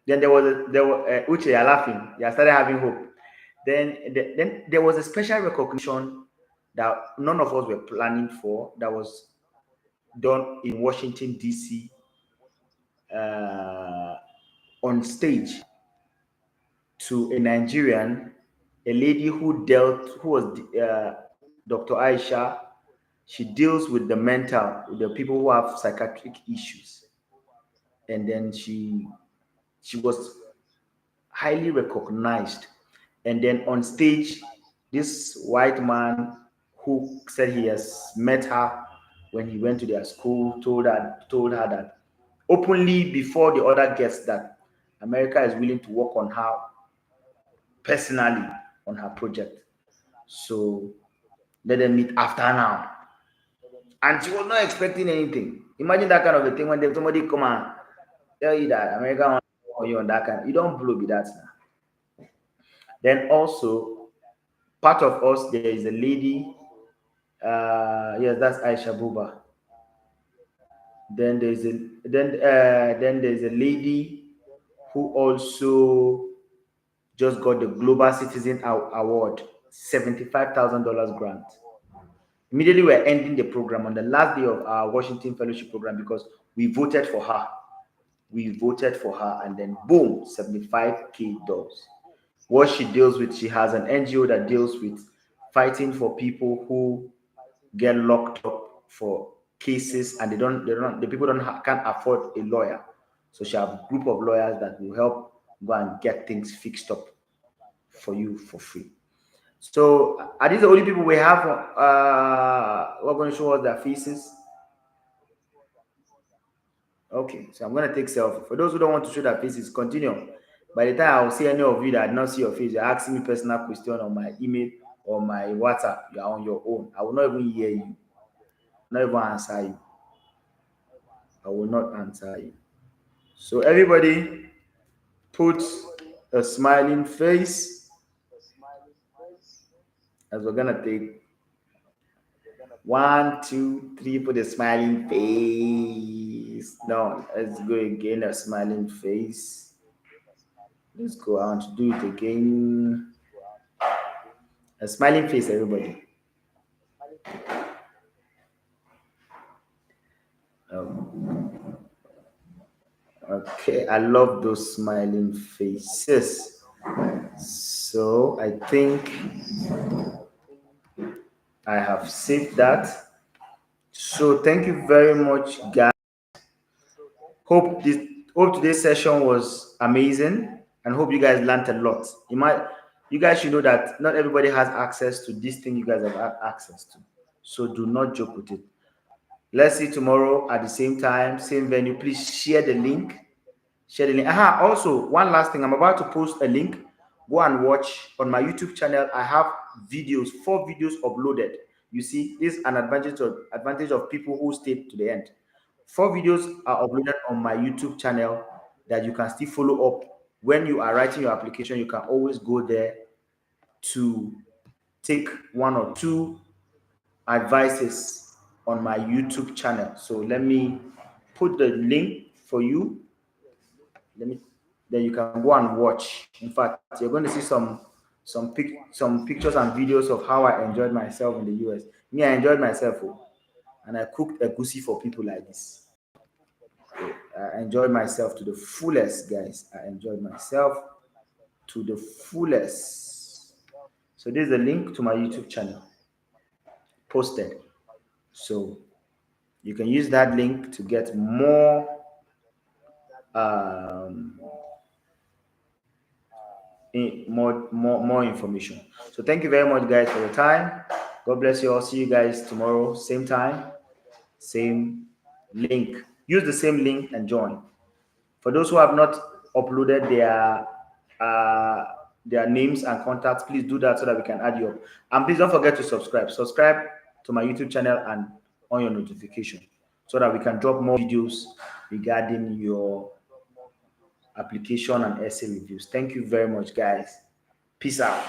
there was Uche, you're laughing. You started having hope. Then there was a special recognition that none of us were planning for. That was done in Washington D.C. Uh, on stage to a Nigerian, a lady who was Dr. Aisha. She deals with the people who have psychiatric issues, and then she was highly recognized. And then on stage, this white man who said he has met her when he went to their school told her that openly before the other guests that America is willing to work on her personally on her project. So let them meet after now. And she was not expecting anything. Imagine that kind of a thing when somebody come and tell you that America wants to work on you on that kind. You don't blow be that now. Then also part of us there is a lady. Yes, that's Aisha Buba. Then there's a lady who also just got the Global Citizen Award, $75,000 grant. Immediately, we're ending the program on the last day of our Washington Fellowship program because we voted for her. We voted for her, and then boom, $75K. What she deals with, she has an NGO that deals with fighting for people who get locked up for cases, and the people can't afford a lawyer. So she have a group of lawyers that will help go and get things fixed up for you for free. So are these the only people we have? Who are going to show us their faces? Okay, so I'm gonna take selfie. For those who don't want to show their faces, continue. By the time I'll see any of you that did not see your face, you're asking me personal question on my email or my WhatsApp, you're on your own. I will not even hear you, not even answer you. I will not answer you. So everybody put a smiling face as we're gonna take one, two, three, put a smiling face. No, let's go again, a smiling face. Let's go on to do it again. A smiling face, everybody. Um, okay, I love those smiling faces. So I think I have saved that. So thank you very much, guys. Hope this hope today's session was amazing, and hope you guys learned a lot. You guys should know that not everybody has access to this thing you guys have access to. So do not joke with it. Let's see tomorrow at the same time, same venue. Please share the link. Share the link. Also, one last thing. I'm about to post a link. Go and watch on my YouTube channel. I have videos, 4 videos uploaded. You see, this is an advantage of people who stayed to the end. 4 videos are uploaded on my YouTube channel that you can still follow up. When you are writing your application, you can always go there to take 1 or 2 advices on my YouTube channel. So let me put the link for you. Let me then you can go and watch. In fact, you're going to see some pictures and videos of how I enjoyed myself in the US. Me, I enjoyed myself, and I cooked a goosey for people like this. I enjoyed myself to the fullest, guys. I enjoyed myself to the fullest. So this is the link to my YouTube channel posted. So you can use that link to get um, more information. So thank you very much, guys, for your time. God bless you all. See you guys tomorrow, same time, same link. Use the same link and join. For those who have not uploaded uh, their names and contacts, please do that so that we can add you up. And please don't forget to subscribe. Subscribe to my YouTube channel and on your notification so that we can drop more videos regarding your application and essay reviews. Thank you very much, guys. Peace out.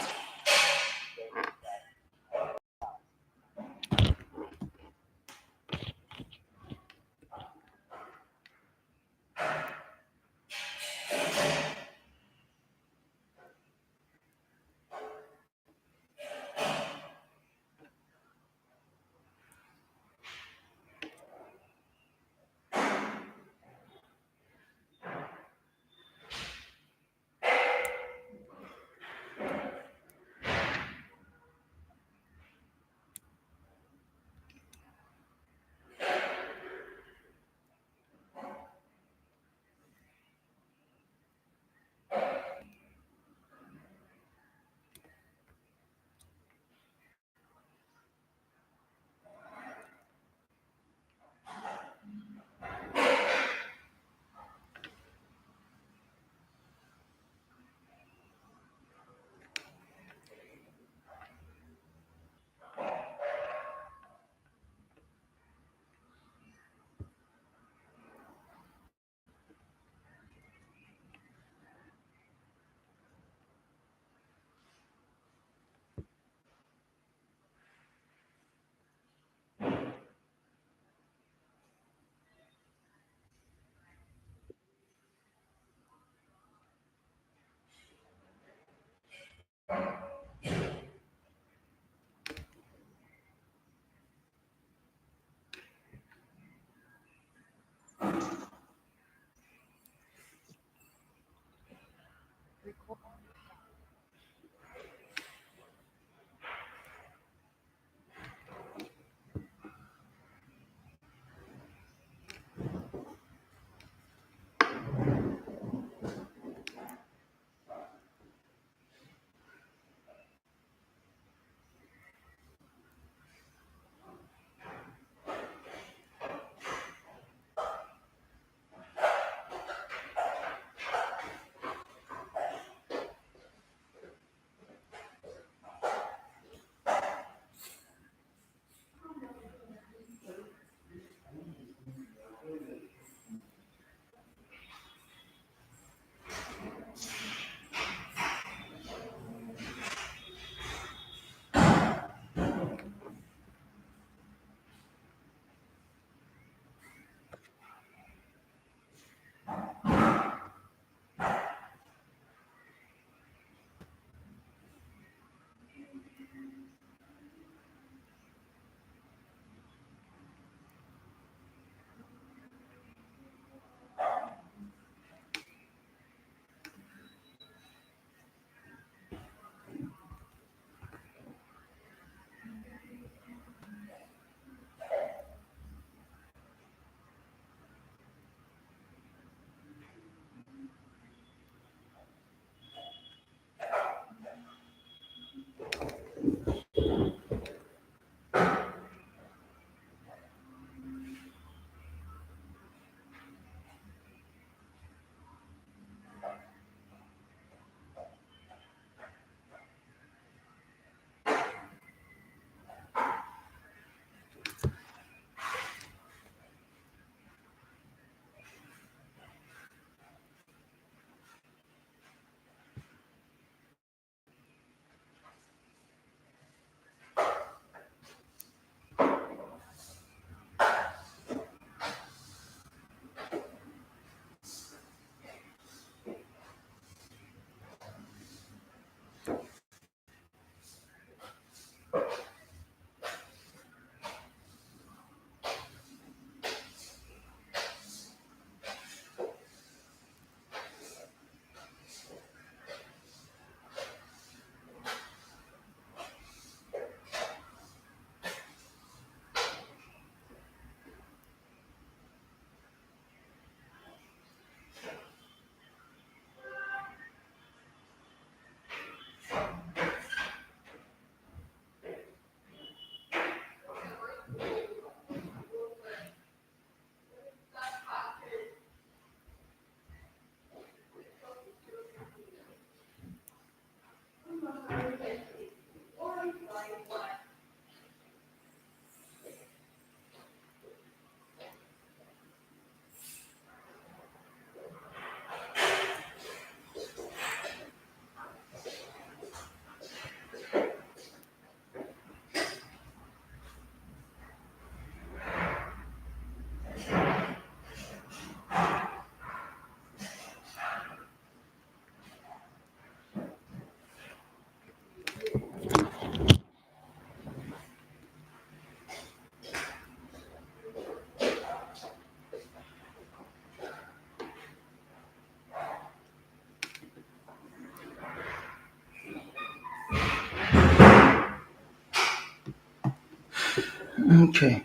Okay,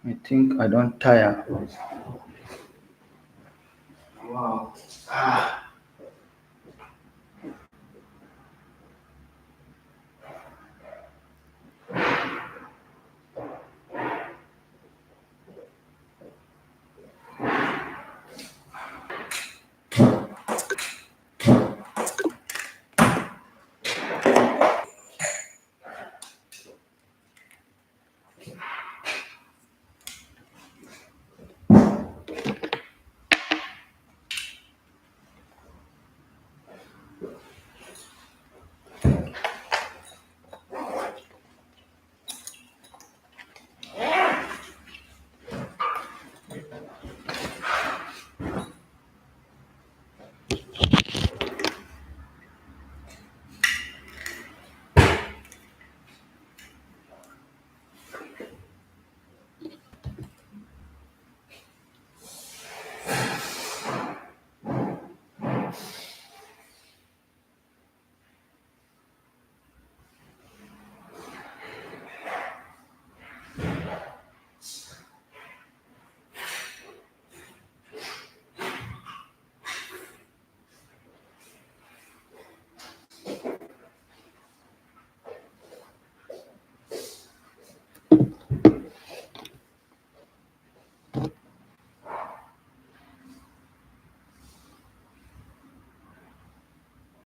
I think I don't tire.